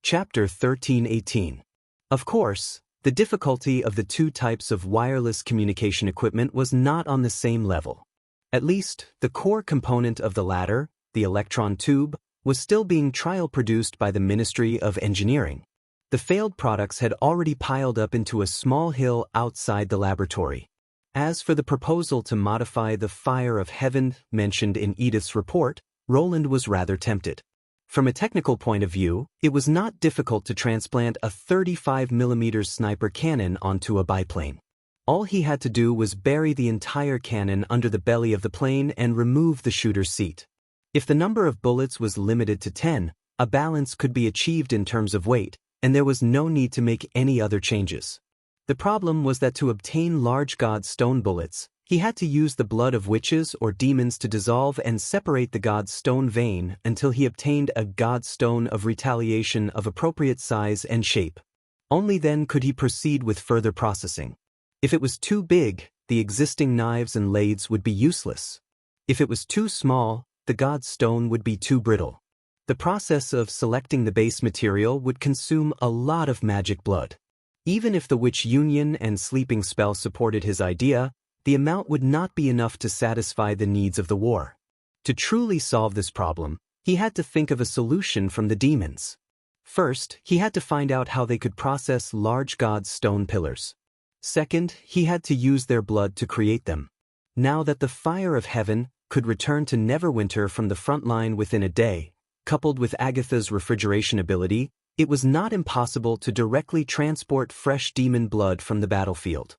Chapter 13:18. Of course, the difficulty of the two types of wireless communication equipment was not on the same level. At least, the core component of the latter, the electron tube, was still being trial-produced by the Ministry of Engineering. The failed products had already piled up into a small hill outside the laboratory. As for the proposal to modify the fire of heaven mentioned in Edith's report, Roland was rather tempted. From a technical point of view, it was not difficult to transplant a 35mm sniper cannon onto a biplane. All he had to do was bury the entire cannon under the belly of the plane and remove the shooter's seat. If the number of bullets was limited to 10, a balance could be achieved in terms of weight, and there was no need to make any other changes. The problem was that to obtain large god stone bullets, he had to use the blood of witches or demons to dissolve and separate the god stone vein until he obtained a god stone of retaliation of appropriate size and shape. Only then could he proceed with further processing. If it was too big, the existing knives and lathes would be useless. If it was too small, the god stone would be too brittle. The process of selecting the base material would consume a lot of magic blood. Even if the witch union and sleeping spell supported his idea, the amount would not be enough to satisfy the needs of the war. To truly solve this problem, he had to think of a solution from the demons. First, he had to find out how they could process large god stone pillars. Second, he had to use their blood to create them. Now that the fire of heaven could return to Neverwinter from the front line within a day, coupled with Agatha's refrigeration ability, it was not impossible to directly transport fresh demon blood from the battlefield.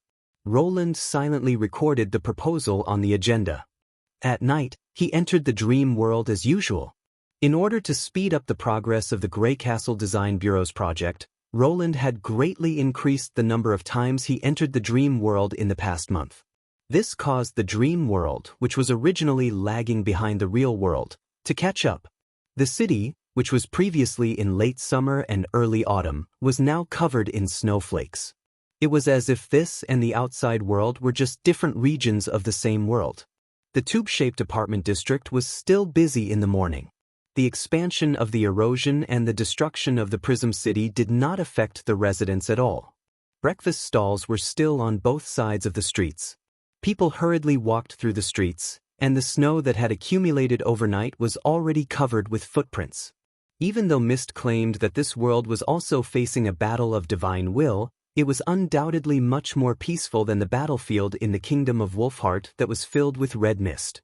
Roland silently recorded the proposal on the agenda. At night, he entered the dream world as usual. In order to speed up the progress of the Grey Castle Design Bureau's project, Roland had greatly increased the number of times he entered the dream world in the past month. This caused the dream world, which was originally lagging behind the real world, to catch up. The city, which was previously in late summer and early autumn, was now covered in snowflakes. It was as if this and the outside world were just different regions of the same world. The tube-shaped apartment district was still busy in the morning. The expansion of the erosion and the destruction of the Prism City did not affect the residents at all. Breakfast stalls were still on both sides of the streets. People hurriedly walked through the streets, and the snow that had accumulated overnight was already covered with footprints. Even though Mist claimed that this world was also facing a battle of divine will, it was undoubtedly much more peaceful than the battlefield in the kingdom of Wolfheart that was filled with red mist.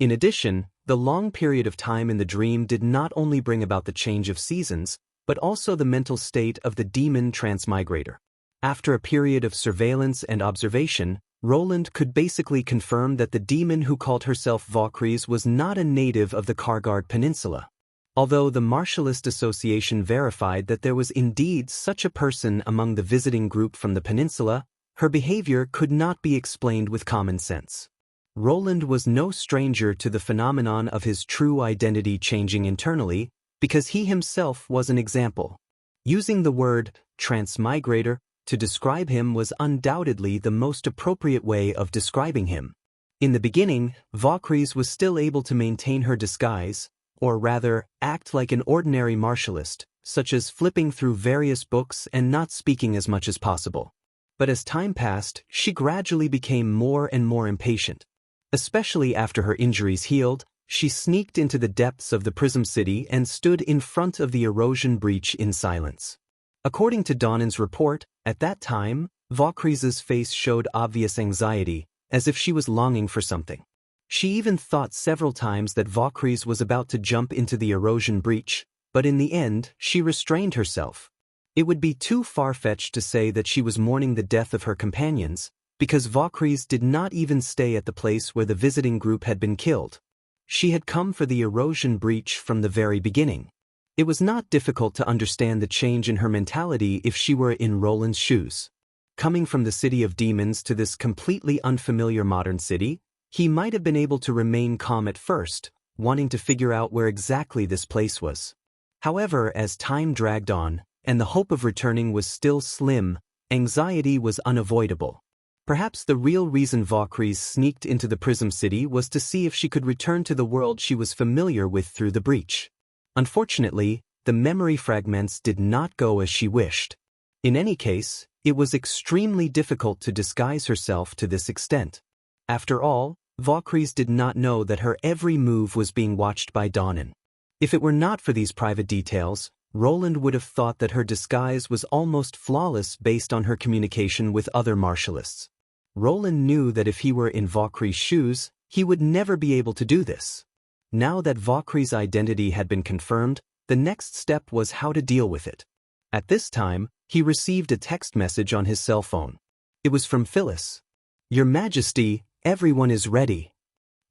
In addition, the long period of time in the dream did not only bring about the change of seasons, but also the mental state of the demon transmigrator. After a period of surveillance and observation, Roland could basically confirm that the demon who called herself Valkyries was not a native of the Kargard Peninsula. Although the Martialist Association verified that there was indeed such a person among the visiting group from the peninsula, her behavior could not be explained with common sense. Roland was no stranger to the phenomenon of his true identity changing internally, because he himself was an example. Using the word transmigrator to describe him was undoubtedly the most appropriate way of describing him. In the beginning, Valkyries was still able to maintain her disguise, or rather, act like an ordinary martialist, such as flipping through various books and not speaking as much as possible. But as time passed, she gradually became more and more impatient. Especially after her injuries healed, she sneaked into the depths of the Prism City and stood in front of the erosion breach in silence. According to Donan's report, at that time, Valkyries' face showed obvious anxiety, as if she was longing for something. She even thought several times that Valkyries was about to jump into the erosion breach, but in the end, she restrained herself. It would be too far-fetched to say that she was mourning the death of her companions, because Valkyries did not even stay at the place where the visiting group had been killed. She had come for the erosion breach from the very beginning. It was not difficult to understand the change in her mentality if she were in Roland's shoes. Coming from the city of demons to this completely unfamiliar modern city, he might have been able to remain calm at first, wanting to figure out where exactly this place was. However, as time dragged on, and the hope of returning was still slim, anxiety was unavoidable. Perhaps the real reason Valkyries sneaked into the Prism City was to see if she could return to the world she was familiar with through the breach. Unfortunately, the memory fragments did not go as she wished. In any case, it was extremely difficult to disguise herself to this extent. After all, Valkyries did not know that her every move was being watched by Dawnin. If it were not for these private details, Roland would have thought that her disguise was almost flawless based on her communication with other martialists. Roland knew that if he were in Valkyrie's shoes, he would never be able to do this. Now that Valkyrie's identity had been confirmed, the next step was how to deal with it. At this time, he received a text message on his cell phone. It was from Phyllis. "Your Majesty, everyone is ready."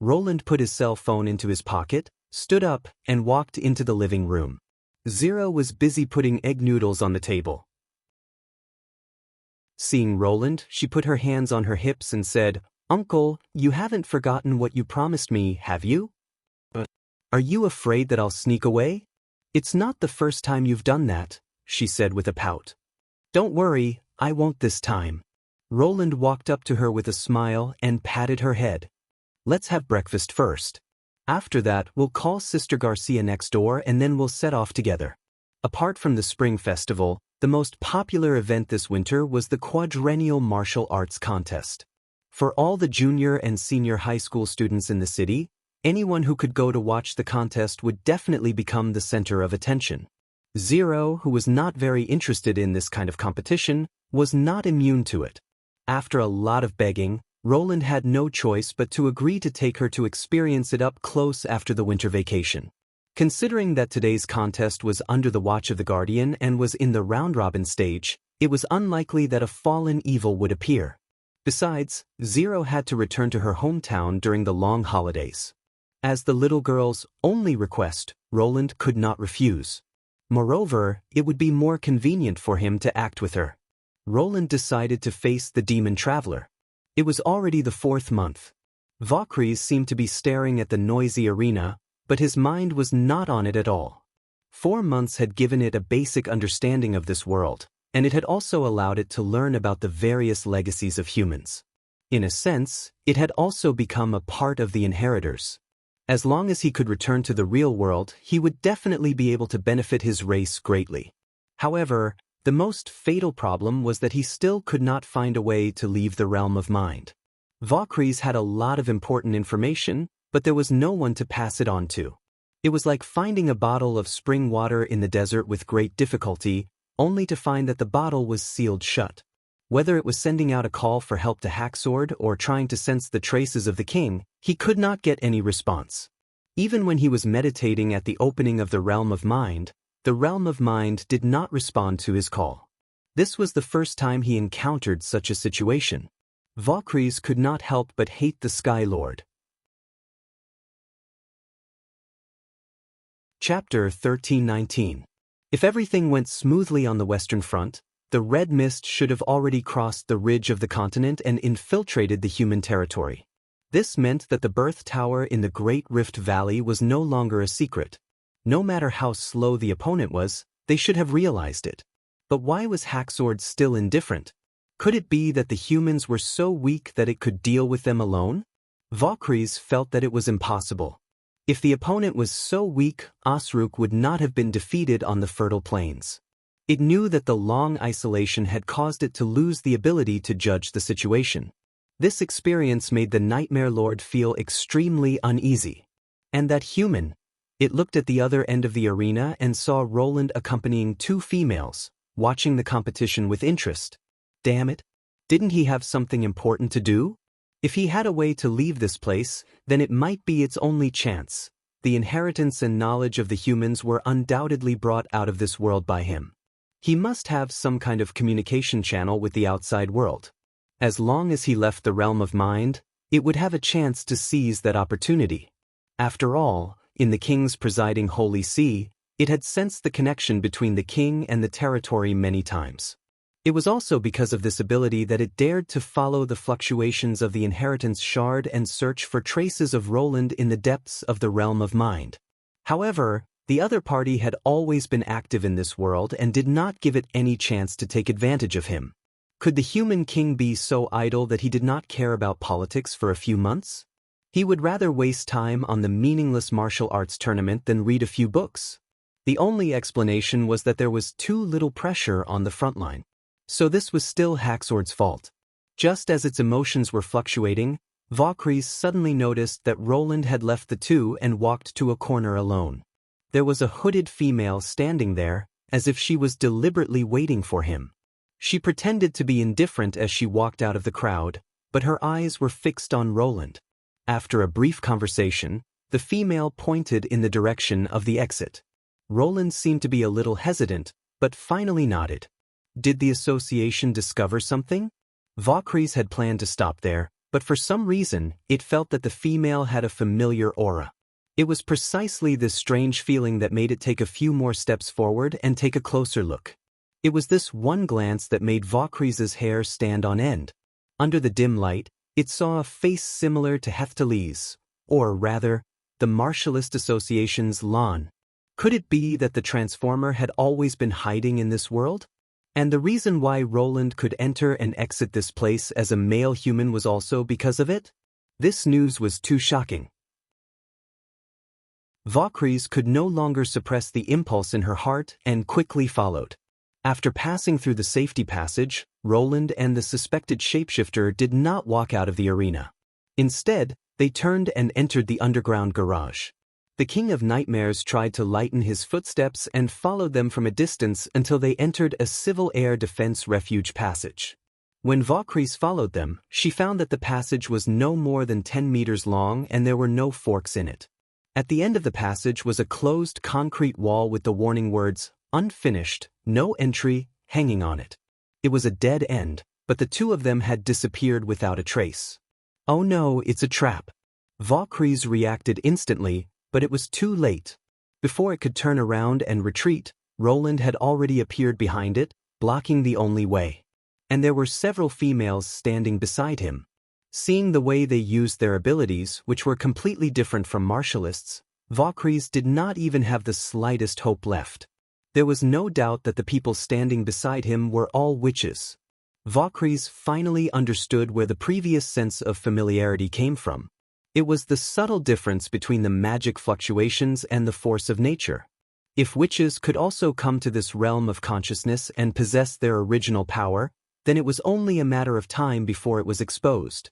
Roland put his cell phone into his pocket, stood up, and walked into the living room. Zero was busy putting egg noodles on the table. Seeing Roland, she put her hands on her hips and said, "Uncle, you haven't forgotten what you promised me, have you? But are you afraid that I'll sneak away? It's not the first time you've done that," she said with a pout. "Don't worry, I won't this time." Roland walked up to her with a smile and patted her head. "Let's have breakfast first. After that, we'll call Sister Garcia next door and then we'll set off together." Apart from the Spring Festival, the most popular event this winter was the quadrennial martial arts contest. For all the junior and senior high school students in the city, anyone who could go to watch the contest would definitely become the center of attention. Zero, who was not very interested in this kind of competition, was not immune to it. After a lot of begging, Roland had no choice but to agree to take her to experience it up close after the winter vacation. Considering that today's contest was under the watch of the Guardian and was in the round-robin stage, it was unlikely that a fallen evil would appear. Besides, Zero had to return to her hometown during the long holidays. As the little girl's only request, Roland could not refuse. Moreover, it would be more convenient for him to act with her. Roland decided to face the demon traveler. It was already the 4th month. Valkyries seemed to be staring at the noisy arena, but his mind was not on it at all. 4 months had given it a basic understanding of this world, and it had also allowed it to learn about the various legacies of humans. In a sense, it had also become a part of the inheritors. As long as he could return to the real world, he would definitely be able to benefit his race greatly. However, the most fatal problem was that he still could not find a way to leave the realm of mind. Valkyries had a lot of important information, but there was no one to pass it on to. It was like finding a bottle of spring water in the desert with great difficulty, only to find that the bottle was sealed shut. Whether it was sending out a call for help to Hacksword or trying to sense the traces of the king, he could not get any response. Even when he was meditating at the opening of the realm of mind did not respond to his call. This was the first time he encountered such a situation. Valkyries could not help but hate the Sky Lord. Chapter 1319. If everything went smoothly on the Western Front, the red mist should have already crossed the ridge of the continent and infiltrated the human territory. This meant that the birth tower in the Great Rift Valley was no longer a secret. No matter how slow the opponent was, they should have realized it. But why was Hacksword still indifferent? Could it be that the humans were so weak that it could deal with them alone? Valkyries felt that it was impossible. If the opponent was so weak, Osruk would not have been defeated on the fertile plains. It knew that the long isolation had caused it to lose the ability to judge the situation. This experience made the Nightmare Lord feel extremely uneasy. And that human. It looked at the other end of the arena and saw Roland accompanying 2 females, watching the competition with interest. Damn it! Didn't he have something important to do? If he had a way to leave this place, then it might be its only chance. The inheritance and knowledge of the humans were undoubtedly brought out of this world by him. He must have some kind of communication channel with the outside world. As long as he left the realm of mind, it would have a chance to seize that opportunity. After all, in the king's presiding Holy See, it had sensed the connection between the king and the territory many times. It was also because of this ability that it dared to follow the fluctuations of the inheritance shard and search for traces of Roland in the depths of the realm of mind. However, the other party had always been active in this world and did not give it any chance to take advantage of him. Could the human king be so idle that he did not care about politics for a few months? He would rather waste time on the meaningless martial arts tournament than read a few books. The only explanation was that there was too little pressure on the front line. So this was still Haxord's fault. Just as its emotions were fluctuating, Vaucres suddenly noticed that Roland had left the two and walked to a corner alone. There was a hooded female standing there, as if she was deliberately waiting for him. She pretended to be indifferent as she walked out of the crowd, but her eyes were fixed on Roland. After a brief conversation, the female pointed in the direction of the exit. Roland seemed to be a little hesitant, but finally nodded. Did the association discover something? Vaucres had planned to stop there, but for some reason, it felt that the female had a familiar aura. It was precisely this strange feeling that made it take a few more steps forward and take a closer look. It was this one glance that made Vaucres's hair stand on end. Under the dim light, it saw a face similar to Heftali's, or rather, the Martialist Association's Lan. Could it be that the Transformer had always been hiding in this world? And the reason why Roland could enter and exit this place as a male human was also because of it? This news was too shocking. Vaucres could no longer suppress the impulse in her heart and quickly followed. After passing through the safety passage, Roland and the suspected shapeshifter did not walk out of the arena. Instead, they turned and entered the underground garage. The King of Nightmares tried to lighten his footsteps and followed them from a distance until they entered a Civil Air Defense refuge passage. When Vaucres followed them, she found that the passage was no more than 10 meters long and there were no forks in it. At the end of the passage was a closed concrete wall with the warning words, "Unfinished, no entry," hanging on it. It was a dead end, but the two of them had disappeared without a trace. Oh no, it's a trap. Vaucres reacted instantly, but it was too late. Before it could turn around and retreat, Roland had already appeared behind it, blocking the only way. And there were several females standing beside him. Seeing the way they used their abilities, which were completely different from martialists, Vaucres did not even have the slightest hope left. There was no doubt that the people standing beside him were all witches. Vaucres finally understood where the previous sense of familiarity came from. It was the subtle difference between the magic fluctuations and the force of nature. If witches could also come to this realm of consciousness and possess their original power, then it was only a matter of time before it was exposed.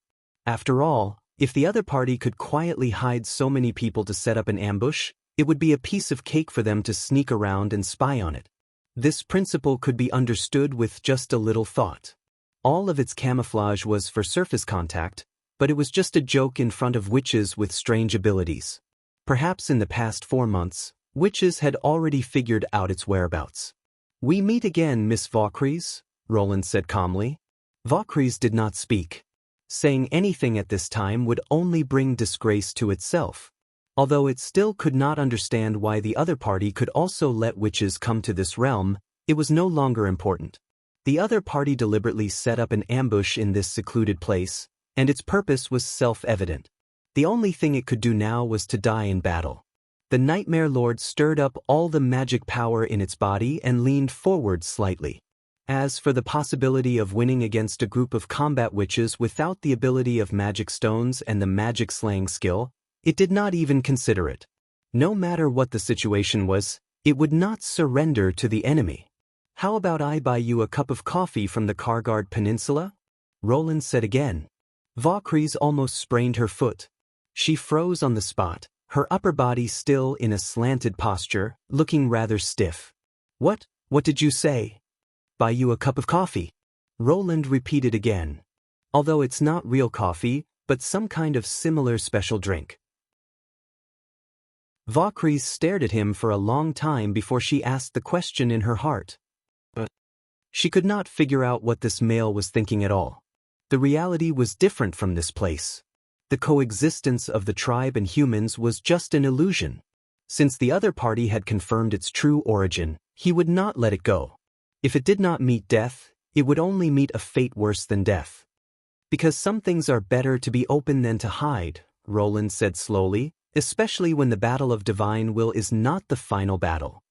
After all, if the other party could quietly hide so many people to set up an ambush, it would be a piece of cake for them to sneak around and spy on it. This principle could be understood with just a little thought. All of its camouflage was for surface contact, but it was just a joke in front of witches with strange abilities. Perhaps in the past 4 months, witches had already figured out its whereabouts. "We meet again, Miss Vaucres," Roland said calmly. Vaucres did not speak. Saying anything at this time would only bring disgrace to itself. Although it still could not understand why the other party could also let witches come to this realm, it was no longer important. The other party deliberately set up an ambush in this secluded place, and its purpose was self-evident. The only thing it could do now was to die in battle. The Nightmare Lord stirred up all the magic power in its body and leaned forward slightly. As for the possibility of winning against a group of combat witches without the ability of magic stones and the magic slaying skill, it did not even consider it. No matter what the situation was, it would not surrender to the enemy. "How about I buy you a cup of coffee from the Kargard Peninsula?" Roland said again. Vaucres almost sprained her foot. She froze on the spot, her upper body still in a slanted posture, looking rather stiff. What did you say?" "Buy you a cup of coffee," Roland repeated again. "Although it's not real coffee, but some kind of similar special drink." Vaucres stared at him for a long time before she asked the question in her heart. But she could not figure out what this male was thinking at all. The reality was different from this place. The coexistence of the tribe and humans was just an illusion. Since the other party had confirmed its true origin, he would not let it go. If it did not meet death, it would only meet a fate worse than death. "Because some things are better to be open than to hide," Roland said slowly, "especially when the battle of divine will is not the final battle."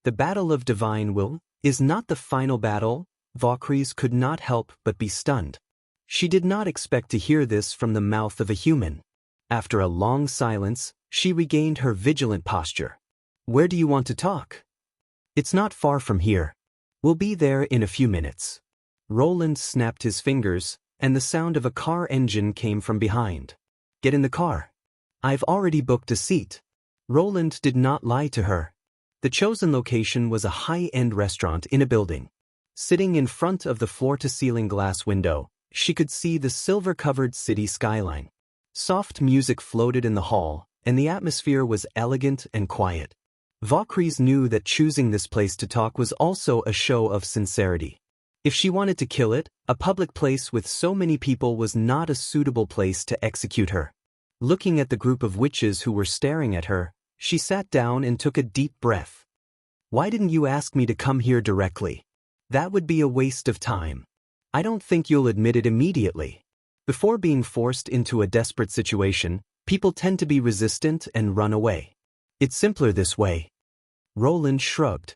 "The battle of divine will is not the final battle?" Vaucres could not help but be stunned. She did not expect to hear this from the mouth of a human. After a long silence, she regained her vigilant posture. Where do you want to talk? It's not far from here. We'll be there in a few minutes. Roland snapped his fingers, and the sound of a car engine came from behind. Get in the car. I've already booked a seat. Roland did not lie to her. The chosen location was a high-end restaurant in a building. Sitting in front of the floor-to-ceiling glass window, she could see the silver-covered city skyline. Soft music floated in the hall, and the atmosphere was elegant and quiet. Vaucries knew that choosing this place to talk was also a show of sincerity. If she wanted to kill it, a public place with so many people was not a suitable place to execute her. Looking at the group of witches who were staring at her, she sat down and took a deep breath. Why didn't you ask me to come here directly? That would be a waste of time. I don't think you'll admit it immediately. Before being forced into a desperate situation, people tend to be resistant and run away. It's simpler this way. Roland shrugged.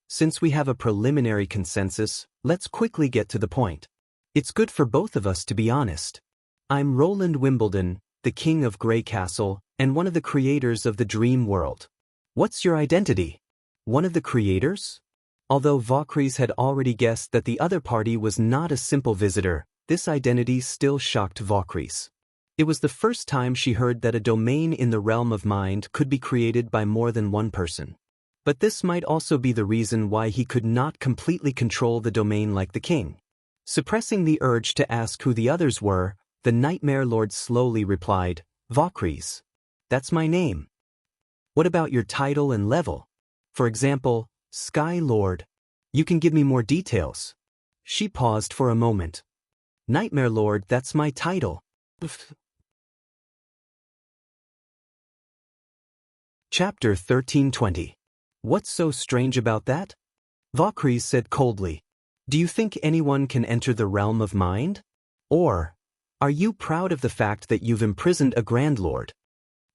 Since we have a preliminary consensus, let's quickly get to the point. It's good for both of us to be honest. I'm Roland Wimbledon, the King of Grey Castle, and one of the creators of the dream world. What's your identity? One of the creators? Although Vaucries had already guessed that the other party was not a simple visitor, this identity still shocked Vaucries. It was the first time she heard that a domain in the realm of mind could be created by more than one person. But this might also be the reason why he could not completely control the domain like the king. Suppressing the urge to ask who the others were, the Nightmare Lord slowly replied, Vaucries. That's my name. What about your title and level? For example, Sky Lord. You can give me more details. She paused for a moment. Nightmare Lord, that's my title. Chapter 1320. What's so strange about that? Vaucries said coldly. Do you think anyone can enter the realm of mind? Or, are you proud of the fact that you've imprisoned a Grand Lord?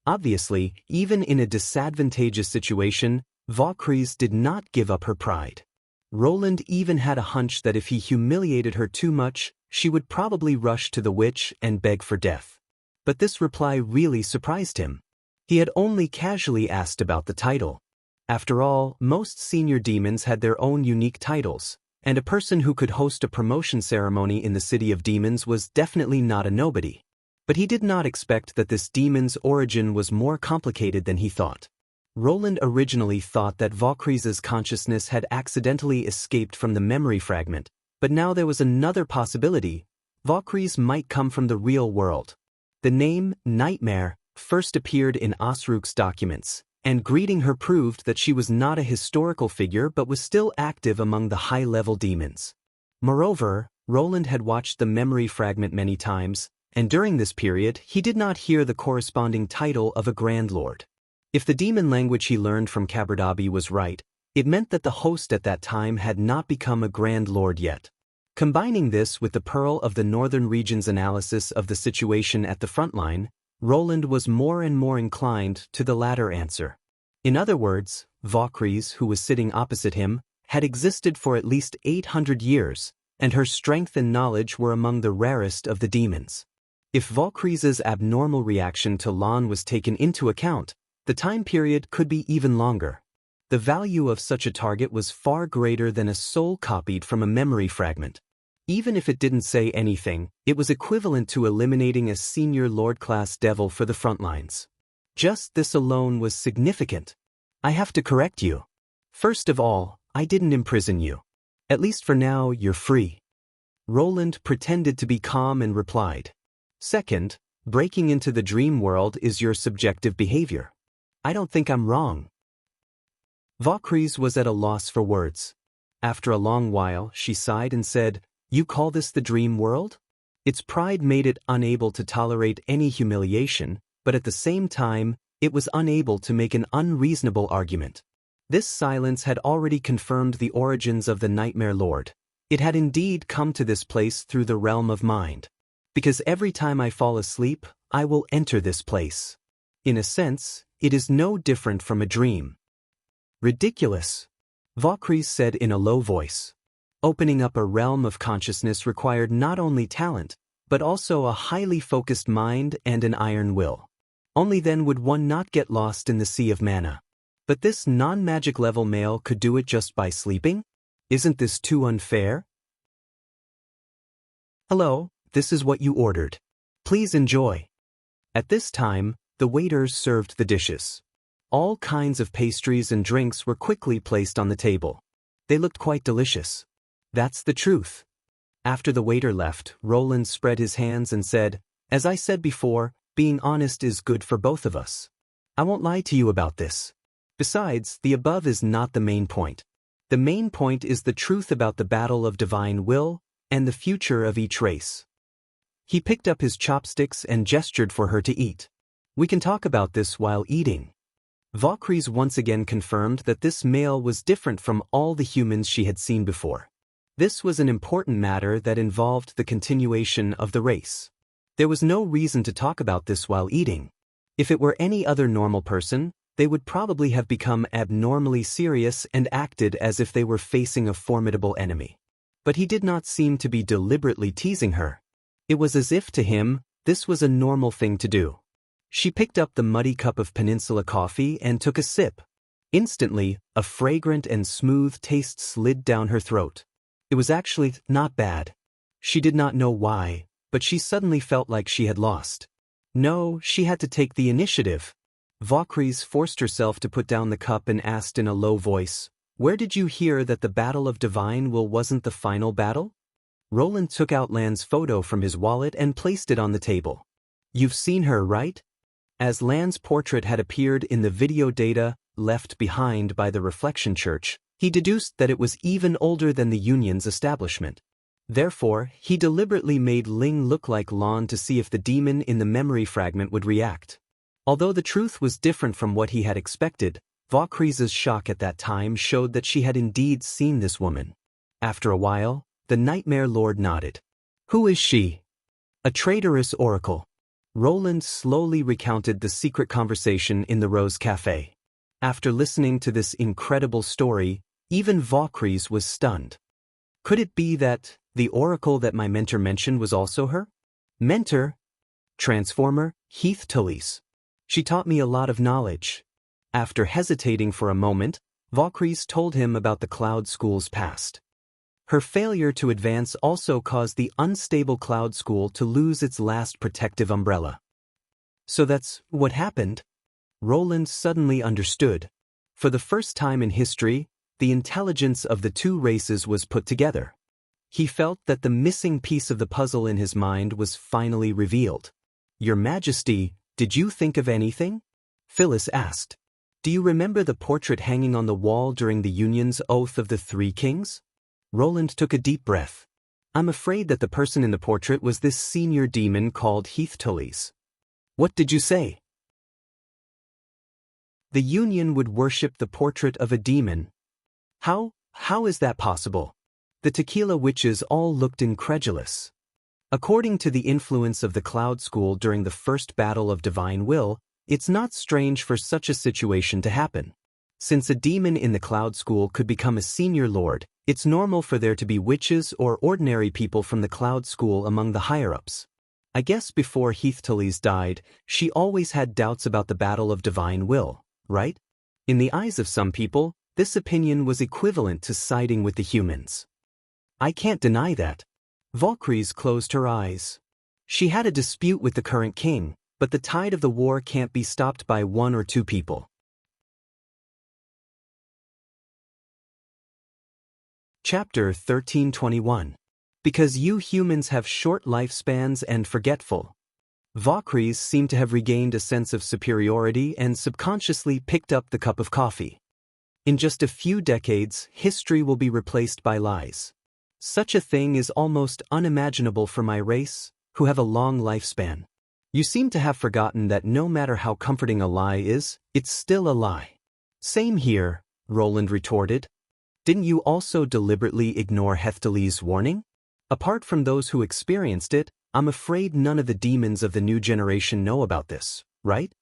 Obviously, even in a disadvantageous situation, Vaucries did not give up her pride. Roland even had a hunch that if he humiliated her too much, she would probably rush to the witch and beg for death. But this reply really surprised him. He had only casually asked about the title. After all, most senior demons had their own unique titles, and a person who could host a promotion ceremony in the City of Demons was definitely not a nobody. But he did not expect that this demon's origin was more complicated than he thought. Roland originally thought that Vaucries' consciousness had accidentally escaped from the memory fragment, but now there was another possibility. Vaucries might come from the real world. The name, Nightmare, first appeared in Osrook's documents, and greeting her proved that she was not a historical figure but was still active among the high-level demons. Moreover, Roland had watched the memory fragment many times, and during this period he did not hear the corresponding title of a Grand Lord. If the demon language he learned from Caberdabi was right, it meant that the host at that time had not become a Grand Lord yet. Combining this with the Pearl of the Northern Region's analysis of the situation at the front line, Roland was more and more inclined to the latter answer. In other words, Vaucries, who was sitting opposite him, had existed for at least 800 years, and her strength and knowledge were among the rarest of the demons. If Vaucries' abnormal reaction to Lan was taken into account, the time period could be even longer. The value of such a target was far greater than a soul copied from a memory fragment. Even if it didn't say anything, it was equivalent to eliminating a senior Lord-class devil for the front lines. Just this alone was significant. I have to correct you. First of all, I didn't imprison you. At least for now, you're free. Roland pretended to be calm and replied. Second, breaking into the dream world is your subjective behavior. I don't think I'm wrong. Vaucries was at a loss for words. After a long while, she sighed and said, You call this the dream world? Its pride made it unable to tolerate any humiliation, but at the same time, it was unable to make an unreasonable argument. This silence had already confirmed the origins of the Nightmare Lord. It had indeed come to this place through the realm of mind. Because every time I fall asleep, I will enter this place. In a sense, it is no different from a dream. Ridiculous, Vaucries said in a low voice. Opening up a realm of consciousness required not only talent, but also a highly focused mind and an iron will. Only then would one not get lost in the sea of mana. But this non-magic level male could do it just by sleeping? Isn't this too unfair? Hello, this is what you ordered. Please enjoy. At this time, the waiters served the dishes. All kinds of pastries and drinks were quickly placed on the table. They looked quite delicious. That's the truth. After the waiter left, Roland spread his hands and said, "As I said before, being honest is good for both of us. I won't lie to you about this. Besides, the above is not the main point. The main point is the truth about the battle of divine will and the future of each race." He picked up his chopsticks and gestured for her to eat. "We can talk about this while eating." Valkyries once again confirmed that this male was different from all the humans she had seen before. This was an important matter that involved the continuation of the race. There was no reason to talk about this while eating. If it were any other normal person, they would probably have become abnormally serious and acted as if they were facing a formidable enemy. But he did not seem to be deliberately teasing her. It was as if to him, this was a normal thing to do. She picked up the muddy cup of Peninsula coffee and took a sip. Instantly, a fragrant and smooth taste slid down her throat. It was actually not bad. She did not know why, but she suddenly felt like she had lost. No, she had to take the initiative. Valkyries forced herself to put down the cup and asked in a low voice, "Where did you hear that the battle of divine will wasn't the final battle?" Roland took out Lan's photo from his wallet and placed it on the table. "You've seen her, right?" As Lan's portrait had appeared in the video data left behind by the Reflection Church, he deduced that it was even older than the Union's establishment. Therefore, he deliberately made Ling look like Lan to see if the demon in the memory fragment would react. Although the truth was different from what he had expected, Valkyrie's shock at that time showed that she had indeed seen this woman. After a while, the Nightmare Lord nodded. "Who is she?" "A traitorous oracle." Roland slowly recounted the secret conversation in the Rose Café. After listening to this incredible story, even Valkyries was stunned. Could it be that the oracle that my mentor mentioned was also her? Mentor? Transformer? Heath Tully's. She taught me a lot of knowledge. After hesitating for a moment, Valkyries told him about the Cloud School's past. Her failure to advance also caused the unstable Cloud School to lose its last protective umbrella. So that's what happened? Roland suddenly understood. For the first time in history, the intelligence of the two races was put together. He felt that the missing piece of the puzzle in his mind was finally revealed. "Your Majesty, did you think of anything?" Phyllis asked. "Do you remember the portrait hanging on the wall during the Union's Oath of the Three Kings?" Roland took a deep breath. "I'm afraid that the person in the portrait was this senior demon called Heath Tully's." "What did you say?" "The Union would worship the portrait of a demon." How is that possible?" The Tequila Witches all looked incredulous. According to the influence of the Cloud School during the first battle of divine will, it's not strange for such a situation to happen. Since a demon in the Cloud School could become a senior lord, it's normal for there to be witches or ordinary people from the Cloud School among the higher-ups. I guess before Heath Tully's died, she always had doubts about the battle of divine will, right? In the eyes of some people, this opinion was equivalent to siding with the humans. I can't deny that. Valkyries closed her eyes. She had a dispute with the current king, but the tide of the war can't be stopped by one or two people. Chapter 1321. Because you humans have short lifespans and forgetful. Valkyries seemed to have regained a sense of superiority and subconsciously picked up the cup of coffee. In just a few decades, history will be replaced by lies. Such a thing is almost unimaginable for my race, who have a long lifespan. You seem to have forgotten that no matter how comforting a lie is, it's still a lie. Same here, Roland retorted. Didn't you also deliberately ignore Heftali's warning? Apart from those who experienced it, I'm afraid none of the demons of the new generation know about this, right?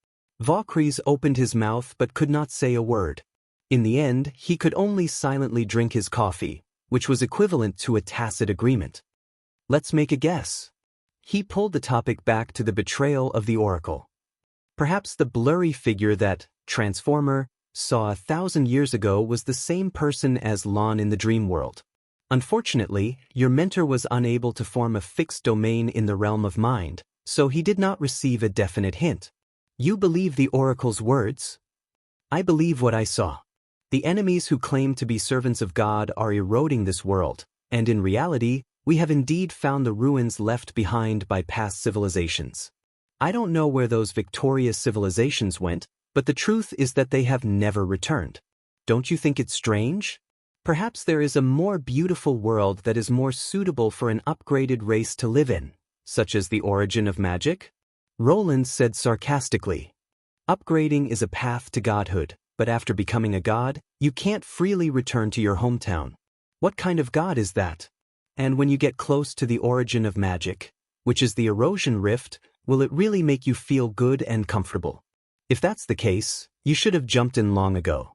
Valkyries opened his mouth but could not say a word. In the end, he could only silently drink his coffee, which was equivalent to a tacit agreement. Let's make a guess. He pulled the topic back to the betrayal of the Oracle. Perhaps the blurry figure that, Transformer, saw 1,000 years ago was the same person as Lon in the dream world. Unfortunately, your mentor was unable to form a fixed domain in the realm of mind, so he did not receive a definite hint. You believe the oracle's words? I believe what I saw. The enemies who claim to be servants of God are eroding this world, and in reality, we have indeed found the ruins left behind by past civilizations. I don't know where those victorious civilizations went, but the truth is that they have never returned. Don't you think it's strange? Perhaps there is a more beautiful world that is more suitable for an upgraded race to live in, such as the origin of magic? Roland said sarcastically. Upgrading is a path to godhood, but after becoming a god, you can't freely return to your hometown. What kind of god is that? And when you get close to the origin of magic, which is the erosion rift, will it really make you feel good and comfortable? If that's the case, you should have jumped in long ago.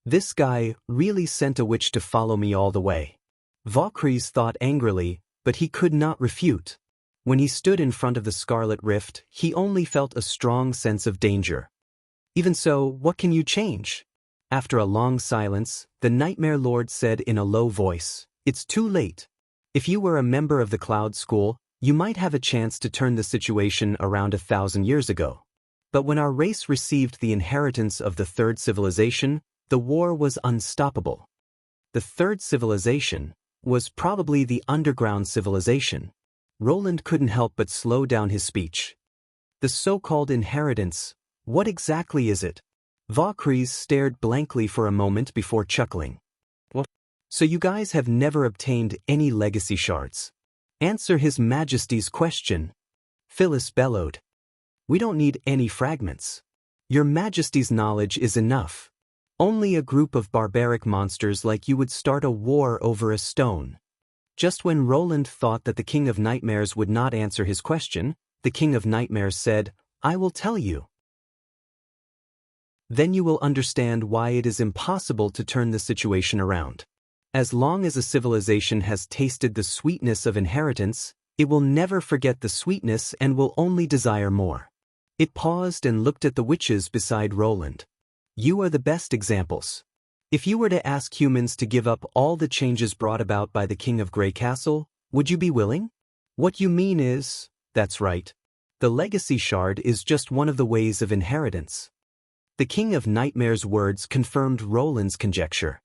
This guy really sent a witch to follow me all the way. Valkyries thought angrily, but he could not refute. When he stood in front of the Scarlet Rift, he only felt a strong sense of danger. Even so, what can you change? After a long silence, the Nightmare Lord said in a low voice, "It's too late. If you were a member of the Cloud School, you might have a chance to turn the situation around 1,000 years ago. But when our race received the inheritance of the Third Civilization, the war was unstoppable." The Third Civilization was probably the underground civilization. Roland couldn't help but slow down his speech. The so-called inheritance, what exactly is it? Valkyries stared blankly for a moment before chuckling. What? So you guys have never obtained any legacy shards? Answer His Majesty's question. Phyllis bellowed. We don't need any fragments. Your Majesty's knowledge is enough. Only a group of barbaric monsters like you would start a war over a stone. Just when Roland thought that the King of Nightmares would not answer his question, the King of Nightmares said, "I will tell you. Then you will understand why it is impossible to turn the situation around. As long as a civilization has tasted the sweetness of inheritance, it will never forget the sweetness and will only desire more." It paused and looked at the witches beside Roland. You are the best examples. If you were to ask humans to give up all the changes brought about by the King of Grey Castle, would you be willing? What you mean is, that's right. The legacy shard is just one of the ways of inheritance. The King of Nightmares' words confirmed Roland's conjecture.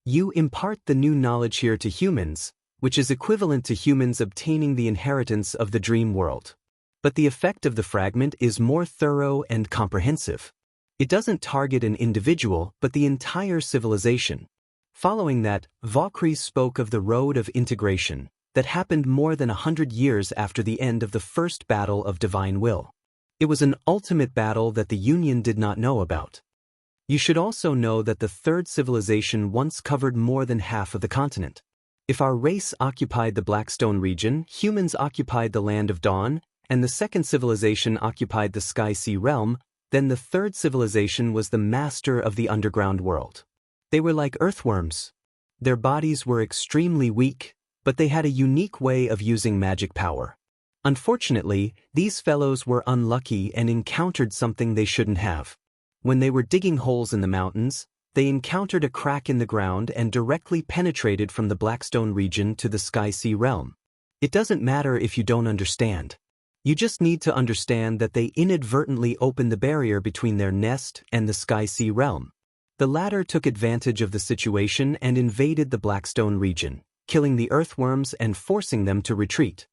You impart the new knowledge here to humans, which is equivalent to humans obtaining the inheritance of the dream world. But the effect of the fragment is more thorough and comprehensive. It doesn't target an individual, but the entire civilization. Following that, Valkyries spoke of the Road of Integration, that happened more than 100 years after the end of the first battle of Divine Will. It was an ultimate battle that the Union did not know about. You should also know that the Third Civilization once covered more than half of the continent. If our race occupied the Blackstone region, humans occupied the Land of Dawn, and the Second Civilization occupied the Sky Sea realm, then the Third Civilization was the master of the underground world. They were like earthworms. Their bodies were extremely weak, but they had a unique way of using magic power. Unfortunately, these fellows were unlucky and encountered something they shouldn't have. When they were digging holes in the mountains, they encountered a crack in the ground and directly penetrated from the Blackstone region to the Sky Sea realm. It doesn't matter if you don't understand. You just need to understand that they inadvertently opened the barrier between their nest and the Sky Sea realm. The latter took advantage of the situation and invaded the Blackstone region, killing the earthworms and forcing them to retreat.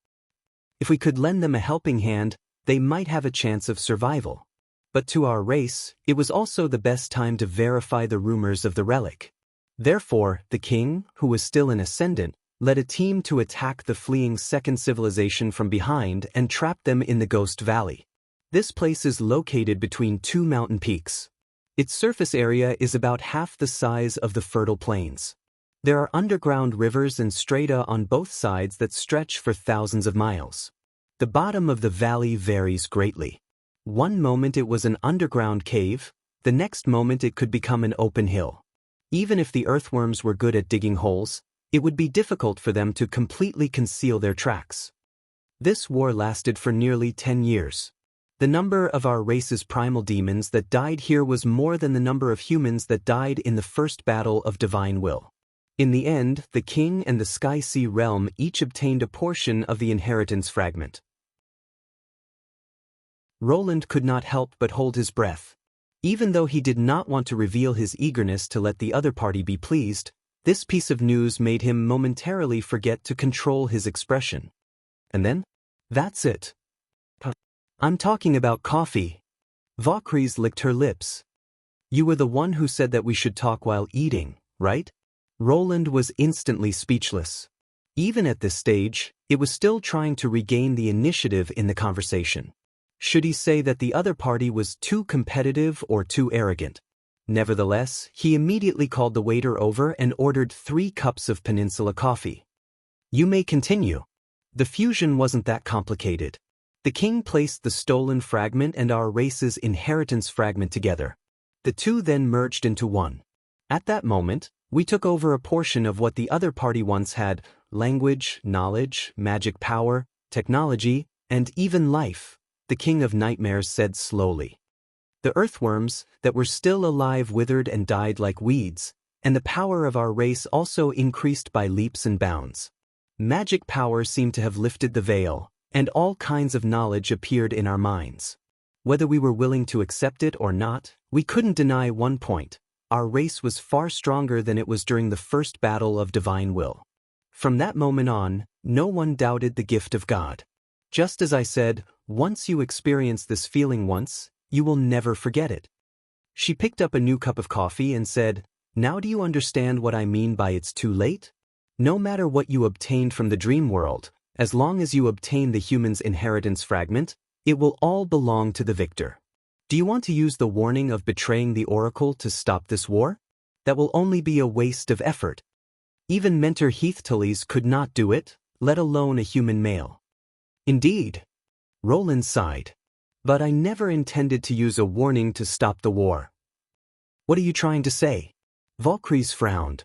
If we could lend them a helping hand, they might have a chance of survival. But to our race, it was also the best time to verify the rumors of the relic. Therefore, the king, who was still an ascendant, led a team to attack the fleeing Second Civilization from behind and trap them in the Ghost Valley. This place is located between two mountain peaks. Its surface area is about half the size of the fertile plains. There are underground rivers and strata on both sides that stretch for thousands of miles. The bottom of the valley varies greatly. One moment it was an underground cave, the next moment it could become an open hill. Even if the earthworms were good at digging holes, it would be difficult for them to completely conceal their tracks. This war lasted for nearly 10 years. The number of our race's primal demons that died here was more than the number of humans that died in the first battle of divine will. In the end, the king and the Sky-Sea realm each obtained a portion of the inheritance fragment. Roland could not help but hold his breath. Even though he did not want to reveal his eagerness to let the other party be pleased, this piece of news made him momentarily forget to control his expression. And then? That's it. I'm talking about coffee. Valkyries licked her lips. You were the one who said that we should talk while eating, right? Roland was instantly speechless. Even at this stage, it was still trying to regain the initiative in the conversation. Should he say that the other party was too competitive or too arrogant? Nevertheless, he immediately called the waiter over and ordered 3 cups of Peninsula coffee. You may continue. The fusion wasn't that complicated. The king placed the stolen fragment and our race's inheritance fragment together. The two then merged into one. At that moment, we took over a portion of what the other party once had: language, knowledge, magic power, technology, and even life, the King of Nightmares said slowly. The earthworms that were still alive withered and died like weeds, and the power of our race also increased by leaps and bounds. Magic power seemed to have lifted the veil, and all kinds of knowledge appeared in our minds. Whether we were willing to accept it or not, we couldn't deny one point: our race was far stronger than it was during the first battle of divine will. From that moment on, no one doubted the gift of God. Just as I said, once you experience this feeling once, you will never forget it. She picked up a new cup of coffee and said, "Now do you understand what I mean by it's too late? No matter what you obtained from the dream world, as long as you obtain the human's inheritance fragment, it will all belong to the victor. Do you want to use the warning of betraying the oracle to stop this war? That will only be a waste of effort. Even Mentor Heathtullys could not do it, let alone a human male." Indeed. Roland sighed. But I never intended to use a warning to stop the war. What are you trying to say? Valkyries frowned.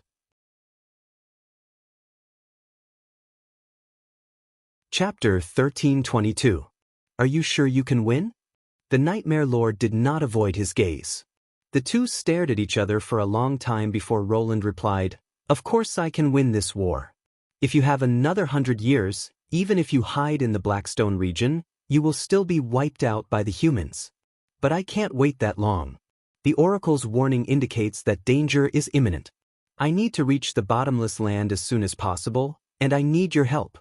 Chapter 1322. Are you sure you can win? The Nightmare Lord did not avoid his gaze. The two stared at each other for a long time before Roland replied, "Of course I can win this war. If you have another 100 years, even if you hide in the Blackstone region, you will still be wiped out by the humans. But I can't wait that long. The Oracle's warning indicates that danger is imminent. I need to reach the bottomless land as soon as possible, and I need your help.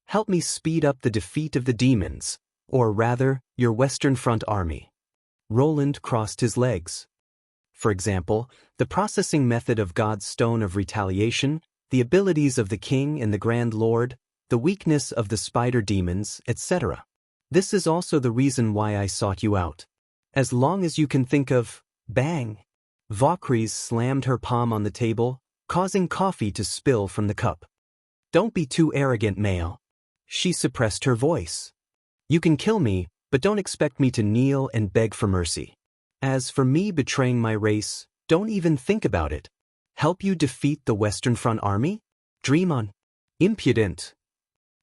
Help me speed up the defeat of the demons, or rather, your Western Front army." Roland crossed his legs. For example, the processing method of God's Stone of Retaliation, the abilities of the King and the Grand Lord, the weakness of the spider demons, etc. This is also the reason why I sought you out. As long as you can think of, bang! Valkyries slammed her palm on the table, causing coffee to spill from the cup. Don't be too arrogant, male. She suppressed her voice. You can kill me, but don't expect me to kneel and beg for mercy. As for me betraying my race, don't even think about it. Help you defeat the Western Front army? Dream on. Impudent.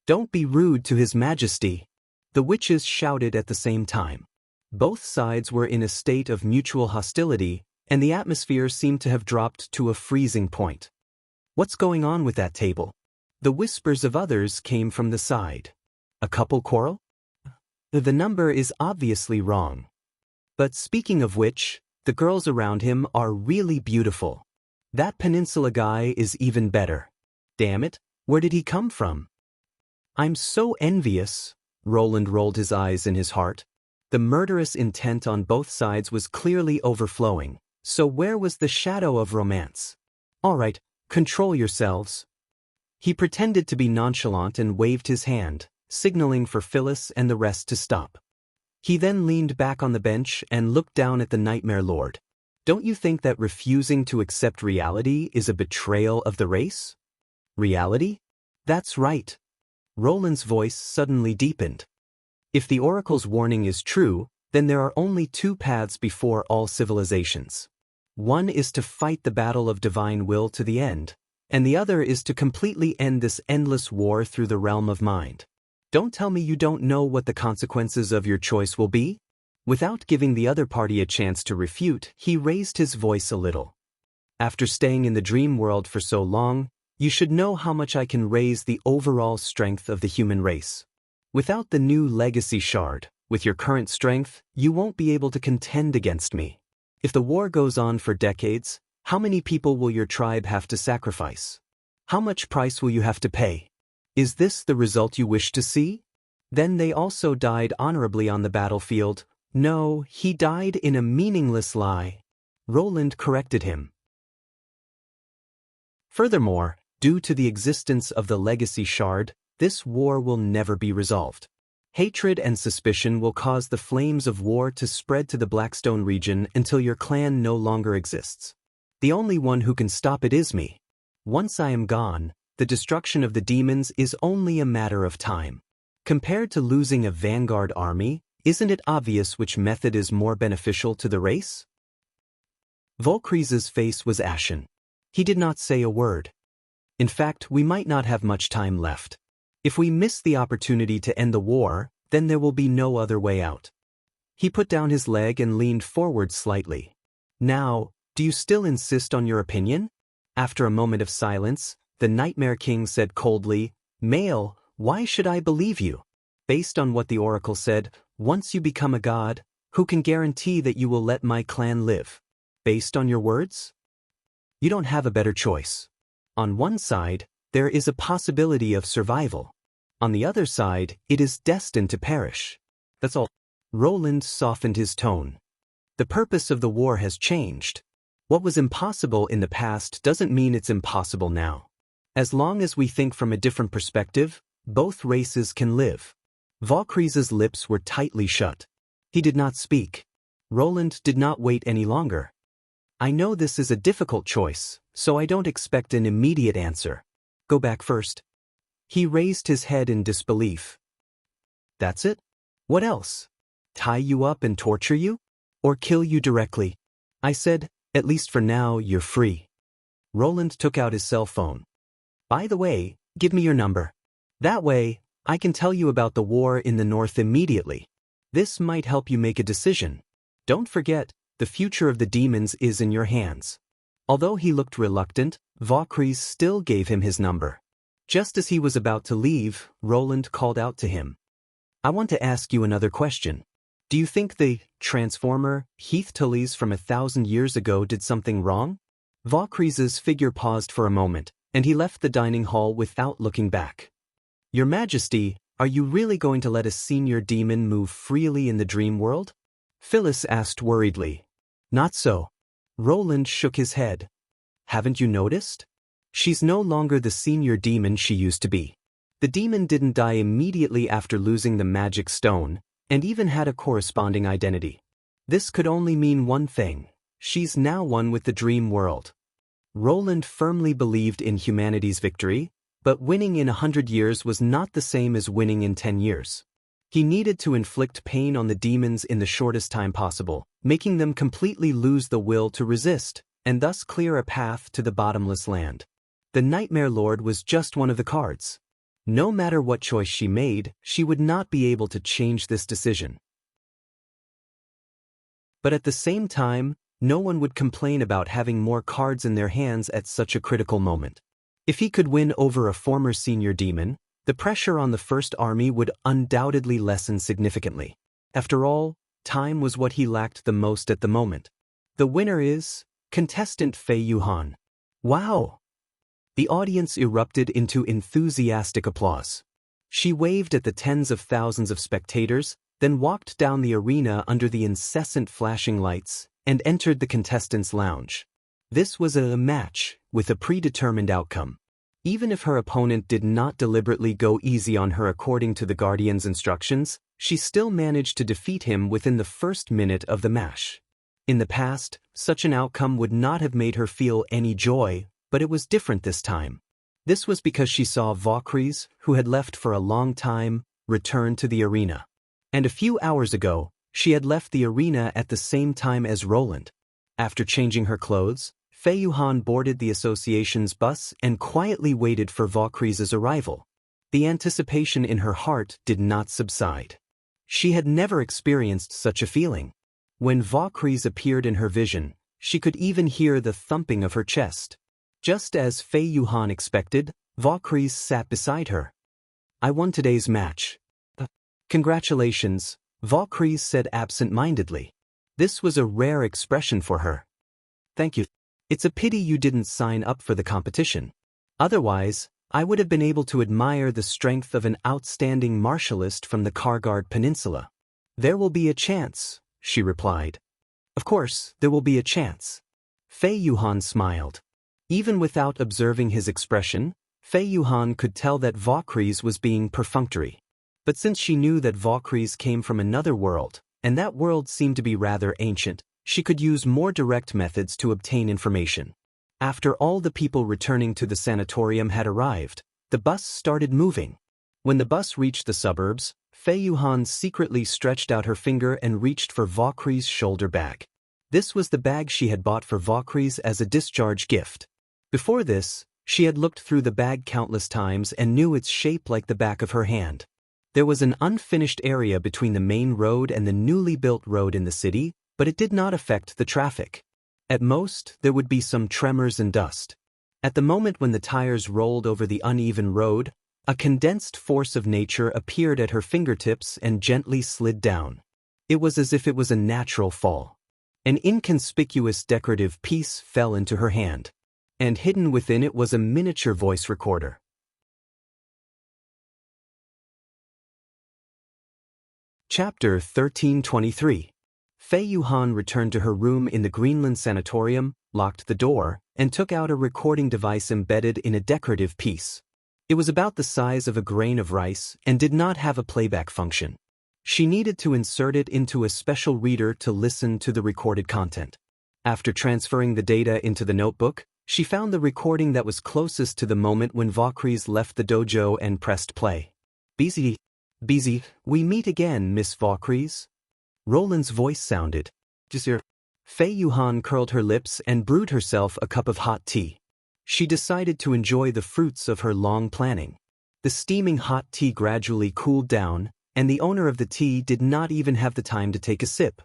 Don't be rude to His Majesty. The witches shouted at the same time. Both sides were in a state of mutual hostility, and the atmosphere seemed to have dropped to a freezing point. What's going on with that table? The whispers of others came from the side. A couple quarrel? The number is obviously wrong. But speaking of which, the girls around him are really beautiful. That Peninsula guy is even better. Damn it, where did he come from? I'm so envious. Roland rolled his eyes in his heart. The murderous intent on both sides was clearly overflowing, so where was the shadow of romance? All right, control yourselves. He pretended to be nonchalant and waved his hand, signaling for Phyllis and the rest to stop. He then leaned back on the bench and looked down at the Nightmare Lord. Don't you think that refusing to accept reality is a betrayal of the race? Reality? That's right. Roland's voice suddenly deepened. If the Oracle's warning is true, then there are only two paths before all civilizations. One is to fight the battle of divine will to the end, and the other is to completely end this endless war through the realm of mind. Don't tell me you don't know what the consequences of your choice will be? Without giving the other party a chance to refute, he raised his voice a little. After staying in the dream world for so long, you should know how much I can raise the overall strength of the human race. Without the new legacy shard, with your current strength, you won't be able to contend against me. If the war goes on for decades, how many people will your tribe have to sacrifice? How much price will you have to pay? Is this the result you wish to see? Then they also died honorably on the battlefield. No, he died in a meaningless lie. Roland corrected him. Furthermore, due to the existence of the legacy shard, this war will never be resolved. Hatred and suspicion will cause the flames of war to spread to the Blackstone region until your clan no longer exists. The only one who can stop it is me. Once I am gone, the destruction of the demons is only a matter of time. Compared to losing a vanguard army, isn't it obvious which method is more beneficial to the race? Volkries's face was ashen. He did not say a word. In fact, we might not have much time left. If we miss the opportunity to end the war, then there will be no other way out. He put down his leg and leaned forward slightly. Now, do you still insist on your opinion? After a moment of silence, the Nightmare King said coldly, "Male, why should I believe you? Based on what the oracle said, once you become a god, who can guarantee that you will let my clan live? Based on your words? You don't have a better choice. On one side, there is a possibility of survival. On the other side, it is destined to perish. That's all." Roland softened his tone. The purpose of the war has changed. What was impossible in the past doesn't mean it's impossible now. As long as we think from a different perspective, both races can live. Volkries's lips were tightly shut. He did not speak. Roland did not wait any longer. "I know this is a difficult choice, so I don't expect an immediate answer. Go back first." He raised his head in disbelief. "That's it? What else? Tie you up and torture you? Or kill you directly?" I said, "At least for now, you're free." Roland took out his cell phone. "By the way, give me your number. That way, I can tell you about the war in the north immediately. This might help you make a decision. Don't forget, the future of the demons is in your hands." Although he looked reluctant, Volkries still gave him his number. Just as he was about to leave, Roland called out to him. "I want to ask you another question. Do you think the Transformer, Heath Tullies from 1,000 years ago did something wrong?" Volkries's figure paused for a moment, and he left the dining hall without looking back. "Your Majesty, are you really going to let a senior demon move freely in the dream world?" Phyllis asked worriedly. "Not so." Roland shook his head. "Haven't you noticed? She's no longer the senior demon she used to be. The demon didn't die immediately after losing the magic stone, and even had a corresponding identity. This could only mean one thing. She's now one with the dream world." Roland firmly believed in humanity's victory, but winning in 100 years was not the same as winning in 10 years. He needed to inflict pain on the demons in the shortest time possible, making them completely lose the will to resist, and thus clear a path to the bottomless land. The Nightmare Lord was just one of the cards. No matter what choice she made, she would not be able to change this decision. But at the same time, no one would complain about having more cards in their hands at such a critical moment. If he could win over a former senior demon, the pressure on the First Army would undoubtedly lessen significantly. After all, time was what he lacked the most at the moment. The winner is contestant Fei Yuhan. Wow! The audience erupted into enthusiastic applause. She waved at the tens of thousands of spectators, then walked down the arena under the incessant flashing lights, and entered the contestants' lounge. This was a match with a predetermined outcome. Even if her opponent did not deliberately go easy on her according to the Guardian's instructions, she still managed to defeat him within the first minute of the match. In the past, such an outcome would not have made her feel any joy, but it was different this time. This was because she saw Volkries, who had left for a long time, return to the arena. And a few hours ago, she had left the arena at the same time as Roland. After changing her clothes, Fei Yuhan boarded the association's bus and quietly waited for Volkries' arrival. the anticipation in her heart did not subside. She had never experienced such a feeling. When Vaucries appeared in her vision, she could even hear the thumping of her chest. Just as Fei Yuhan expected, Vaucries sat beside her. "I won today's match." "Congratulations," Vaucries said absent-mindedly. This was a rare expression for her. "Thank you. It's a pity you didn't sign up for the competition. Otherwise, I would have been able to admire the strength of an outstanding martialist from the Kargard Peninsula." "There will be a chance," she replied. "Of course, there will be a chance." Fei Yuhan smiled. Even without observing his expression, Fei Yuhan could tell that Vaucries was being perfunctory. But since she knew that Vaucries came from another world, and that world seemed to be rather ancient, she could use more direct methods to obtain information. After all the people returning to the sanatorium had arrived, the bus started moving. When the bus reached the suburbs, Fei Yuhan secretly stretched out her finger and reached for Vaucries' shoulder bag. This was the bag she had bought for Vaucries as a discharge gift. Before this, she had looked through the bag countless times and knew its shape like the back of her hand. There was an unfinished area between the main road and the newly built road in the city, but it did not affect the traffic. At most, there would be some tremors and dust. At the moment when the tires rolled over the uneven road, a condensed force of nature appeared at her fingertips and gently slid down. It was as if it was a natural fall. An inconspicuous decorative piece fell into her hand, and hidden within it was a miniature voice recorder. Chapter 1323. Fei Yuhan returned to her room in the Greenland Sanatorium, locked the door, and took out a recording device embedded in a decorative piece. It was about the size of a grain of rice and did not have a playback function. She needed to insert it into a special reader to listen to the recorded content. After transferring the data into the notebook, she found the recording that was closest to the moment when Vaucries left the dojo and pressed play. "Busy, we meet again, Miss Vaucries." Roland's voice sounded. Fei Yuhan curled her lips and brewed herself a cup of hot tea. She decided to enjoy the fruits of her long planning. The steaming hot tea gradually cooled down, and the owner of the tea did not even have the time to take a sip.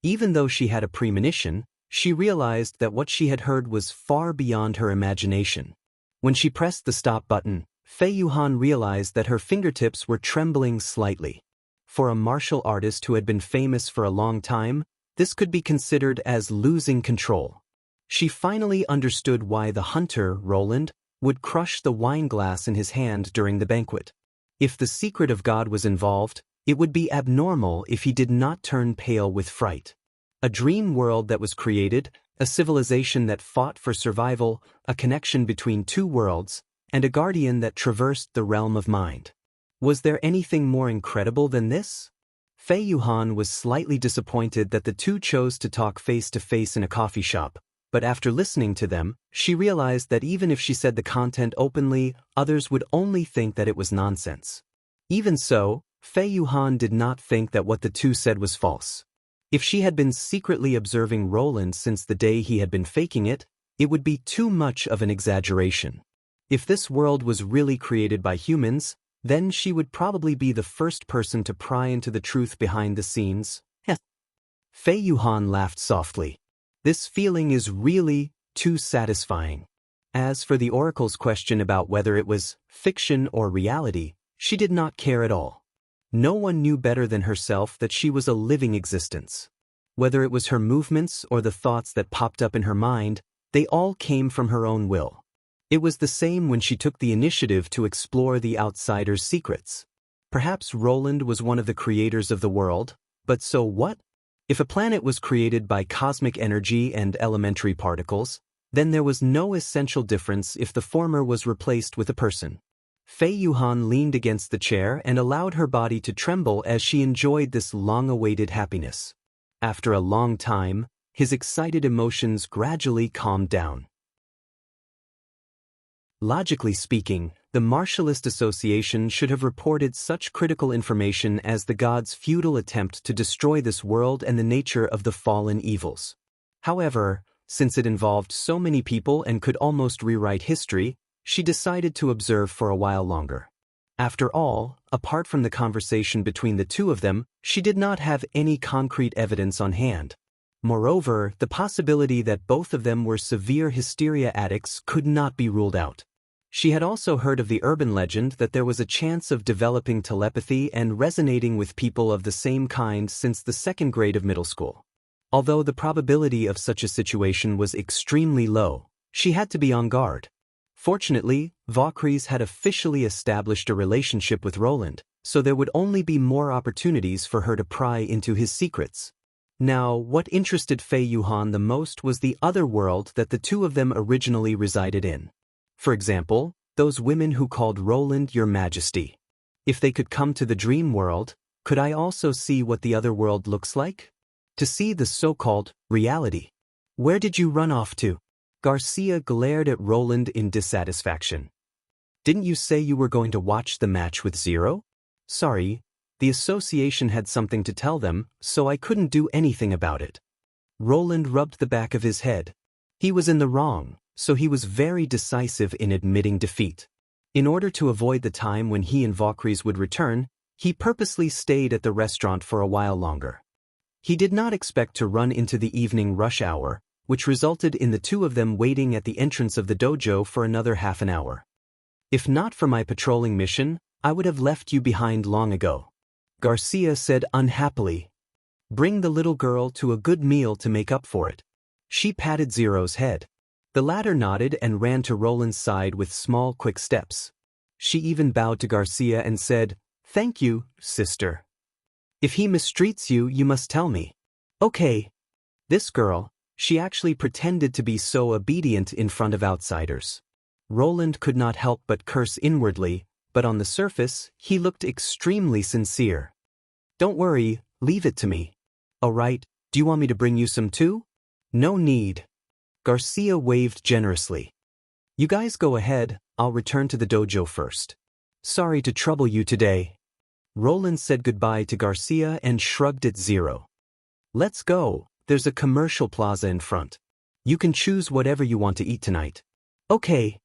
Even though she had a premonition, she realized that what she had heard was far beyond her imagination. When she pressed the stop button, Fei Yuhan realized that her fingertips were trembling slightly. For a martial artist who had been famous for a long time, this could be considered as losing control. She finally understood why the hunter, Roland, would crush the wine glass in his hand during the banquet. If the secret of God was involved, it would be abnormal if he did not turn pale with fright. A dream world that was created, a civilization that fought for survival, a connection between two worlds, and a guardian that traversed the realm of mind. Was there anything more incredible than this? Fei Yuhan was slightly disappointed that the two chose to talk face-to-face in a coffee shop, but after listening to them, she realized that even if she said the content openly, others would only think that it was nonsense. Even so, Fei Yuhan did not think that what the two said was false. If she had been secretly observing Roland since the day he had been faking it, it would be too much of an exaggeration. If this world was really created by humans, then she would probably be the first person to pry into the truth behind the scenes. Fei Yuhan laughed softly. This feeling is really too satisfying. As for the oracle's question about whether it was fiction or reality, she did not care at all. No one knew better than herself that she was a living existence. Whether it was her movements or the thoughts that popped up in her mind, they all came from her own will. It was the same when she took the initiative to explore the outsider's secrets. Perhaps Roland was one of the creators of the world, but so what? If a planet was created by cosmic energy and elementary particles, then there was no essential difference if the former was replaced with a person. Fei Yuhan leaned against the chair and allowed her body to tremble as she enjoyed this long-awaited happiness. After a long time, his excited emotions gradually calmed down. Logically speaking, the Martialist Association should have reported such critical information as the gods' futile attempt to destroy this world and the nature of the fallen evils. However, since it involved so many people and could almost rewrite history, she decided to observe for a while longer. After all, apart from the conversation between the two of them, she did not have any concrete evidence on hand. Moreover, the possibility that both of them were severe hysteria addicts could not be ruled out. She had also heard of the urban legend that there was a chance of developing telepathy and resonating with people of the same kind since the second grade of middle school. Although the probability of such a situation was extremely low, she had to be on guard. Fortunately, Vaucries had officially established a relationship with Roland, so there would only be more opportunities for her to pry into his secrets. Now, what interested Fei Yuhan the most was the other world that the two of them originally resided in. For example, those women who called Roland Your Majesty. If they could come to the dream world, could I also see what the other world looks like? To see the so-called reality. Where did you run off to? Garcia glared at Roland in dissatisfaction. Didn't you say you were going to watch the match with Zero? Sorry, the association had something to tell them, so I couldn't do anything about it. Roland rubbed the back of his head. He was in the wrong, so he was very decisive in admitting defeat. In order to avoid the time when he and Vaucries would return, he purposely stayed at the restaurant for a while longer. He did not expect to run into the evening rush hour, which resulted in the two of them waiting at the entrance of the dojo for another half an hour. If not for my patrolling mission, I would have left you behind long ago. Garcia said unhappily. Bring the little girl to a good meal to make up for it. She patted Zero's head. The latter nodded and ran to Roland's side with small quick steps. She even bowed to Garcia and said, "Thank you, sister. If he mistreats you, you must tell me." Okay. This girl, she actually pretended to be so obedient in front of outsiders. Roland could not help but curse inwardly, but on the surface, he looked extremely sincere. Don't worry, leave it to me. All right, do you want me to bring you some too? No need. Garcia waved generously. You guys go ahead, I'll return to the dojo first. Sorry to trouble you today. Roland said goodbye to Garcia and shrugged at Zero. Let's go, there's a commercial plaza in front. You can choose whatever you want to eat tonight. Okay.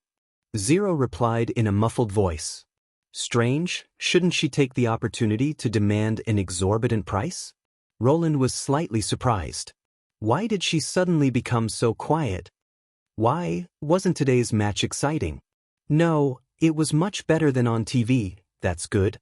Zero replied in a muffled voice. Strange, shouldn't she take the opportunity to demand an exorbitant price? Roland was slightly surprised. Why did she suddenly become so quiet? Why, wasn't today's match exciting? No, it was much better than on TV, that's good.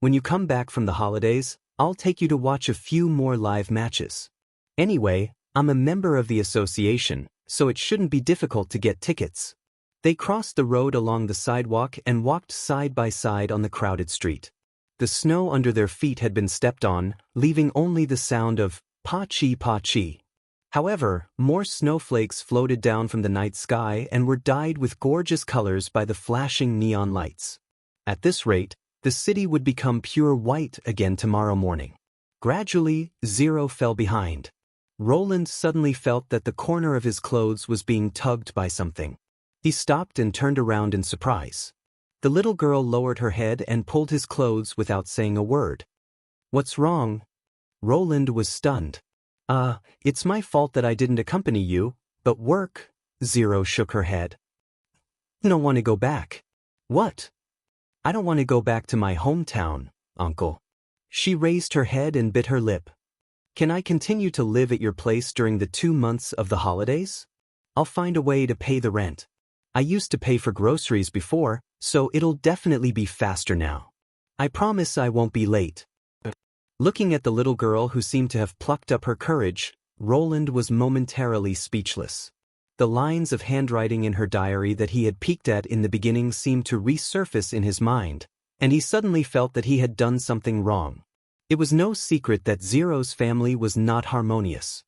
When you come back from the holidays, I'll take you to watch a few more live matches. Anyway, I'm a member of the association, so it shouldn't be difficult to get tickets. They crossed the road along the sidewalk and walked side by side on the crowded street. The snow under their feet had been stepped on, leaving only the sound of pa-chi pa-chi. However, more snowflakes floated down from the night sky and were dyed with gorgeous colors by the flashing neon lights. At this rate, the city would become pure white again tomorrow morning. Gradually, Zero fell behind. Roland suddenly felt that the corner of his clothes was being tugged by something. He stopped and turned around in surprise. The little girl lowered her head and pulled his clothes without saying a word. What's wrong? Roland was stunned. It's my fault that I didn't accompany you, but work. Zero shook her head. I don't want to go back. What? I don't want to go back to my hometown, uncle. She raised her head and bit her lip. Can I continue to live at your place during the 2 months of the holidays? I'll find a way to pay the rent. I used to pay for groceries before, so it'll definitely be faster now. I promise I won't be late. Looking at the little girl who seemed to have plucked up her courage, Roland was momentarily speechless. The lines of handwriting in her diary that he had peeked at in the beginning seemed to resurface in his mind, and he suddenly felt that he had done something wrong. It was no secret that Zero's family was not harmonious.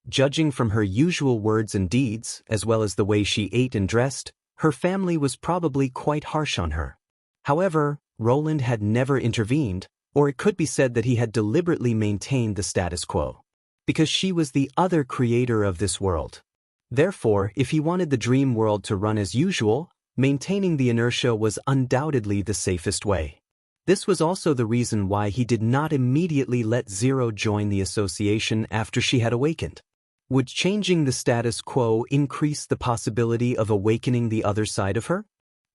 Judging from her usual words and deeds, as well as the way she ate and dressed, her family was probably quite harsh on her. However, Roland had never intervened, or it could be said that he had deliberately maintained the status quo. Because she was the other creator of this world. Therefore, if he wanted the dream world to run as usual, maintaining the inertia was undoubtedly the safest way. This was also the reason why he did not immediately let Zero join the association after she had awakened. Would changing the status quo increase the possibility of awakening the other side of her?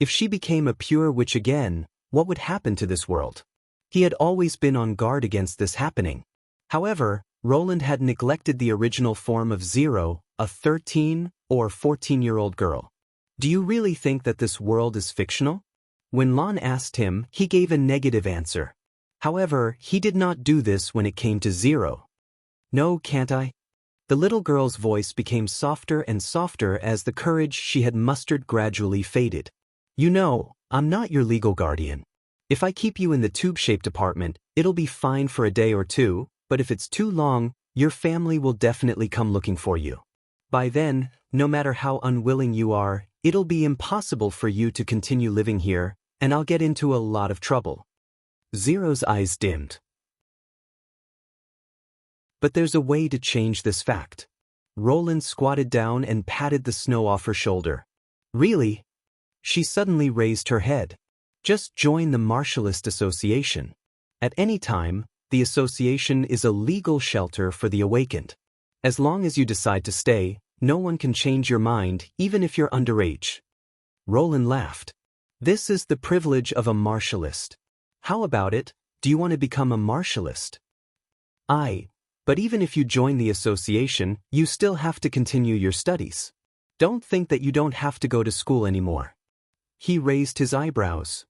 If she became a pure witch again, what would happen to this world? He had always been on guard against this happening. However, Roland had neglected the original form of Zero, a 13 or 14-year-old girl. Do you really think that this world is fictional? When Lon asked him, he gave a negative answer. However, he did not do this when it came to Zero. No, can't I? The little girl's voice became softer and softer as the courage she had mustered gradually faded. You know, I'm not your legal guardian. If I keep you in the tube-shaped apartment, it'll be fine for a day or two, but if it's too long, your family will definitely come looking for you. By then, no matter how unwilling you are, it'll be impossible for you to continue living here, and I'll get into a lot of trouble. Zero's eyes dimmed. But there's a way to change this fact. Roland squatted down and patted the snow off her shoulder. Really? She suddenly raised her head. Just join the Martialist Association. At any time, the association is a legal shelter for the awakened. As long as you decide to stay, no one can change your mind, even if you're underage. Roland laughed. This is the privilege of a Martialist. How about it? Do you want to become a Martialist? But even if you join the association, you still have to continue your studies. Don't think that you don't have to go to school anymore. He raised his eyebrows.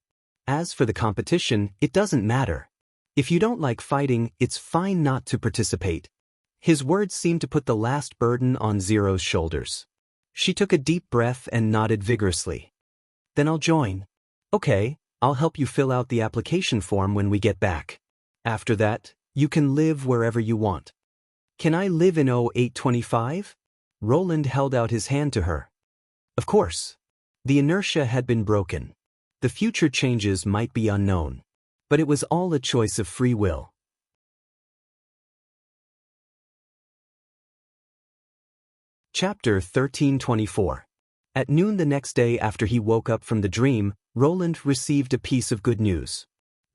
As for the competition, it doesn't matter. If you don't like fighting, it's fine not to participate. His words seemed to put the last burden on Zero's shoulders. She took a deep breath and nodded vigorously. Then I'll join. Okay, I'll help you fill out the application form when we get back. After that, you can live wherever you want. Can I live in 0825? Roland held out his hand to her. Of course. The inertia had been broken. The future changes might be unknown. But it was all a choice of free will. Chapter 1324. At noon the next day after he woke up from the dream, Roland received a piece of good news.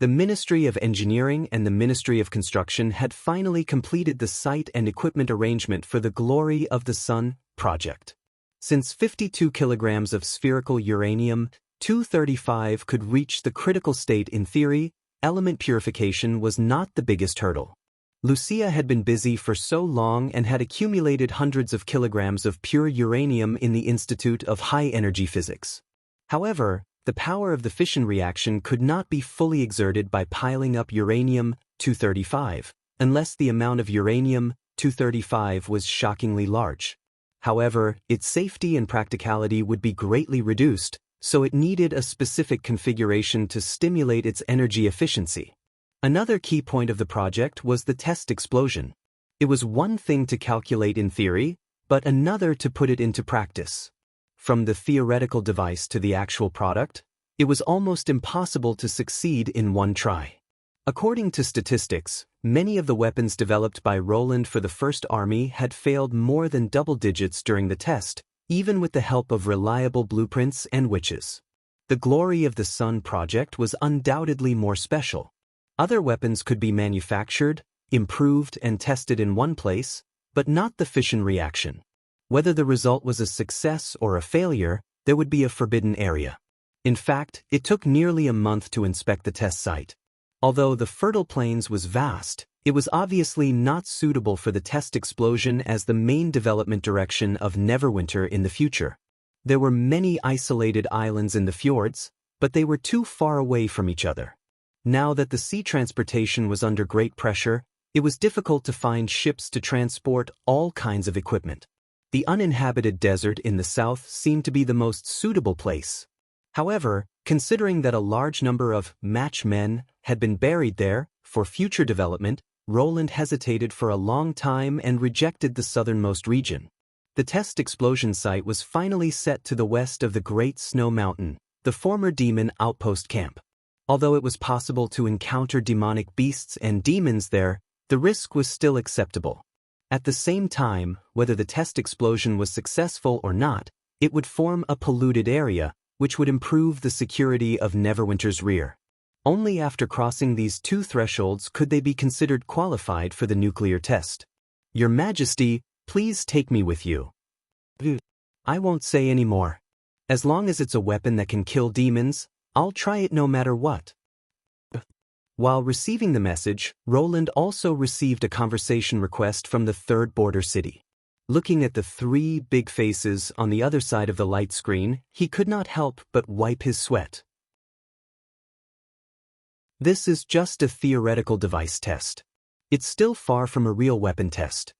The Ministry of Engineering and the Ministry of Construction had finally completed the site and equipment arrangement for the Glory of the Sun project. Since 52 kilograms of spherical uranium-235 could reach the critical state in theory, element purification was not the biggest hurdle. Lucia had been busy for so long and had accumulated hundreds of kilograms of pure uranium in the Institute of High-Energy Physics. However, the power of the fission reaction could not be fully exerted by piling up uranium-235, unless the amount of uranium-235 was shockingly large. However, its safety and practicality would be greatly reduced, so it needed a specific configuration to stimulate its energy efficiency. Another key point of the project was the test explosion. It was one thing to calculate in theory, but another to put it into practice. From the theoretical device to the actual product, it was almost impossible to succeed in one try. According to statistics, many of the weapons developed by Roland for the First Army had failed more than double digits during the test, even with the help of reliable blueprints and witches. The Glory of the Sun project was undoubtedly more special. Other weapons could be manufactured, improved, and tested in one place, but not the fission reaction. Whether the result was a success or a failure, there would be a forbidden area. In fact, it took nearly a month to inspect the test site. Although the fertile plains was vast, it was obviously not suitable for the test explosion as the main development direction of Neverwinter in the future. There were many isolated islands in the fjords, but they were too far away from each other. Now that the sea transportation was under great pressure, it was difficult to find ships to transport all kinds of equipment. The uninhabited desert in the south seemed to be the most suitable place. However, considering that a large number of match men had been buried there for future development, Roland hesitated for a long time and rejected the southernmost region. The test explosion site was finally set to the west of the Great Snow Mountain, the former demon outpost camp. Although it was possible to encounter demonic beasts and demons there, the risk was still acceptable. At the same time, whether the test explosion was successful or not, it would form a polluted area, which would improve the security of Neverwinter's rear. Only after crossing these two thresholds could they be considered qualified for the nuclear test. Your Majesty, please take me with you. I won't say any more. As long as it's a weapon that can kill demons, I'll try it no matter what. While receiving the message, Roland also received a conversation request from the third border city. Looking at the three big faces on the other side of the light screen, he could not help but wipe his sweat. This is just a theoretical device test. It's still far from a real weapon test.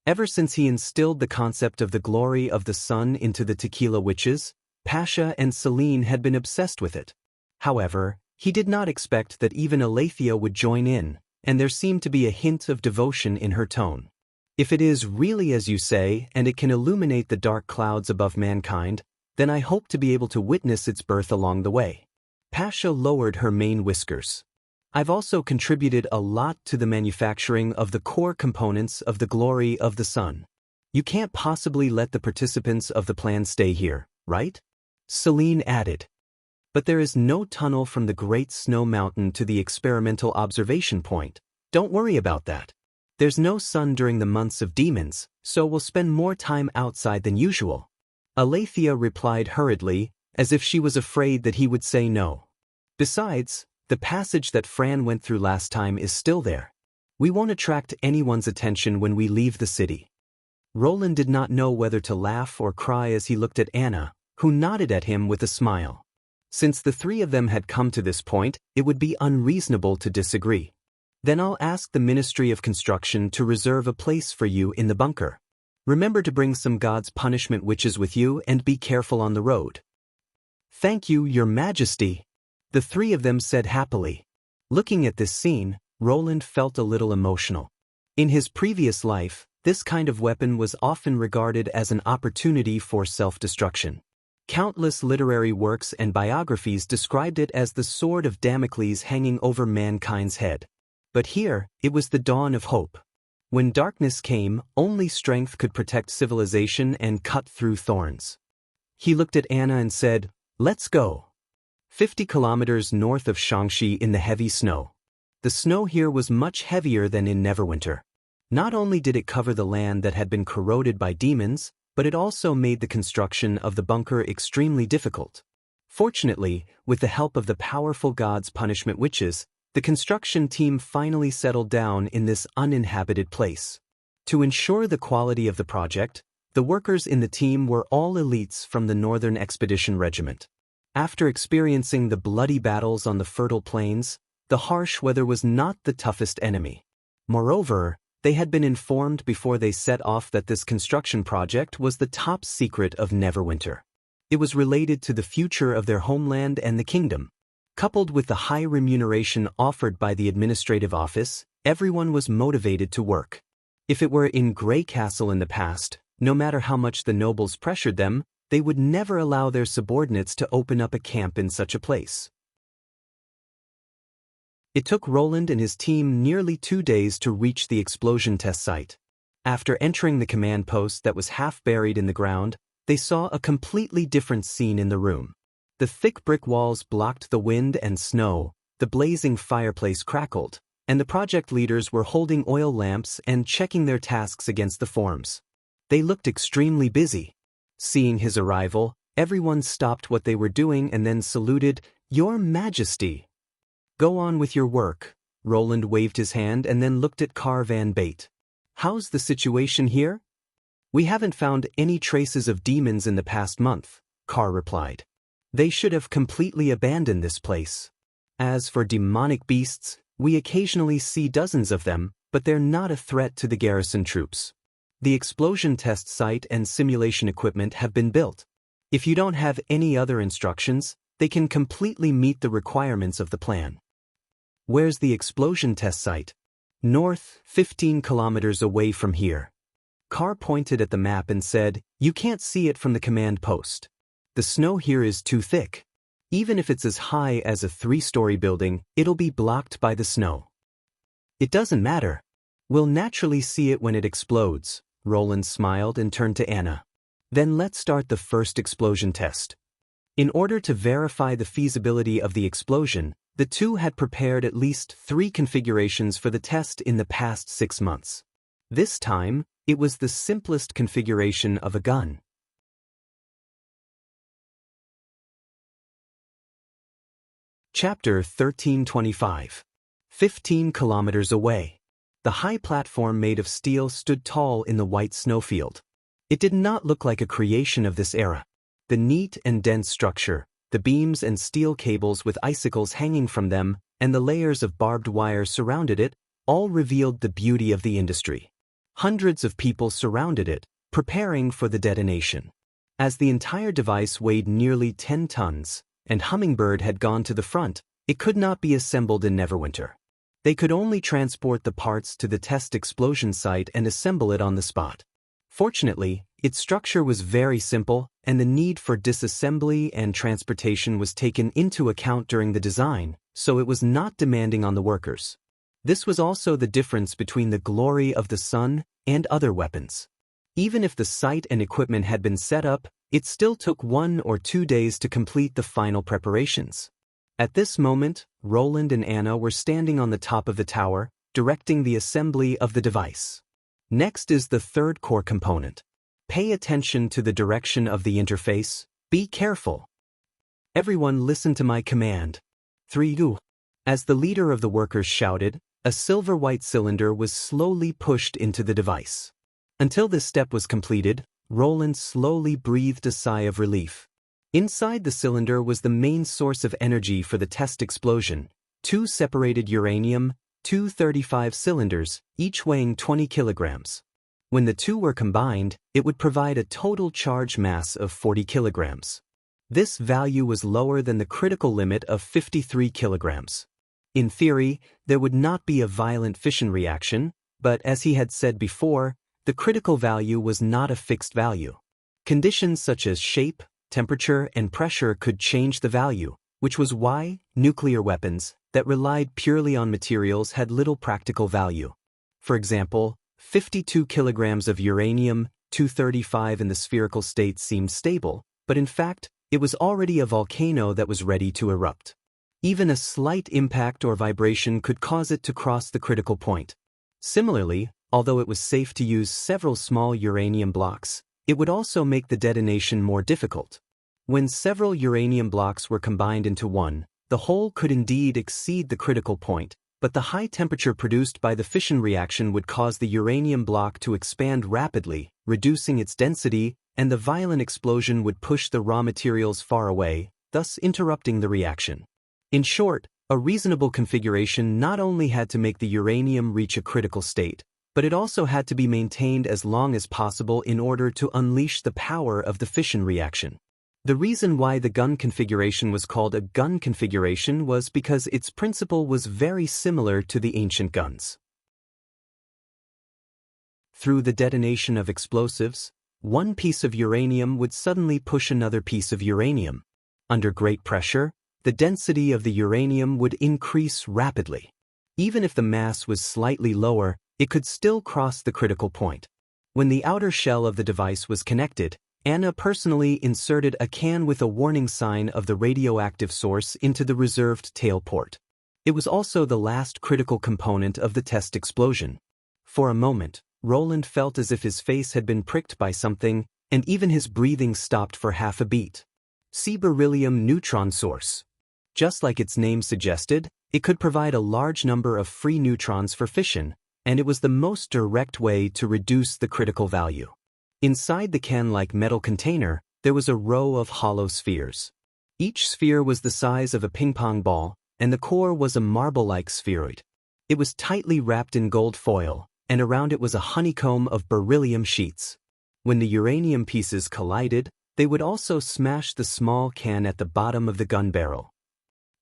Ever since he instilled the concept of the glory of the sun into the tequila witches, Pasha and Celine had been obsessed with it. However, he did not expect that even Alethea would join in, and there seemed to be a hint of devotion in her tone. If it is really as you say and it can illuminate the dark clouds above mankind, then I hope to be able to witness its birth along the way. Pasha lowered her mane whiskers. I've also contributed a lot to the manufacturing of the core components of the glory of the sun. You can't possibly let the participants of the plan stay here, right? Celine added. But there is no tunnel from the Great Snow Mountain to the experimental observation point. Don't worry about that. There's no sun during the months of demons, so we'll spend more time outside than usual. Alethea replied hurriedly, as if she was afraid that he would say no. Besides, the passage that Fran went through last time is still there. We won't attract anyone's attention when we leave the city. Roland did not know whether to laugh or cry as he looked at Anna, who nodded at him with a smile. Since the three of them had come to this point, it would be unreasonable to disagree. Then I'll ask the Ministry of Construction to reserve a place for you in the bunker. Remember to bring some God's punishment witches with you and be careful on the road. Thank you, Your Majesty, the three of them said happily. Looking at this scene, Roland felt a little emotional. In his previous life, this kind of weapon was often regarded as an opportunity for self-destruction. Countless literary works and biographies described it as the sword of Damocles hanging over mankind's head. But here, it was the dawn of hope. When darkness came, only strength could protect civilization and cut through thorns. He looked at Anna and said, "Let's go." 50 kilometers north of Shangxi in the heavy snow. The snow here was much heavier than in Neverwinter. Not only did it cover the land that had been corroded by demons, but it also made the construction of the bunker extremely difficult. Fortunately, with the help of the powerful God's punishment witches, the construction team finally settled down in this uninhabited place. To ensure the quality of the project, the workers in the team were all elites from the Northern Expedition Regiment. After experiencing the bloody battles on the fertile plains, the harsh weather was not the toughest enemy. Moreover, they had been informed before they set off that this construction project was the top secret of Neverwinter. It was related to the future of their homeland and the kingdom. Coupled with the high remuneration offered by the administrative office, everyone was motivated to work. If it were in Grey Castle in the past, no matter how much the nobles pressured them, they would never allow their subordinates to open up a camp in such a place. It took Roland and his team nearly 2 days to reach the explosion test site. After entering the command post that was half buried in the ground, they saw a completely different scene in the room. The thick brick walls blocked the wind and snow, the blazing fireplace crackled, and the project leaders were holding oil lamps and checking their tasks against the forms. They looked extremely busy. Seeing his arrival, everyone stopped what they were doing and then saluted, "Your Majesty." "Go on with your work." Roland waved his hand and then looked at Car Van Bate. "How's the situation here?" "We haven't found any traces of demons in the past month," Car replied. "They should have completely abandoned this place. As for demonic beasts, we occasionally see dozens of them, but they're not a threat to the garrison troops. The explosion test site and simulation equipment have been built. If you don't have any other instructions, they can completely meet the requirements of the plan." "Where's the explosion test site?" "North, 15 kilometers away from here." Carr pointed at the map and said, "You can't see it from the command post. The snow here is too thick. Even if it's as high as a 3-story building, it'll be blocked by the snow." "It doesn't matter. We'll naturally see it when it explodes." Roland smiled and turned to Anna. "Then let's start the first explosion test." In order to verify the feasibility of the explosion, the two had prepared at least 3 configurations for the test in the past 6 months. This time, it was the simplest configuration of a gun. Chapter 1325. 15 kilometers away. The high platform made of steel stood tall in the white snowfield. It did not look like a creation of this era. The neat and dense structure, the beams and steel cables with icicles hanging from them, and the layers of barbed wire surrounded it, all revealed the beauty of the industry. Hundreds of people surrounded it, preparing for the detonation. As the entire device weighed nearly 10 tons, and Hummingbird had gone to the front, it could not be assembled in Neverwinter. They could only transport the parts to the test explosion site and assemble it on the spot. Fortunately, its structure was very simple, and the need for disassembly and transportation was taken into account during the design, so it was not demanding on the workers. This was also the difference between the glory of the sun and other weapons. Even if the site and equipment had been set up, it still took 1 or 2 days to complete the final preparations. At this moment, Roland and Anna were standing on the top of the tower, directing the assembly of the device. Next is the third core component. Pay attention to the direction of the interface. Be careful. Everyone listen to my command. 3. As the leader of the workers shouted, a silver-white cylinder was slowly pushed into the device. Until this step was completed, Roland slowly breathed a sigh of relief. Inside the cylinder was the main source of energy for the test explosion, 2 separated uranium-235 cylinders, each weighing 20 kilograms. When the two were combined, it would provide a total charge mass of 40 kilograms. This value was lower than the critical limit of 53 kilograms. In theory, there would not be a violent fission reaction, but as he had said before, the critical value was not a fixed value. Conditions such as shape, temperature, and pressure could change the value, which was why nuclear weapons that relied purely on materials had little practical value. For example, 52 kilograms of uranium-235 in the spherical state seemed stable, but in fact, it was already a volcano that was ready to erupt. Even a slight impact or vibration could cause it to cross the critical point. Similarly, although it was safe to use several small uranium blocks, it would also make the detonation more difficult. When several uranium blocks were combined into one, the whole could indeed exceed the critical point, but the high temperature produced by the fission reaction would cause the uranium block to expand rapidly, reducing its density, and the violent explosion would push the raw materials far away, thus interrupting the reaction. In short, a reasonable configuration not only had to make the uranium reach a critical state, but it also had to be maintained as long as possible in order to unleash the power of the fission reaction. The reason why the gun configuration was called a gun configuration was because its principle was very similar to the ancient guns. Through the detonation of explosives, one piece of uranium would suddenly push another piece of uranium. Under great pressure, the density of the uranium would increase rapidly. Even if the mass was slightly lower, it could still cross the critical point. When the outer shell of the device was connected, Anna personally inserted a can with a warning sign of the radioactive source into the reserved tail port. It was also the last critical component of the test explosion. For a moment, Roland felt as if his face had been pricked by something, and even his breathing stopped for half a beat. Beryllium neutron source. Just like its name suggested, it could provide a large number of free neutrons for fission, and it was the most direct way to reduce the critical value. Inside the can-like metal container, there was a row of hollow spheres. Each sphere was the size of a ping-pong ball, and the core was a marble-like spheroid. It was tightly wrapped in gold foil, and around it was a honeycomb of beryllium sheets. When the uranium pieces collided, they would also smash the small can at the bottom of the gun barrel.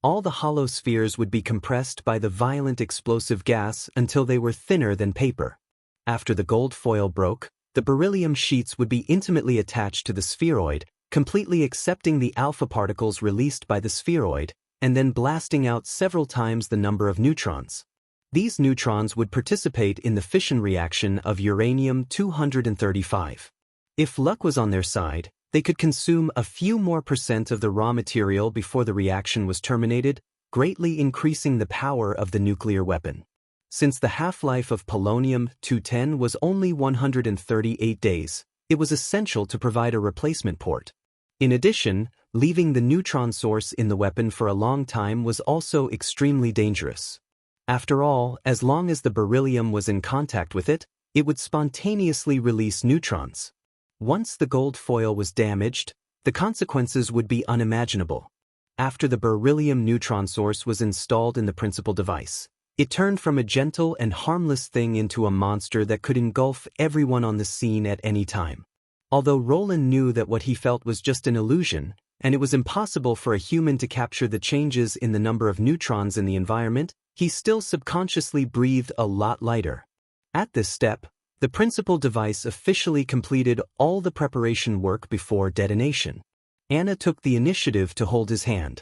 All the hollow spheres would be compressed by the violent explosive gas until they were thinner than paper. After the gold foil broke, the beryllium sheets would be intimately attached to the spheroid, completely accepting the alpha particles released by the spheroid, and then blasting out several times the number of neutrons. These neutrons would participate in the fission reaction of uranium-235. If luck was on their side, they could consume a few more % of the raw material before the reaction was terminated, greatly increasing the power of the nuclear weapon. Since the half-life of polonium-210 was only 138 days, it was essential to provide a replacement port. In addition, Leaving the neutron source in the weapon for a long time was also extremely dangerous. After all, as long as the beryllium was in contact with it, it would spontaneously release neutrons. Once the gold foil was damaged, the consequences would be unimaginable. After the beryllium neutron source was installed in the principal device, it turned from a gentle and harmless thing into a monster that could engulf everyone on the scene at any time. Although Roland knew that what he felt was just an illusion, and it was impossible for a human to capture the changes in the number of neutrons in the environment, he still subconsciously breathed a lot lighter. At this step, the principal device officially completed all the preparation work before detonation. Anna took the initiative to hold his hand.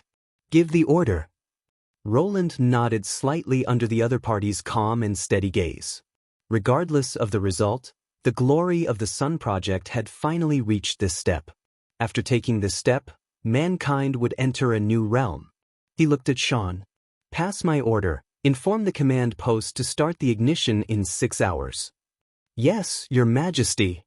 "Give the order." Roland nodded slightly under the other party's calm and steady gaze. Regardless of the result, the glory of the Sun Project had finally reached this step. After taking this step, mankind would enter a new realm. He looked at Sean. "Pass my order. Inform the command post to start the ignition in 6 hours." "Yes, Your Majesty."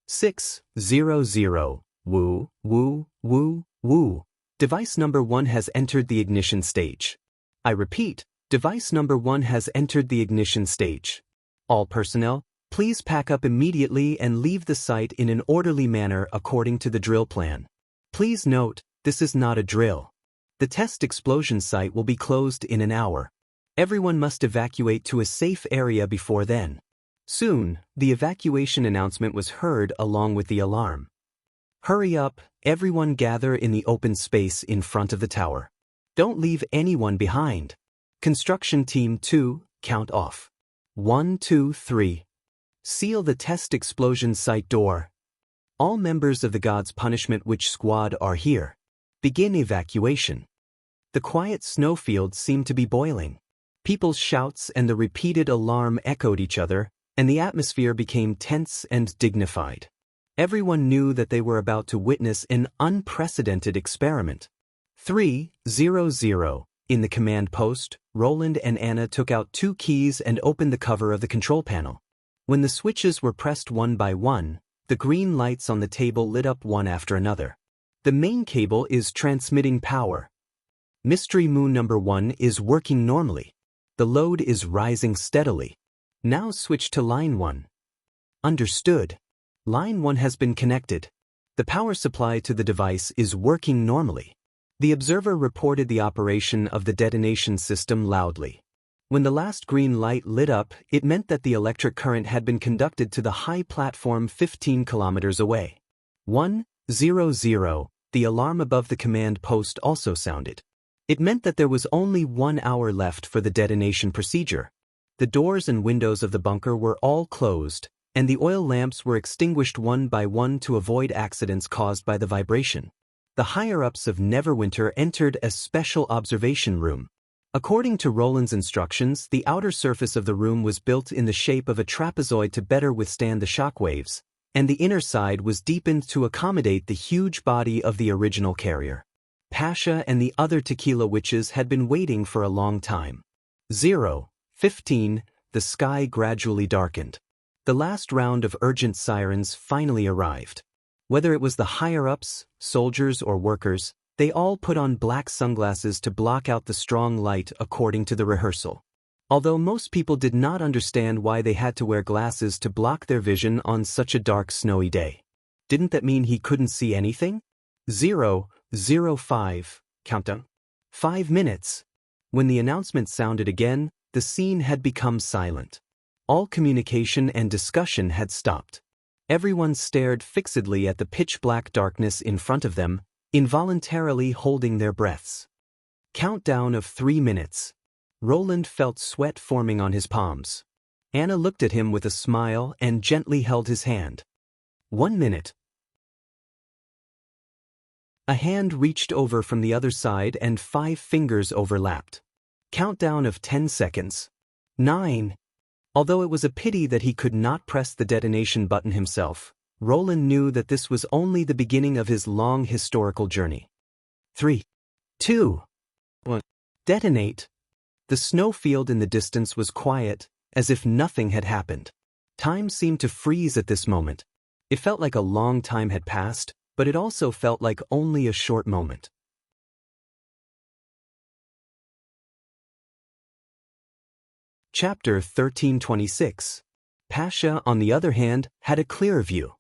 600. Woo, woo, woo, woo. Device number 1 has entered the ignition stage. I repeat, device number 1 has entered the ignition stage. All personnel, please pack up immediately and leave the site in an orderly manner according to the drill plan. Please note, this is not a drill. The test explosion site will be closed in an hour. Everyone must evacuate to a safe area before then. Soon, the evacuation announcement was heard along with the alarm. "Hurry up, everyone gather in the open space in front of the tower. Don't leave anyone behind. Construction Team 2, count off. 1, 2, 3. Seal the test explosion site door. All members of the God's Punishment Witch Squad are here. Begin evacuation." The quiet snowfield seemed to be boiling. People's shouts and the repeated alarm echoed each other, and the atmosphere became tense and dignified. Everyone knew that they were about to witness an unprecedented experiment. 300. In the command post, Roland and Anna took out 2 keys and opened the cover of the control panel. When the switches were pressed one by one, the green lights on the table lit up one after another. The main cable is transmitting power. Mystery Moon number 1 is working normally. The load is rising steadily. Now switch to line 1. Understood. Line 1 has been connected. The power supply to the device is working normally. The observer reported the operation of the detonation system loudly. When the last green light lit up, it meant that the electric current had been conducted to the high platform 15 kilometers away. 100. The alarm above the command post also sounded. It meant that there was only 1 hour left for the detonation procedure. The doors and windows of the bunker were all closed, and the oil lamps were extinguished one by one to avoid accidents caused by the vibration. The higher-ups of Neverwinter entered a special observation room. According to Roland's instructions, the outer surface of the room was built in the shape of a trapezoid to better withstand the shock waves, and the inner side was deepened to accommodate the huge body of the original carrier. Pasha and the other tequila witches had been waiting for a long time. 0:15. The sky gradually darkened. The last round of urgent sirens finally arrived. Whether it was the higher-ups, soldiers, or workers, they all put on black sunglasses to block out the strong light according to the rehearsal. Although most people did not understand why they had to wear glasses to block their vision on such a dark, snowy day. Didn't that mean he couldn't see anything? 0:05. Countdown. 5 minutes. When the announcement sounded again, the scene had become silent. All communication and discussion had stopped. Everyone stared fixedly at the pitch-black darkness in front of them, involuntarily holding their breaths. Countdown of 3 minutes. Roland felt sweat forming on his palms. Anna looked at him with a smile and gently held his hand. 1 minute. A hand reached over from the other side and 5 fingers overlapped. Countdown of 10 seconds. 9. Although it was a pity that he could not press the detonation button himself, Roland knew that this was only the beginning of his long historical journey. 3, 2, 1. Detonate. The snowfield in the distance was quiet, as if nothing had happened. Time seemed to freeze at this moment. It felt like a long time had passed, but it also felt like only a short moment. Chapter 1326. Pasha, on the other hand, had a clearer view.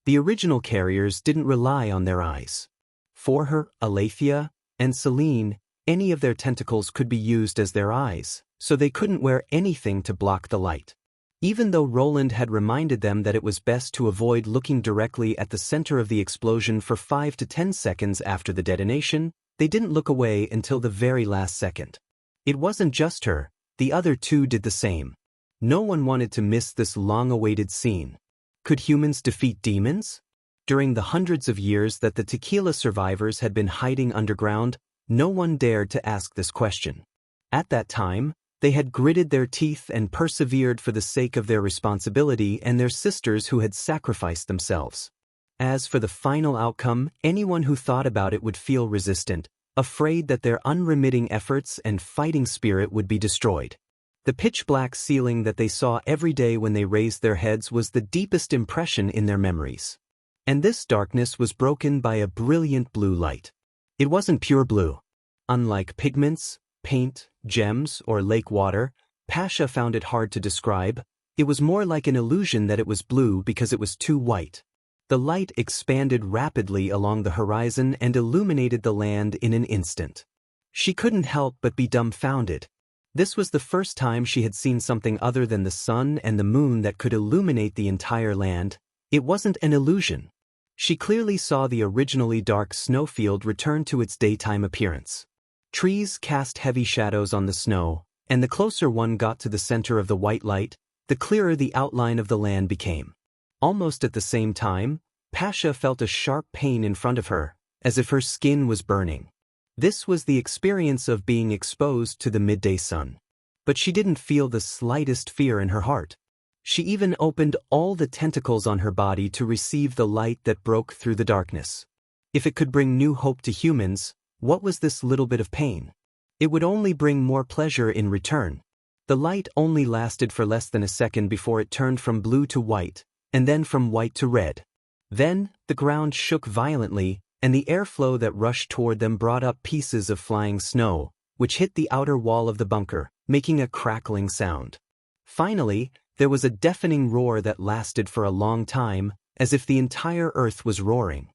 The original carriers didn't rely on their eyes. For her, Aletheia, and Selene, any of their tentacles could be used as their eyes, so they couldn't wear anything to block the light. Even though Roland had reminded them that it was best to avoid looking directly at the center of the explosion for 5 to 10 seconds after the detonation, they didn't look away until the very last second. It wasn't just her, the other two did the same. No one wanted to miss this long-awaited scene. Could humans defeat demons? During the hundreds of years that the tequila survivors had been hiding underground, no one dared to ask this question. At that time, they had gritted their teeth and persevered for the sake of their responsibility and their sisters who had sacrificed themselves. As for the final outcome, anyone who thought about it would feel resistant, afraid that their unremitting efforts and fighting spirit would be destroyed. The pitch-black ceiling that they saw every day when they raised their heads was the deepest impression in their memories. And this darkness was broken by a brilliant blue light. It wasn't pure blue. Unlike pigments, paint, gems, or lake water, Pasha found it hard to describe. It was more like an illusion that it was blue because it was too white. The light expanded rapidly along the horizon and illuminated the land in an instant. She couldn't help but be dumbfounded. This was the first time she had seen something other than the sun and the moon that could illuminate the entire land. It wasn't an illusion. She clearly saw the originally dark snowfield return to its daytime appearance. Trees cast heavy shadows on the snow, and the closer one got to the center of the white light, the clearer the outline of the land became. Almost at the same time, Pasha felt a sharp pain in front of her, as if her skin was burning. This was the experience of being exposed to the midday sun. But she didn't feel the slightest fear in her heart. She even opened all the tentacles on her body to receive the light that broke through the darkness. If it could bring new hope to humans, what was this little bit of pain? It would only bring more pleasure in return. The light only lasted for less than a second before it turned from blue to white, and then from white to red. Then, the ground shook violently, and the airflow that rushed toward them brought up pieces of flying snow, which hit the outer wall of the bunker, making a crackling sound. Finally, there was a deafening roar that lasted for a long time, as if the entire earth was roaring.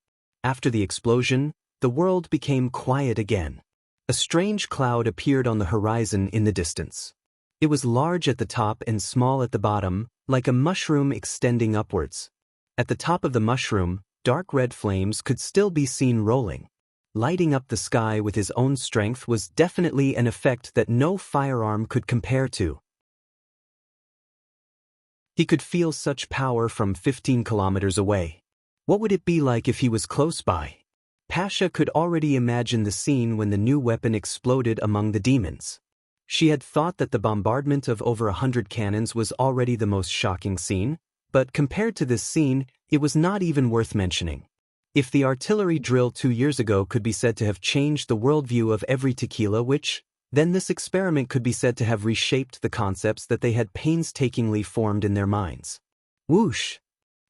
After the explosion, the world became quiet again. A strange cloud appeared on the horizon in the distance. It was large at the top and small at the bottom, like a mushroom extending upwards. At the top of the mushroom, dark red flames could still be seen rolling. Lighting up the sky with his own strength was definitely an effect that no firearm could compare to. He could feel such power from 15 kilometers away. What would it be like if he was close by? Pasha could already imagine the scene when the new weapon exploded among the demons. She had thought that the bombardment of over 100 cannons was already the most shocking scene, but compared to this scene, it was not even worth mentioning. If the artillery drill 2 years ago could be said to have changed the worldview of every tequila witch, then this experiment could be said to have reshaped the concepts that they had painstakingly formed in their minds. Whoosh!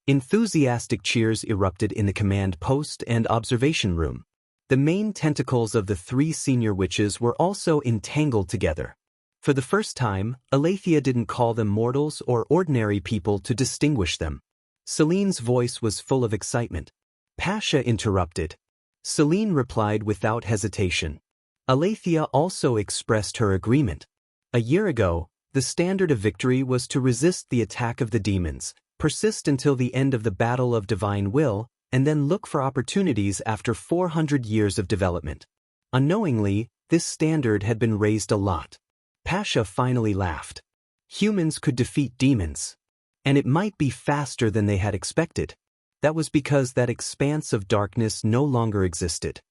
Enthusiastic cheers erupted in the command post and observation room. The main tentacles of the 3 senior witches were also entangled together. For the first time, Aletheia didn't call them mortals or ordinary people to distinguish them. Selene's voice was full of excitement. Pasha interrupted. Selene replied without hesitation. Aletheia also expressed her agreement. A year ago, the standard of victory was to resist the attack of the demons, persist until the end of the battle of divine will, and then look for opportunities after 400 years of development. Unknowingly, this standard had been raised a lot. Pasha finally laughed. Humans could defeat demons. And it might be faster than they had expected. That was because that expanse of darkness no longer existed.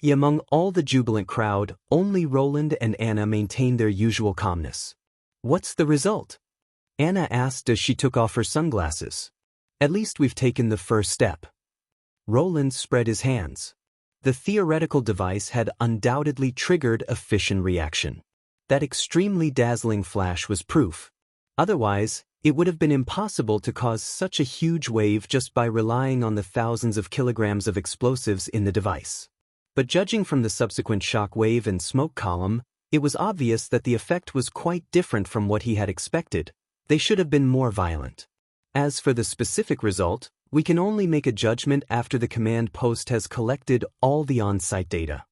Among all the jubilant crowd, only Roland and Anna maintained their usual calmness. What's the result? Anna asked as she took off her sunglasses. At least we've taken the first step. Roland spread his hands. The theoretical device had undoubtedly triggered a fission reaction. That extremely dazzling flash was proof. Otherwise, It would have been impossible to cause such a huge wave just by relying on the thousands of kilograms of explosives in the device. But judging from the subsequent shock wave and smoke column, it was obvious that the effect was quite different from what he had expected. They should have been more violent. As for the specific result, we can only make a judgment after the command post has collected all the on-site data.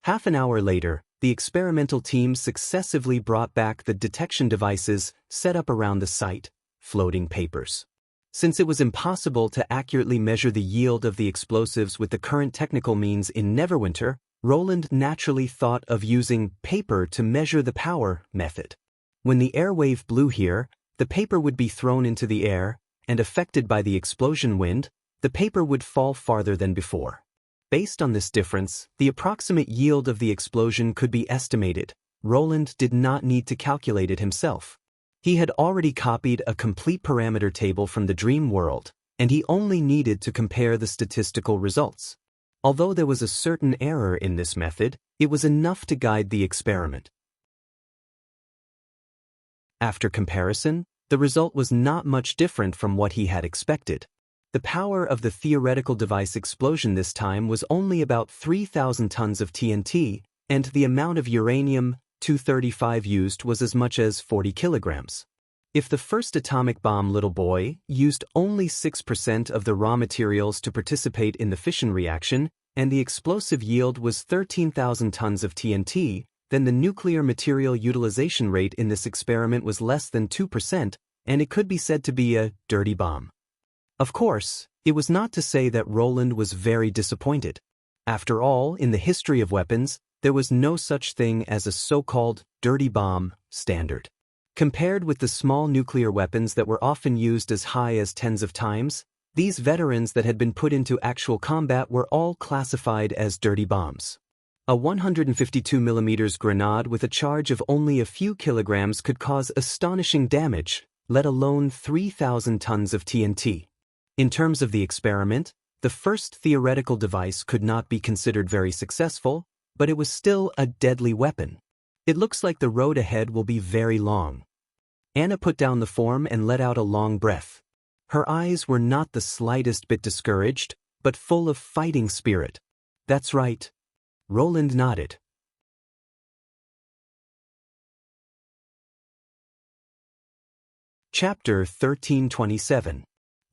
Half an hour later, the experimental team successively brought back the detection devices set up around the site, floating papers. Since it was impossible to accurately measure the yield of the explosives with the current technical means in Neverwinter, Roland naturally thought of using paper to measure the power method. When the air wave blew here, the paper would be thrown into the air, and affected by the explosion wind, the paper would fall farther than before. Based on this difference, the approximate yield of the explosion could be estimated. Roland did not need to calculate it himself. He had already copied a complete parameter table from the dream world, and he only needed to compare the statistical results. Although there was a certain error in this method, it was enough to guide the experiment. After comparison, the result was not much different from what he had expected. The power of the theoretical device explosion this time was only about 3,000 tons of TNT, and the amount of uranium-235 used was as much as 40 kilograms. If the first atomic bomb Little Boy used only 6% of the raw materials to participate in the fission reaction, and the explosive yield was 13,000 tons of TNT, then the nuclear material utilization rate in this experiment was less than 2%, and it could be said to be a dirty bomb. Of course, it was not to say that Roland was very disappointed. After all, in the history of weapons, there was no such thing as a so-called dirty bomb standard. Compared with the small nuclear weapons that were often used as high as tens of times, these veterans that had been put into actual combat were all classified as dirty bombs. A 152mm grenade with a charge of only a few kilograms could cause astonishing damage, let alone 3,000 tons of TNT. In terms of the experiment, the first theoretical device could not be considered very successful, but it was still a deadly weapon. It looks like the road ahead will be very long. Anna put down the form and let out a long breath. Her eyes were not the slightest bit discouraged, but full of fighting spirit. That's right. Roland nodded. Chapter 1327.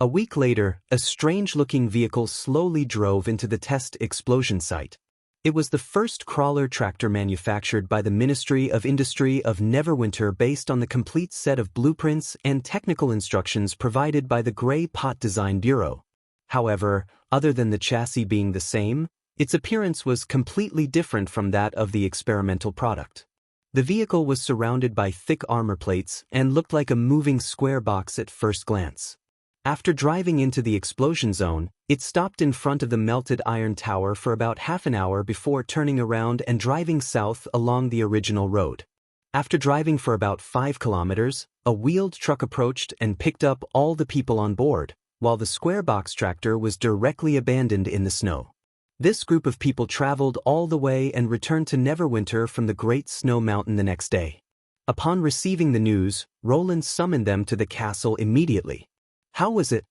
A week later, a strange-looking vehicle slowly drove into the test explosion site. It was the first crawler tractor manufactured by the Ministry of Industry of Neverwinter based on the complete set of blueprints and technical instructions provided by the Grey Pot Design Bureau. However, other than the chassis being the same, its appearance was completely different from that of the experimental product. The vehicle was surrounded by thick armor plates and looked like a moving square box at first glance. After driving into the explosion zone, it stopped in front of the melted iron tower for about half an hour before turning around and driving south along the original road. After driving for about 5 kilometers, a wheeled truck approached and picked up all the people on board, while the square box tractor was directly abandoned in the snow. This group of people traveled all the way and returned to Neverwinter from the Great Snow Mountain the next day. Upon receiving the news, Roland summoned them to the castle immediately. How was it?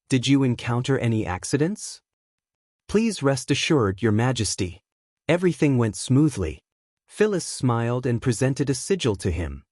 Did you encounter any accidents? Please rest assured, Your Majesty. Everything went smoothly. Phyllis smiled and presented a sigil to him.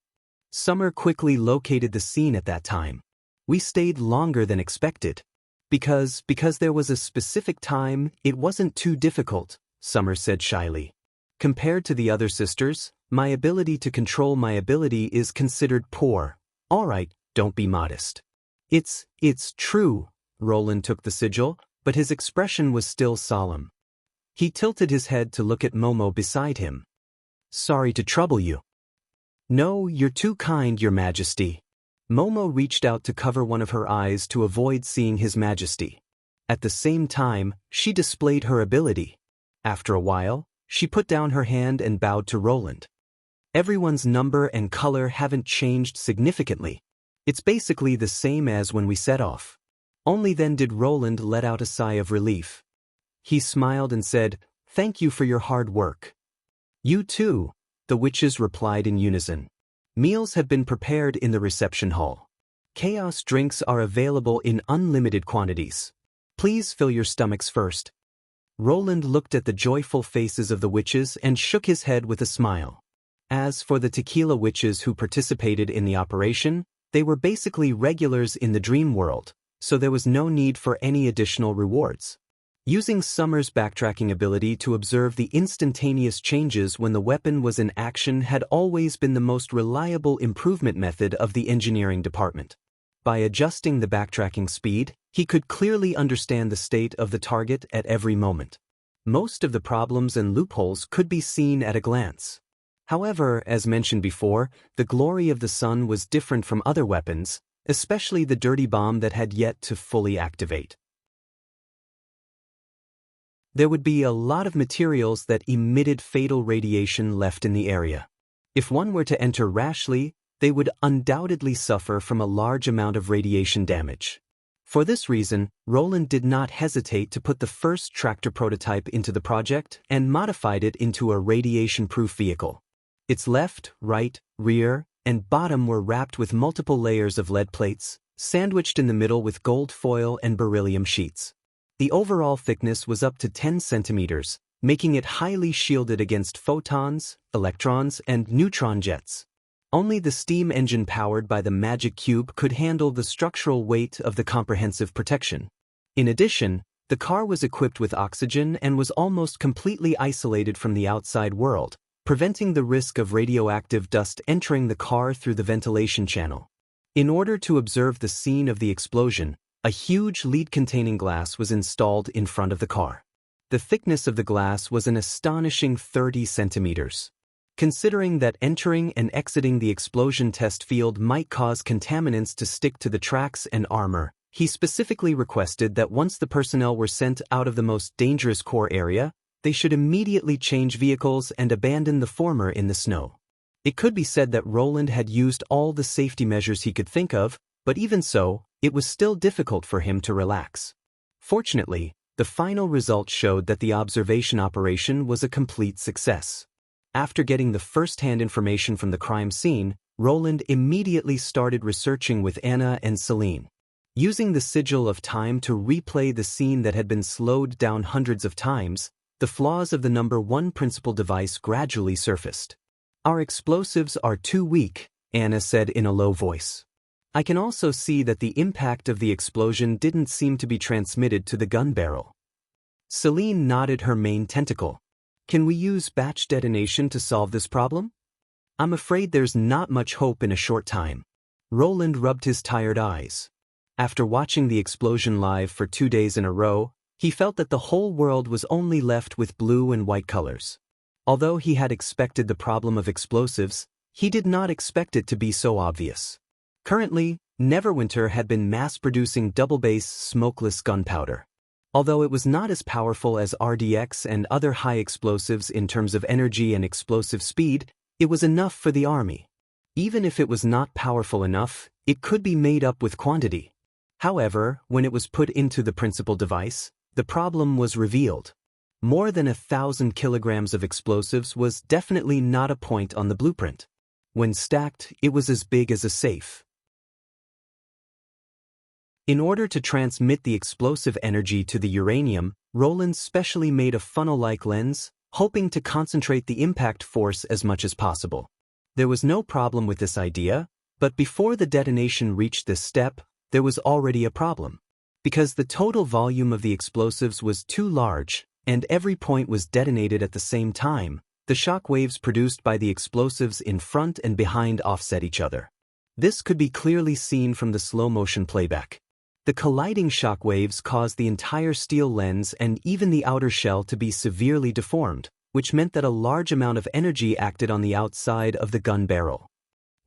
Summer quickly located the scene at that time. We stayed longer than expected. Because there was a specific time, it wasn't too difficult, Summer said shyly. Compared to the other sisters, my ability to control my ability is considered poor. All right, don't be modest. It's true, Roland took the sigil, but his expression was still solemn. He tilted his head to look at Momo beside him. Sorry to trouble you. No, you're too kind, Your Majesty. Momo reached out to cover one of her eyes to avoid seeing His Majesty. At the same time, she displayed her ability. After a while, she put down her hand and bowed to Roland. Everyone's number and color haven't changed significantly. It's basically the same as when we set off. Only then did Roland let out a sigh of relief. He smiled and said, Thank you for your hard work. You too, the witches replied in unison. Meals have been prepared in the reception hall. Chaos drinks are available in unlimited quantities. Please fill your stomachs first. Roland looked at the joyful faces of the witches and shook his head with a smile. As for the tequila witches who participated in the operation, they were basically regulars in the dream world, so there was no need for any additional rewards. Using Summer's backtracking ability to observe the instantaneous changes when the weapon was in action had always been the most reliable improvement method of the engineering department. By adjusting the backtracking speed, he could clearly understand the state of the target at every moment. Most of the problems and loopholes could be seen at a glance. However, as mentioned before, the glory of the sun was different from other weapons, especially the dirty bomb that had yet to fully activate. There would be a lot of materials that emitted fatal radiation left in the area. If one were to enter rashly, they would undoubtedly suffer from a large amount of radiation damage. For this reason, Roland did not hesitate to put the first tractor prototype into the project and modified it into a radiation-proof vehicle. Its left, right, rear, and bottom were wrapped with multiple layers of lead plates, sandwiched in the middle with gold foil and beryllium sheets. The overall thickness was up to 10 centimeters, making it highly shielded against photons, electrons, and neutron jets. Only the steam engine powered by the magic cube could handle the structural weight of the comprehensive protection. In addition, the car was equipped with oxygen and was almost completely isolated from the outside world, preventing the risk of radioactive dust entering the car through the ventilation channel. In order to observe the scene of the explosion, a huge lead-containing glass was installed in front of the car. The thickness of the glass was an astonishing 30 centimeters. Considering that entering and exiting the explosion test field might cause contaminants to stick to the tracks and armor, he specifically requested that once the personnel were sent out of the most dangerous core area, they should immediately change vehicles and abandon the former in the snow. It could be said that Roland had used all the safety measures he could think of, but even so, it was still difficult for him to relax. Fortunately, the final result showed that the observation operation was a complete success. After getting the first-hand information from the crime scene, Roland immediately started researching with Anna and Celine. Using the sigil of time to replay the scene that had been slowed down hundreds of times, the flaws of the number 1 principal device gradually surfaced. "Our explosives are too weak," Anna said in a low voice. "I can also see that the impact of the explosion didn't seem to be transmitted to the gun barrel." Celine nodded her main tentacle. "Can we use batch detonation to solve this problem?" "I'm afraid there's not much hope in a short time." Roland rubbed his tired eyes. After watching the explosion live for 2 days in a row, he felt that the whole world was only left with blue and white colors. Although he had expected the problem of explosives, he did not expect it to be so obvious. Currently, Neverwinter had been mass-producing double-base smokeless gunpowder. Although it was not as powerful as RDX and other high explosives in terms of energy and explosive speed, it was enough for the army. Even if it was not powerful enough, it could be made up with quantity. However, when it was put into the principal device, the problem was revealed. More than 1,000 kilograms of explosives was definitely not a point on the blueprint. When stacked, it was as big as a safe. In order to transmit the explosive energy to the uranium, Roland specially made a funnel-like lens, hoping to concentrate the impact force as much as possible. There was no problem with this idea, but before the detonation reached this step, there was already a problem. Because the total volume of the explosives was too large, and every point was detonated at the same time, the shock waves produced by the explosives in front and behind offset each other. This could be clearly seen from the slow-motion playback. The colliding shock waves caused the entire steel lens and even the outer shell to be severely deformed, which meant that a large amount of energy acted on the outside of the gun barrel.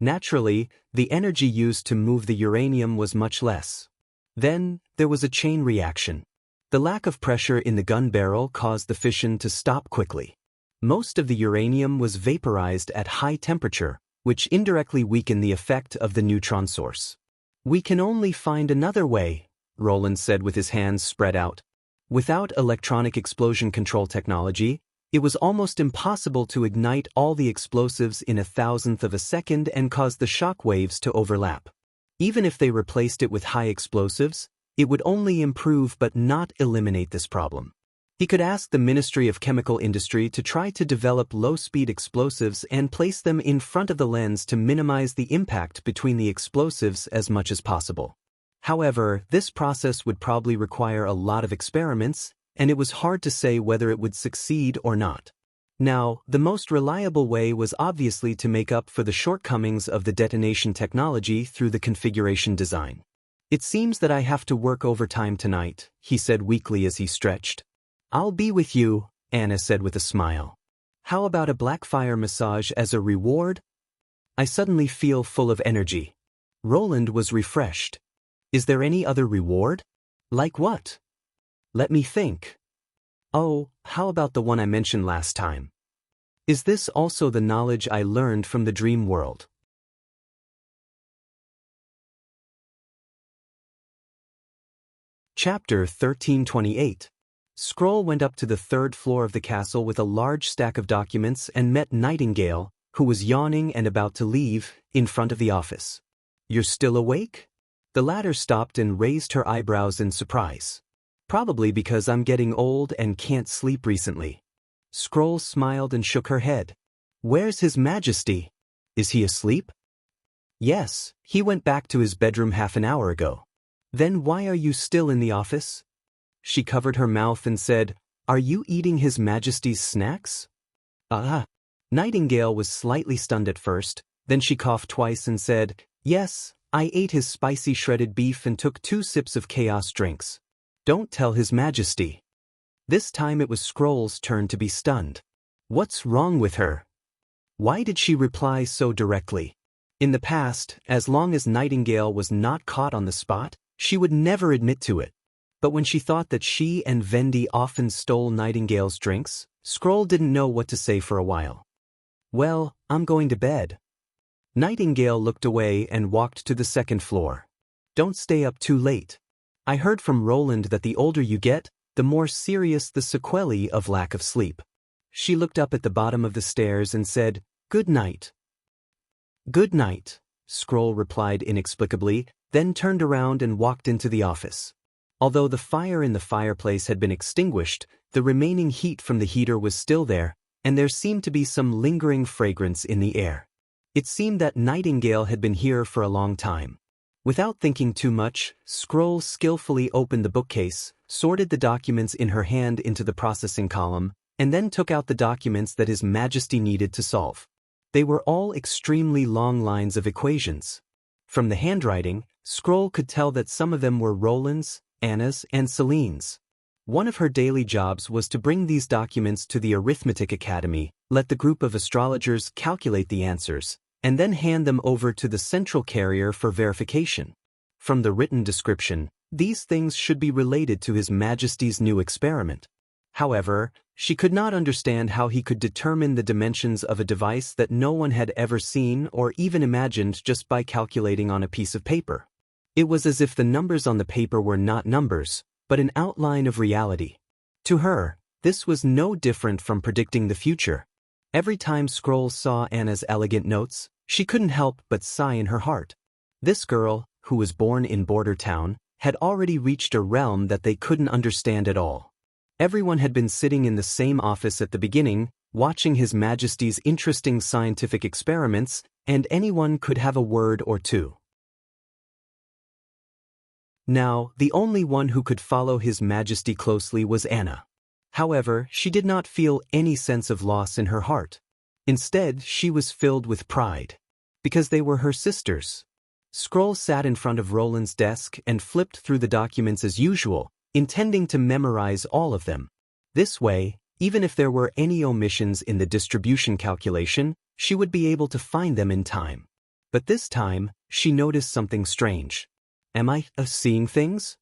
Naturally, the energy used to move the uranium was much less. Then, there was a chain reaction. The lack of pressure in the gun barrel caused the fission to stop quickly. Most of the uranium was vaporized at high temperature, which indirectly weakened the effect of the neutron source. "We can only find another way," Roland said with his hands spread out. Without electronic explosion control technology, it was almost impossible to ignite all the explosives in 1,000th of a second and cause the shock waves to overlap. Even if they replaced it with high explosives, it would only improve but not eliminate this problem. He could ask the Ministry of Chemical Industry to try to develop low-speed explosives and place them in front of the lens to minimize the impact between the explosives as much as possible. However, this process would probably require a lot of experiments, and it was hard to say whether it would succeed or not. Now, the most reliable way was obviously to make up for the shortcomings of the detonation technology through the configuration design. "It seems that I have to work overtime tonight," he said weakly as he stretched. "I'll be with you," Anna said with a smile. "How about a Blackfire massage as a reward?" "I suddenly feel full of energy." Roland was refreshed. "Is there any other reward?" "Like what?" "Let me think." "Oh, how about the one I mentioned last time? Is this also the knowledge I learned from the dream world?" Chapter 1328. Scroll went up to the third floor of the castle with a large stack of documents and met Nightingale, who was yawning and about to leave, in front of the office. "You're still awake?" The latter stopped and raised her eyebrows in surprise. "Probably because I'm getting old and can't sleep recently." Scroll smiled and shook her head. "Where's His Majesty? Is he asleep?" "Yes, he went back to his bedroom half an hour ago." "Then why are you still in the office?" She covered her mouth and said, "Are you eating His Majesty's snacks?" "Ah." Nightingale was slightly stunned at first, then she coughed twice and said, "Yes, I ate his spicy shredded beef and took 2 sips of chaos drinks." "Don't tell His Majesty." This time it was Scroll's turn to be stunned. What's wrong with her? Why did she reply so directly? In the past, as long as Nightingale was not caught on the spot, she would never admit to it. But when she thought that she and Vendi often stole Nightingale's drinks, Scroll didn't know what to say for a while. "Well, I'm going to bed." Nightingale looked away and walked to the second floor. "Don't stay up too late. I heard from Roland that the older you get, the more serious the sequelae of lack of sleep." She looked up at the bottom of the stairs and said, "Good night." "Good night," Scroll replied inexplicably, then turned around and walked into the office. Although the fire in the fireplace had been extinguished, the remaining heat from the heater was still there, and there seemed to be some lingering fragrance in the air. It seemed that Nightingale had been here for a long time. Without thinking too much, Scroll skillfully opened the bookcase, sorted the documents in her hand into the processing column, and then took out the documents that His Majesty needed to solve. They were all extremely long lines of equations. From the handwriting, Scroll could tell that some of them were Roland's, Anna's, and Celine's. One of her daily jobs was to bring these documents to the Arithmetic Academy, let the group of astrologers calculate the answers, and then hand them over to the central carrier for verification. From the written description, these things should be related to His Majesty's new experiment. However, she could not understand how he could determine the dimensions of a device that no one had ever seen or even imagined just by calculating on a piece of paper. It was as if the numbers on the paper were not numbers, but an outline of reality. To her, this was no different from predicting the future. Every time Scroll saw Anna's elegant notes, she couldn't help but sigh in her heart. This girl, who was born in Border Town, had already reached a realm that they couldn't understand at all. Everyone had been sitting in the same office at the beginning, watching His Majesty's interesting scientific experiments, and anyone could have a word or two. Now, the only one who could follow His Majesty closely was Anna. However, she did not feel any sense of loss in her heart. Instead, she was filled with pride. Because they were her sisters. Scroll sat in front of Roland's desk and flipped through the documents as usual, intending to memorize all of them. This way, even if there were any omissions in the distribution calculation, she would be able to find them in time. But this time, she noticed something strange. "Am I seeing things?"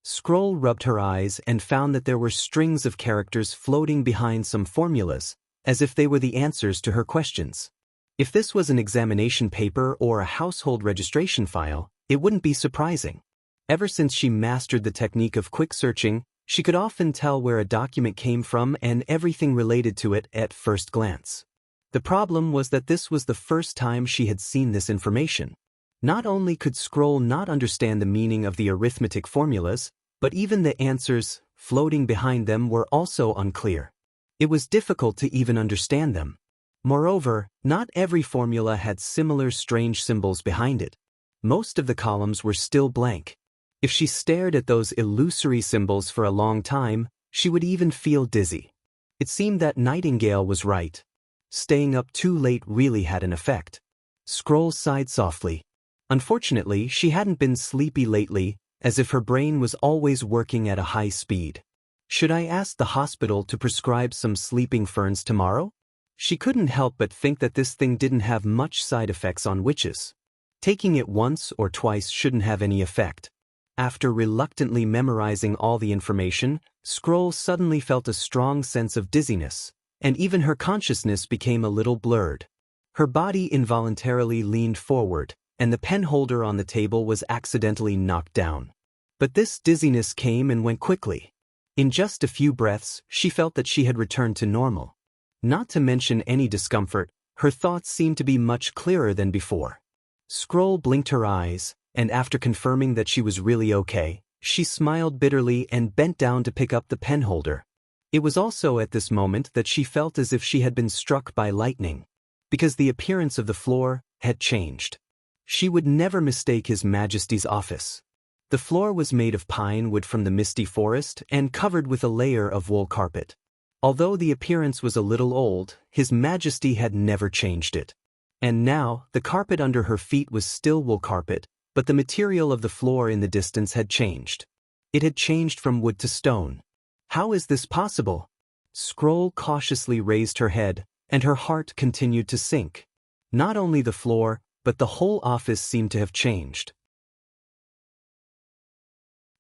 Scroll rubbed her eyes and found that there were strings of characters floating behind some formulas, as if they were the answers to her questions. If this was an examination paper or a household registration file, it wouldn't be surprising. Ever since she mastered the technique of quick searching, she could often tell where a document came from and everything related to it at first glance. The problem was that this was the first time she had seen this information. Not only could Scroll not understand the meaning of the arithmetic formulas, but even the answers floating behind them were also unclear. It was difficult to even understand them. Moreover, not every formula had similar strange symbols behind it. Most of the columns were still blank. If she stared at those illusory symbols for a long time, she would even feel dizzy. It seemed that Nightingale was right. Staying up too late really had an effect. Scroll sighed softly. Unfortunately, she hadn't been sleepy lately, as if her brain was always working at a high speed. Should I ask the hospital to prescribe some sleeping ferns tomorrow? She couldn't help but think that this thing didn't have much side effects on witches. Taking it once or twice shouldn't have any effect. After reluctantly memorizing all the information, Scroll suddenly felt a strong sense of dizziness, and even her consciousness became a little blurred. Her body involuntarily leaned forward, and the pen holder on the table was accidentally knocked down. But this dizziness came and went quickly. In just a few breaths, she felt that she had returned to normal. Not to mention any discomfort, her thoughts seemed to be much clearer than before. Scroll blinked her eyes, and after confirming that she was really okay, she smiled bitterly and bent down to pick up the pen holder. It was also at this moment that she felt as if she had been struck by lightning, because the appearance of the floor had changed. She would never mistake His Majesty's office. The floor was made of pine wood from the misty forest and covered with a layer of wool carpet. Although the appearance was a little old, His Majesty had never changed it. And now, the carpet under her feet was still wool carpet, but the material of the floor in the distance had changed. It had changed from wood to stone. How is this possible? Scroll cautiously raised her head, and her heart continued to sink. Not only the floor, but the whole office seemed to have changed.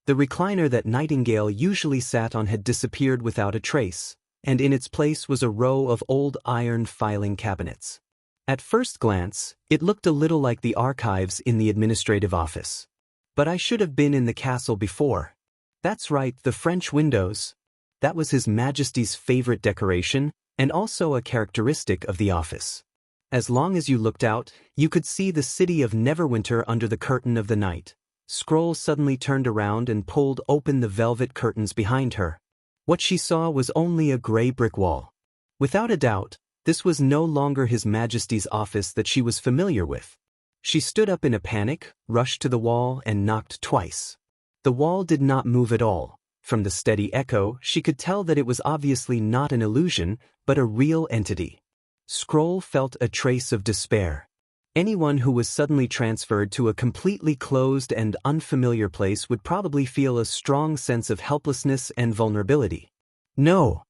The recliner that Nightingale usually sat on had disappeared without a trace, and in its place was a row of old iron filing cabinets. At first glance, it looked a little like the archives in the administrative office. But I should have been in the castle before. That's right, the French windows. That was His Majesty's favorite decoration, and also a characteristic of the office. As long as you looked out, you could see the city of Neverwinter under the curtain of the night. Scroll suddenly turned around and pulled open the velvet curtains behind her. What she saw was only a gray brick wall. Without a doubt, this was no longer His Majesty's office that she was familiar with. She stood up in a panic, rushed to the wall, and knocked twice. The wall did not move at all. From the steady echo, she could tell that it was obviously not an illusion, but a real entity. Scroll felt a trace of despair. Anyone who was suddenly transferred to a completely closed and unfamiliar place would probably feel a strong sense of helplessness and vulnerability. No.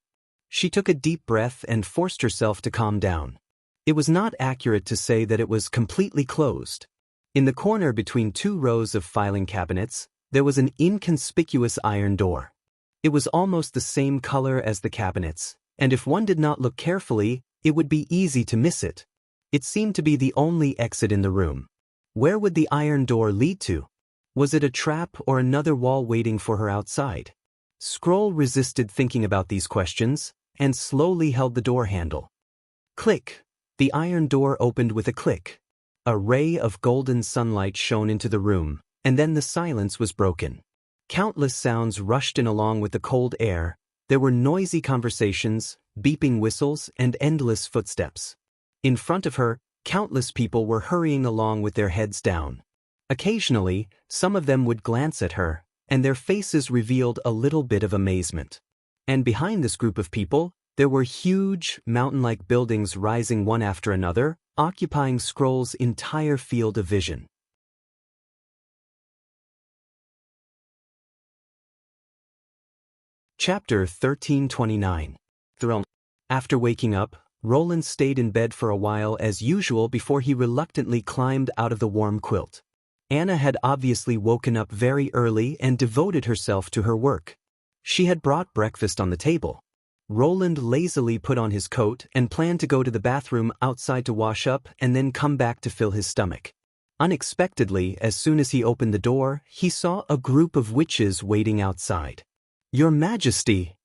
She took a deep breath and forced herself to calm down. It was not accurate to say that it was completely closed. In the corner between two rows of filing cabinets, there was an inconspicuous iron door. It was almost the same color as the cabinets, and if one did not look carefully, it would be easy to miss it. It seemed to be the only exit in the room. Where would the iron door lead to? Was it a trap or another wall waiting for her outside? Scroll resisted thinking about these questions, and slowly held the door handle. Click! The iron door opened with a click. A ray of golden sunlight shone into the room, and then the silence was broken. Countless sounds rushed in along with the cold air. There were noisy conversations, beeping whistles, and endless footsteps. In front of her, countless people were hurrying along with their heads down. Occasionally, some of them would glance at her, and their faces revealed a little bit of amazement. And behind this group of people, there were huge, mountain-like buildings rising one after another, occupying Scroll's entire field of vision. Chapter 1329. After waking up, Roland stayed in bed for a while as usual before he reluctantly climbed out of the warm quilt. Anna had obviously woken up very early and devoted herself to her work. She had brought breakfast on the table. Roland lazily put on his coat and planned to go to the bathroom outside to wash up and then come back to fill his stomach. Unexpectedly, as soon as he opened the door, he saw a group of witches waiting outside. "Your Majesty!"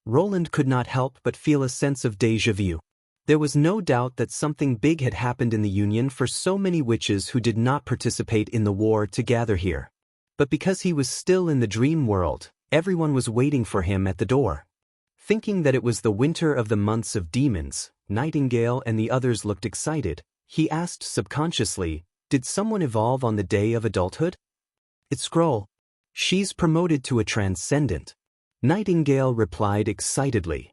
Roland could not help but feel a sense of déjà vu. There was no doubt that something big had happened in the Union for so many witches who did not participate in the war to gather here. But because he was still in the dream world, everyone was waiting for him at the door. Thinking that it was the winter of the months of demons, Nightingale and the others looked excited. He asked subconsciously, "Did someone evolve on the day of adulthood?" "It's Scroll. She's promoted to a transcendent." Nightingale replied excitedly.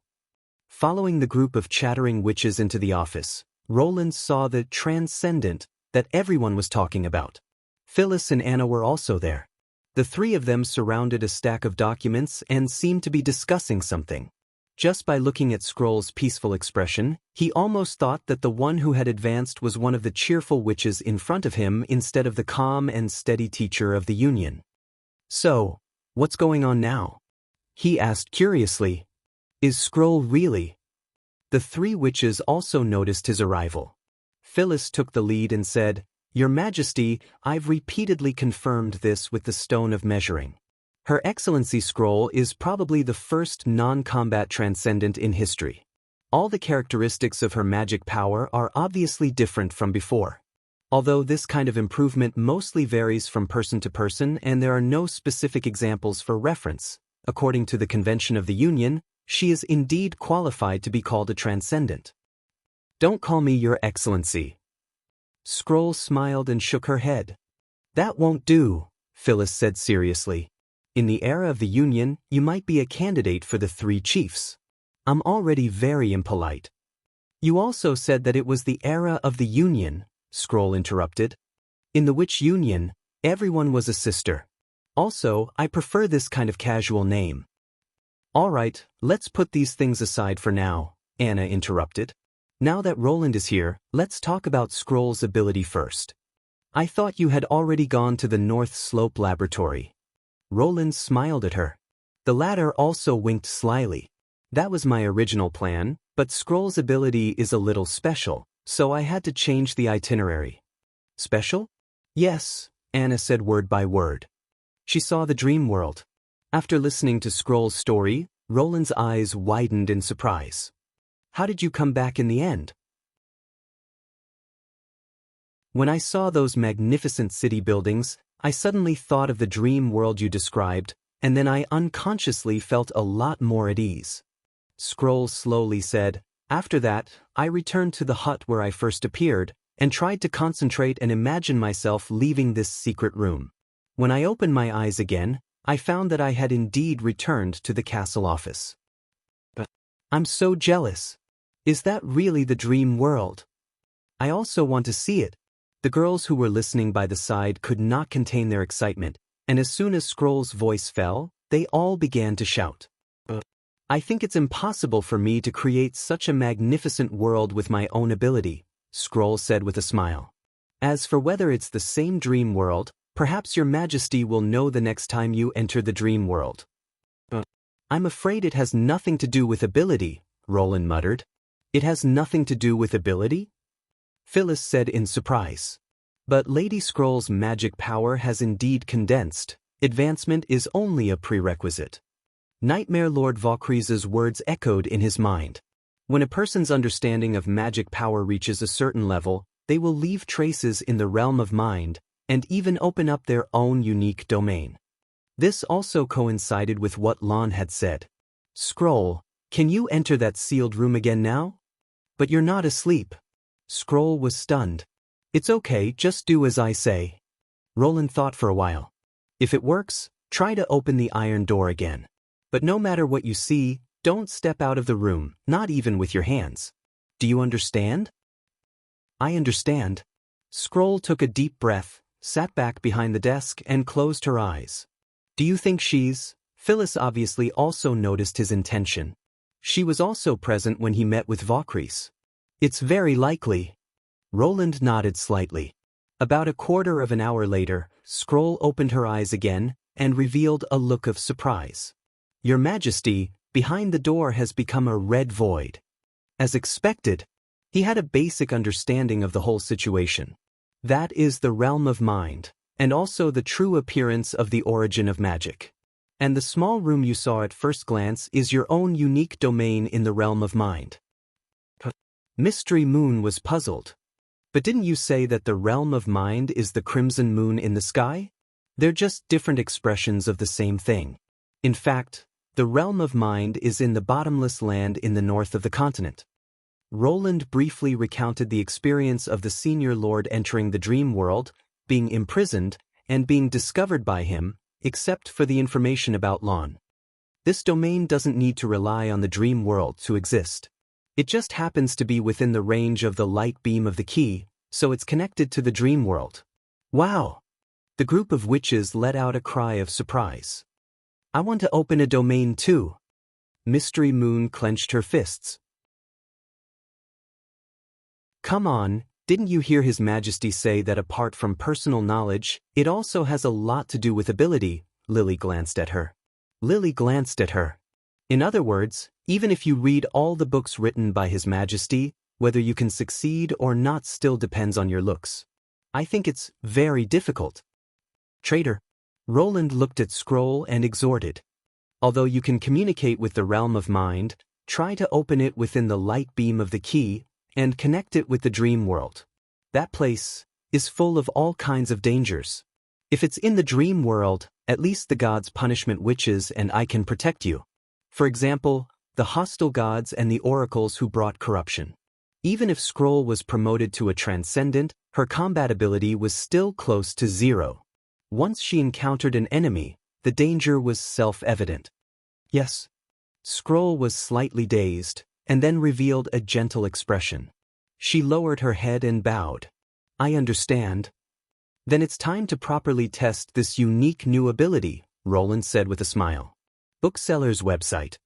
Following the group of chattering witches into the office, Roland saw the transcendent that everyone was talking about. Phyllis and Anna were also there. The three of them surrounded a stack of documents and seemed to be discussing something. Just by looking at Scroll's peaceful expression, he almost thought that the one who had advanced was one of the cheerful witches in front of him instead of the calm and steady teacher of the Union. "So, what's going on now?" he asked curiously. "Is Scroll really?" The three witches also noticed his arrival. Phyllis took the lead and said, "Your Majesty, I've repeatedly confirmed this with the stone of measuring. Her Excellency Scroll is probably the first non-combat transcendent in history. All the characteristics of her magic power are obviously different from before. Although this kind of improvement mostly varies from person to person and there are no specific examples for reference, according to the convention of the Union, she is indeed qualified to be called a transcendent." "Don't call me Your Excellency." Scroll smiled and shook her head. "That won't do," Phyllis said seriously. "In the era of the Union, you might be a candidate for the three chiefs." "I'm already very impolite." "You also said that it was the era of the Union," Scroll interrupted. "In the which Union, everyone was a sister. Also, I prefer this kind of casual name." "All right, let's put these things aside for now," Anna interrupted. "Now that Roland is here, let's talk about Scroll's ability first. I thought you had already gone to the North Slope Laboratory." Roland smiled at her. The latter also winked slyly. "That was my original plan, but Scroll's ability is a little special, so I had to change the itinerary." "Special?" "Yes," Anna said word by word. She saw the dream world. After listening to Scroll's story, Roland's eyes widened in surprise. "How did you come back in the end?" "When I saw those magnificent city buildings, I suddenly thought of the dream world you described, and then I unconsciously felt a lot more at ease." Scroll slowly said, "After that, I returned to the hut where I first appeared, and tried to concentrate and imagine myself leaving this secret room. When I opened my eyes again, I found that I had indeed returned to the castle office." "But I'm so jealous. Is that really the dream world? I also want to see it." The girls who were listening by the side could not contain their excitement, and as soon as Scroll's voice fell, they all began to shout. "I think it's impossible for me to create such a magnificent world with my own ability," Scroll said with a smile. "As for whether it's the same dream world, perhaps Your Majesty will know the next time you enter the dream world." "I'm afraid it has nothing to do with ability," Roland muttered. "It has nothing to do with ability?" Phyllis said in surprise. "But Lady Scroll's magic power has indeed condensed. Advancement is only a prerequisite." Nightmare Lord Valkyrie's words echoed in his mind. When a person's understanding of magic power reaches a certain level, they will leave traces in the realm of mind, and even open up their own unique domain. This also coincided with what Lon had said. "Scroll, can you enter that sealed room again now?" "But you're not asleep." Scroll was stunned. "It's okay, just do as I say." Roland thought for a while. "If it works, try to open the iron door again. But no matter what you see, don't step out of the room, not even with your hands. Do you understand?" "I understand." Scroll took a deep breath, sat back behind the desk, and closed her eyes. "Do you think she's—" Phyllis obviously also noticed his intention. She was also present when he met with Valkyries. "It's very likely." Roland nodded slightly. About a quarter of an hour later, Scroll opened her eyes again and revealed a look of surprise. "Your Majesty, behind the door has become a red void." As expected, he had a basic understanding of the whole situation. That is the realm of mind, and also the true appearance of the origin of magic. And the small room you saw at first glance is your own unique domain in the realm of mind. Mystery Moon was puzzled. But didn't you say that the realm of mind is the crimson moon in the sky? They're just different expressions of the same thing. In fact, the realm of mind is in the bottomless land in the north of the continent. Roland briefly recounted the experience of the senior lord entering the dream world, being imprisoned, and being discovered by him, except for the information about Lon. This domain doesn't need to rely on the dream world to exist. It just happens to be within the range of the light beam of the key, so it's connected to the dream world. Wow! The group of witches let out a cry of surprise. I want to open a domain too. Mystery Moon clenched her fists. Come on, didn't you hear His Majesty say that apart from personal knowledge, it also has a lot to do with ability? Lily glanced at her. In other words, even if you read all the books written by His Majesty, whether you can succeed or not still depends on your looks. I think it's very difficult. Traitor. Roland looked at Scroll and exhorted. Although you can communicate with the realm of mind, try to open it within the light beam of the key and connect it with the dream world. That place is full of all kinds of dangers. If it's in the dream world, at least the gods punishment witches and I can protect you. For example, the hostile gods and the oracles who brought corruption. Even if Scroll was promoted to a transcendent, her combat ability was still close to 0. Once she encountered an enemy, the danger was self-evident. Yes. Scroll was slightly dazed, and then revealed a gentle expression. She lowered her head and bowed. I understand. Then it's time to properly test this unique new ability, Roland said with a smile. Bookseller's website.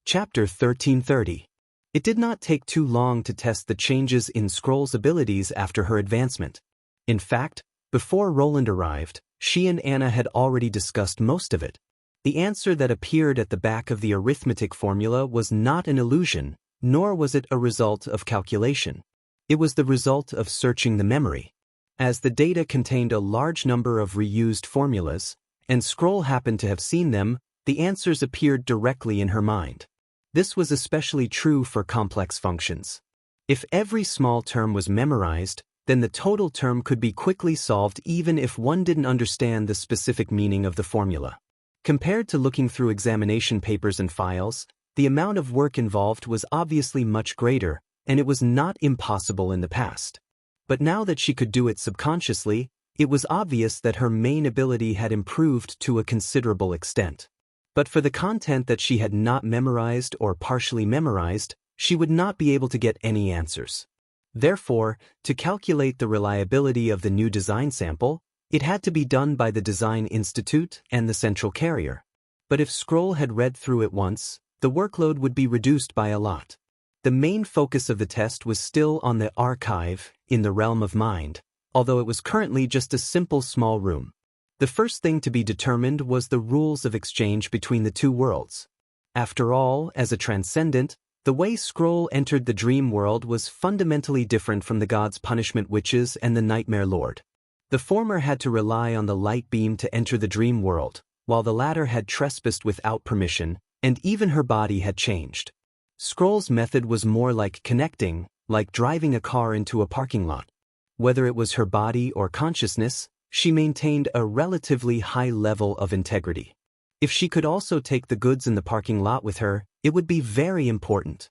Chapter 1330. It did not take too long to test the changes in Scroll's abilities after her advancement. In fact, before Roland arrived, she and Anna had already discussed most of it. The answer that appeared at the back of the arithmetic formula was not an illusion, nor was it a result of calculation. It was the result of searching the memory. As the data contained a large number of reused formulas, and Scroll happened to have seen them, the answers appeared directly in her mind. This was especially true for complex functions. If every small term was memorized, then the total term could be quickly solved even if one didn't understand the specific meaning of the formula. Compared to looking through examination papers and files, the amount of work involved was obviously much greater, and it was not impossible in the past. But now that she could do it subconsciously, it was obvious that her main ability had improved to a considerable extent. But for the content that she had not memorized or partially memorized, she would not be able to get any answers. Therefore, to calculate the reliability of the new design sample, it had to be done by the Design Institute and the central carrier. But if Scroll had read through it once, the workload would be reduced by a lot. The main focus of the test was still on the archive in the realm of mind, although it was currently just a simple small room. The first thing to be determined was the rules of exchange between the two worlds. After all, as a transcendent, the way Scroll entered the dream world was fundamentally different from the gods' punishment witches and the nightmare lord. The former had to rely on the light beam to enter the dream world, while the latter had trespassed without permission, and even her body had changed. Scroll's method was more like connecting, like driving a car into a parking lot. Whether it was her body or consciousness, she maintained a relatively high level of integrity. If she could also take the goods in the parking lot with her, it would be very important.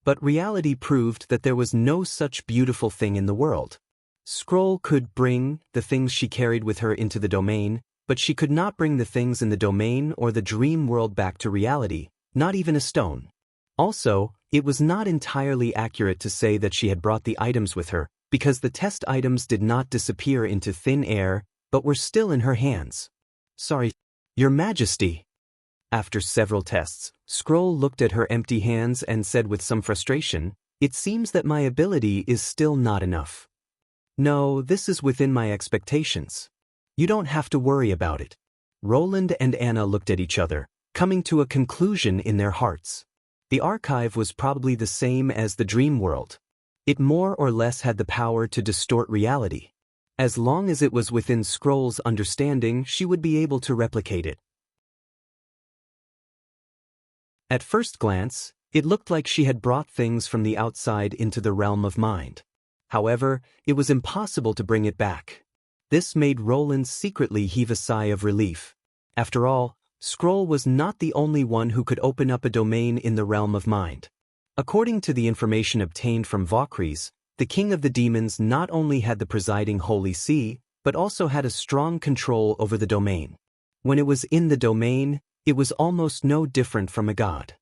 But reality proved that there was no such beautiful thing in the world. Scroll could bring the things she carried with her into the domain, but she could not bring the things in the domain or the dream world back to reality, not even a stone. Also, it was not entirely accurate to say that she had brought the items with her, because the test items did not disappear into thin air, but were still in her hands. Sorry, Your Majesty. After several tests, Scroll looked at her empty hands and said with some frustration, "It seems that my ability is still not enough. No, this is within my expectations. You don't have to worry about it." Roland and Anna looked at each other, coming to a conclusion in their hearts. The archive was probably the same as the dream world. It more or less had the power to distort reality. As long as it was within Scroll's understanding, she would be able to replicate it. At first glance, it looked like she had brought things from the outside into the realm of mind. However, it was impossible to bring it back. This made Roland secretly heave a sigh of relief. After all, Scroll was not the only one who could open up a domain in the realm of mind. According to the information obtained from Vokries, the king of the demons not only had the presiding Holy See, but also had a strong control over the domain. When it was in the domain, it was almost no different from a god.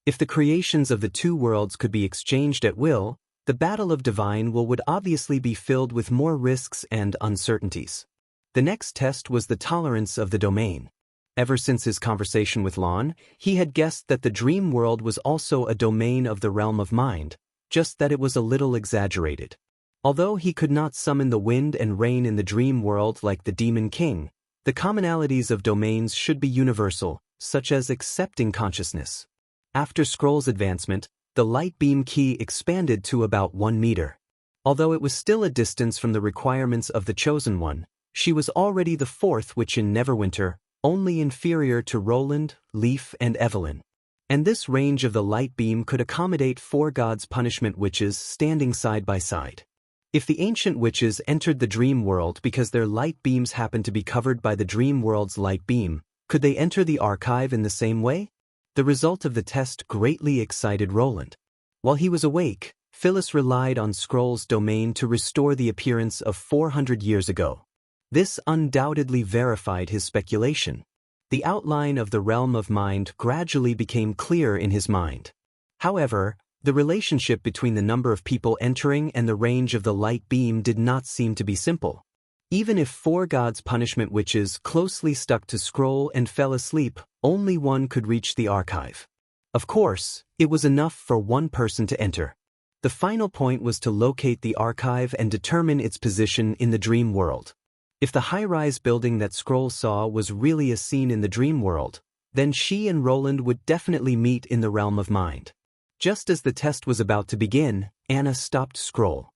If the creations of the two worlds could be exchanged at will, the battle of divine will would obviously be filled with more risks and uncertainties. The next test was the tolerance of the domain. Ever since his conversation with Lon, he had guessed that the dream world was also a domain of the realm of mind, just that it was a little exaggerated. Although he could not summon the wind and rain in the dream world like the Demon King, the commonalities of domains should be universal, such as accepting consciousness. After Scroll's advancement, the light beam key expanded to about 1 meter. Although it was still a distance from the requirements of the Chosen One, she was already the fourth witch in Neverwinter, only inferior to Roland, Leaf, and Evelyn. And this range of the light beam could accommodate 4 gods' punishment witches standing side by side. If the ancient witches entered the dream world because their light beams happened to be covered by the dream world's light beam, could they enter the archive in the same way? The result of the test greatly excited Roland. While he was awake, Phyllis relied on Scroll's domain to restore the appearance of 400 years ago. This undoubtedly verified his speculation. The outline of the realm of mind gradually became clear in his mind. However, the relationship between the number of people entering and the range of the light beam did not seem to be simple. Even if 4 gods' punishment witches closely stuck to Scroll and fell asleep, only one could reach the archive. Of course, it was enough for one person to enter. The final point was to locate the archive and determine its position in the dream world. If the high-rise building that Scroll saw was really a scene in the dream world, then she and Roland would definitely meet in the realm of mind. Just as the test was about to begin, Anna stopped Scroll.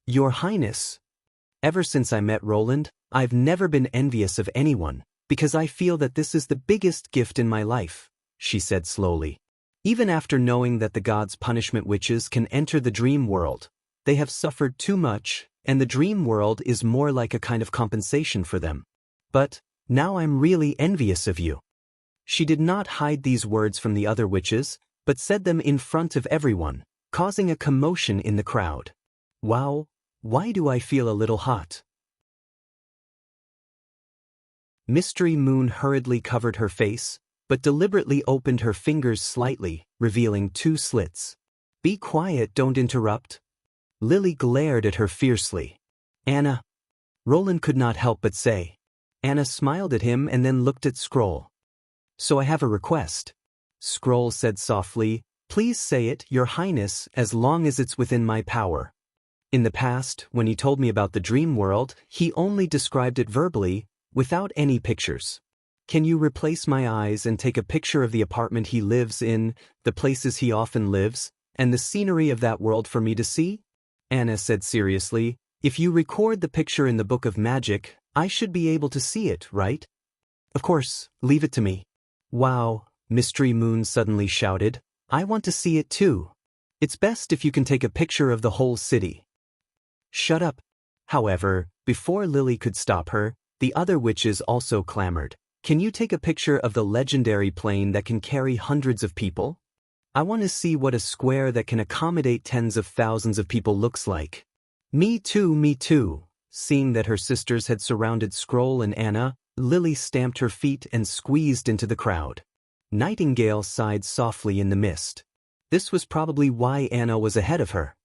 "Your Highness, ever since I met Roland, I've never been envious of anyone, because I feel that this is the biggest gift in my life," she said slowly. "Even after knowing that the gods' punishment witches can enter the dream world, they have suffered too much, and the dream world is more like a kind of compensation for them. But now I'm really envious of you." She did not hide these words from the other witches, but said them in front of everyone, causing a commotion in the crowd. "Wow, why do I feel a little hot?" Mystery Moon hurriedly covered her face, but deliberately opened her fingers slightly, revealing 2 slits. "Be quiet, don't interrupt." Lily glared at her fiercely. "Anna." Roland could not help but say. Anna smiled at him and then looked at Scroll. "So I have a request." Scroll said softly, "Please say it, Your Highness, as long as it's within my power." In the past, when he told me about the dream world, he only described it verbally, without any pictures. "Can you replace my eyes and take a picture of the apartment he lives in, the places he often lives, and the scenery of that world for me to see?" Anna said seriously, "If you record the picture in the Book of Magic, I should be able to see it, right?" "Of course, leave it to me." "Wow," Mystery Moon suddenly shouted, "I want to see it too. It's best if you can take a picture of the whole city." "Shut up." However, before Lily could stop her, the other witches also clamored. "Can you take a picture of the legendary plane that can carry hundreds of people? I want to see what a square that can accommodate tens of thousands of people looks like." Me too, me too." Seeing that her sisters had surrounded Scroll and Anna, Lily stamped her feet and squeezed into the crowd. Nightingale sighed softly in the mist. This was probably why Anna was ahead of her.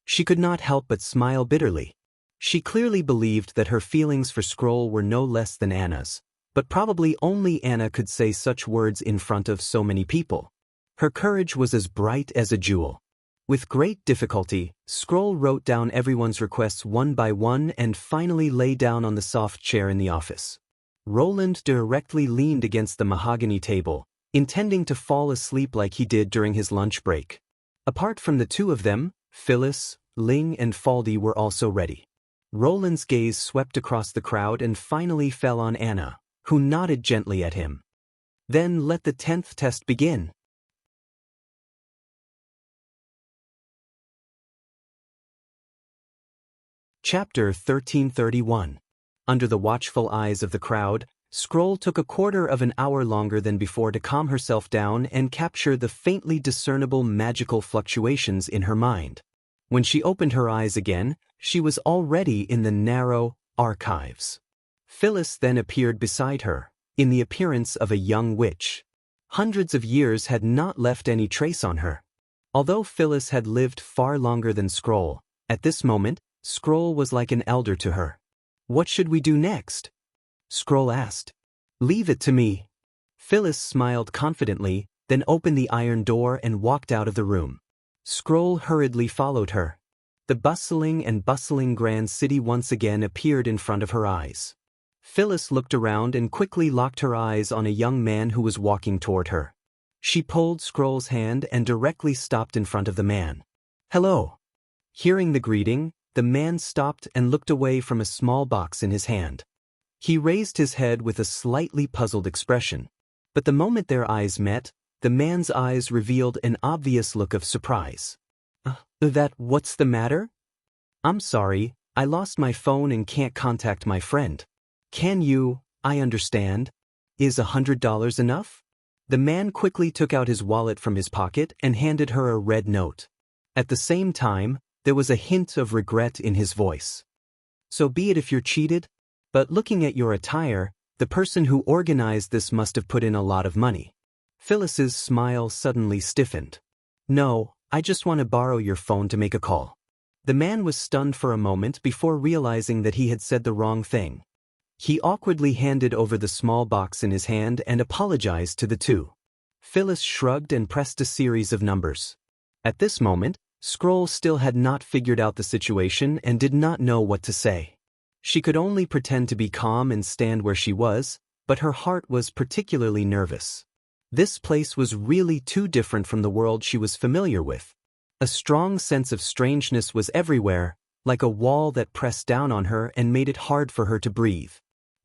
She could not help but smile bitterly. She clearly believed that her feelings for Scroll were no less than Anna's, but probably only Anna could say such words in front of so many people. Her courage was as bright as a jewel. With great difficulty, Scroll wrote down everyone's requests one by one and finally lay down on the soft chair in the office. Roland directly leaned against the mahogany table, intending to fall asleep like he did during his lunch break. Apart from the 2 of them, Phyllis, Ling and Faldy were also ready. Roland's gaze swept across the crowd and finally fell on Anna, who nodded gently at him. "Then let the 10th test begin." Chapter 1331. Under the watchful eyes of the crowd, Scroll took a quarter of an hour longer than before to calm herself down and capture the faintly discernible magical fluctuations in her mind. When she opened her eyes again, she was already in the narrow archives. Phyllis then appeared beside her, in the appearance of a young witch. Hundreds of years had not left any trace on her. Although Phyllis had lived far longer than Scroll, at this moment, Scroll was like an elder to her. "What should we do next?" Scroll asked. "Leave it to me." Phyllis smiled confidently, then opened the iron door and walked out of the room. Scroll hurriedly followed her. The bustling grand city once again appeared in front of her eyes. Phyllis looked around and quickly locked her eyes on a young man who was walking toward her. She pulled Scroll's hand and directly stopped in front of the man. "Hello." Hearing the greeting, the man stopped and looked away from a small box in his hand. He raised his head with a slightly puzzled expression. But the moment their eyes met, the man's eyes revealed an obvious look of surprise. What's the matter?" "I'm sorry, I lost my phone and can't contact my friend. Can you, I understand. Is $100 enough?" The man quickly took out his wallet from his pocket and handed her a red note. At the same time, there was a hint of regret in his voice. "So be it if you're cheated. But looking at your attire, the person who organized this must have put in a lot of money." Phyllis's smile suddenly stiffened. "No, I just want to borrow your phone to make a call." The man was stunned for a moment before realizing that he had said the wrong thing. He awkwardly handed over the small box in his hand and apologized to the two. Phyllis shrugged and pressed a series of numbers. At this moment, Scroll still had not figured out the situation and did not know what to say. She could only pretend to be calm and stand where she was, but her heart was particularly nervous. This place was really too different from the world she was familiar with. A strong sense of strangeness was everywhere, like a wall that pressed down on her and made it hard for her to breathe.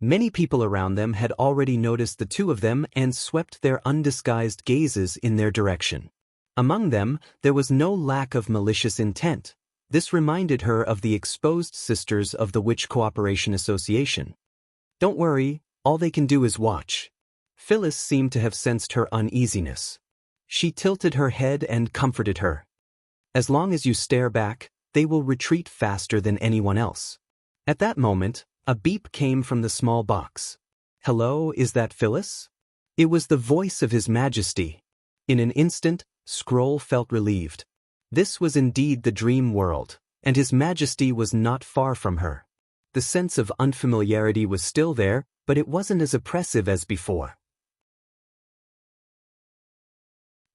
Many people around them had already noticed the two of them and swept their undisguised gazes in their direction. Among them, there was no lack of malicious intent. This reminded her of the exposed sisters of the Witch Cooperation Association. "Don't worry, all they can do is watch." Phyllis seemed to have sensed her uneasiness. She tilted her head and comforted her. "As long as you stare back, they will retreat faster than anyone else." At that moment, a beep came from the small box. "Hello, is that Phyllis?" It was the voice of His Majesty. In an instant, Scroll felt relieved. This was indeed the dream world, and His Majesty was not far from her. The sense of unfamiliarity was still there, but it wasn't as oppressive as before.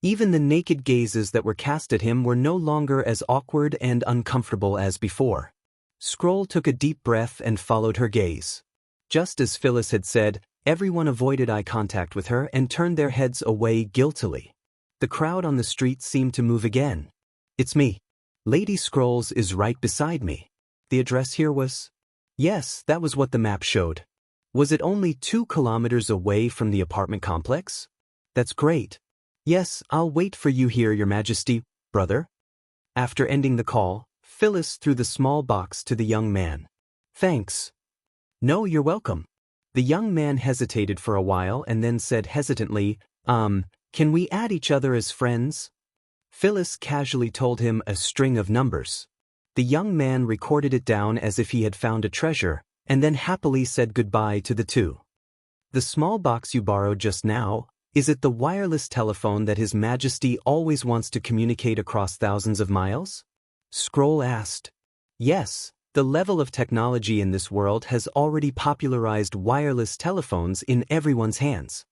Even the naked gazes that were cast at him were no longer as awkward and uncomfortable as before. Scroll took a deep breath and followed her gaze. Just as Phyllis had said, everyone avoided eye contact with her and turned their heads away guiltily. The crowd on the street seemed to move again. "It's me. Lady Scrolls is right beside me. The address here was—" Yes, that was what the map showed. Was it only 2 kilometers away from the apartment complex? "That's great. Yes, I'll wait for you here, Your Majesty, brother." After ending the call, Phyllis threw the small box to the young man. "Thanks." "No, you're welcome." The young man hesitated for a while and then said hesitantly, "Can we add each other as friends?" Phyllis casually told him a string of numbers. The young man recorded it down as if he had found a treasure, and then happily said goodbye to the two. "The small box you borrowed just now, is it the wireless telephone that His Majesty always wants to communicate across thousands of miles?" Scroll asked. "Yes, the level of technology in this world has already popularized wireless telephones in everyone's hands.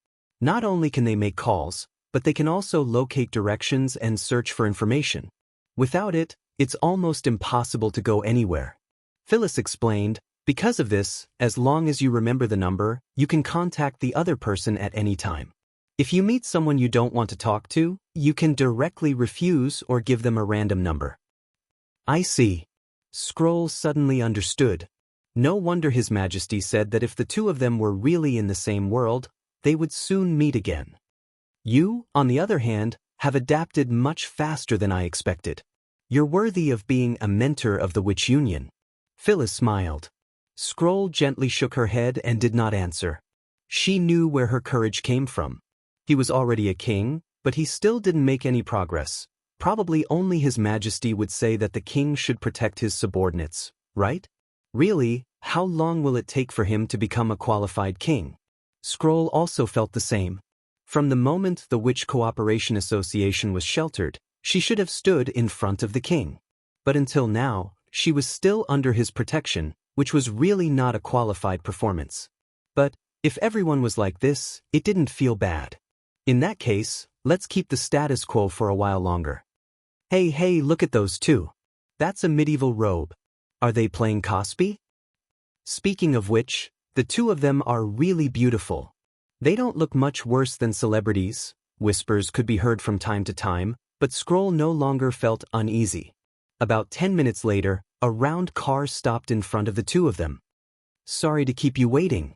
Not only can they make calls, but they can also locate directions and search for information. Without it, it's almost impossible to go anywhere." Phyllis explained, "Because of this, as long as you remember the number, you can contact the other person at any time. If you meet someone you don't want to talk to, you can directly refuse or give them a random number." "I see." Scroll suddenly understood. No wonder His Majesty said that if the two of them were really in the same world, they would soon meet again. "You, on the other hand, have adapted much faster than I expected. You're worthy of being a mentor of the Witch Union." Phyllis smiled. Scroll gently shook her head and did not answer. She knew where her courage came from. He was already a king, but he still didn't make any progress. Probably only His Majesty would say that the king should protect his subordinates, right? Really, how long will it take for him to become a qualified king? Scroll also felt the same. From the moment the Witch Cooperation Association was sheltered, she should have stood in front of the king. But until now, she was still under his protection, which was really not a qualified performance. But if everyone was like this, it didn't feel bad. In that case, let's keep the status quo for a while longer. Hey, look at those two. That's a medieval robe. Are they playing Cosby? Speaking of which, the two of them are really beautiful. They don't look much worse than celebrities. Whispers could be heard from time to time, but Scroll no longer felt uneasy. About 10 minutes later, a round car stopped in front of the two of them. Sorry to keep you waiting.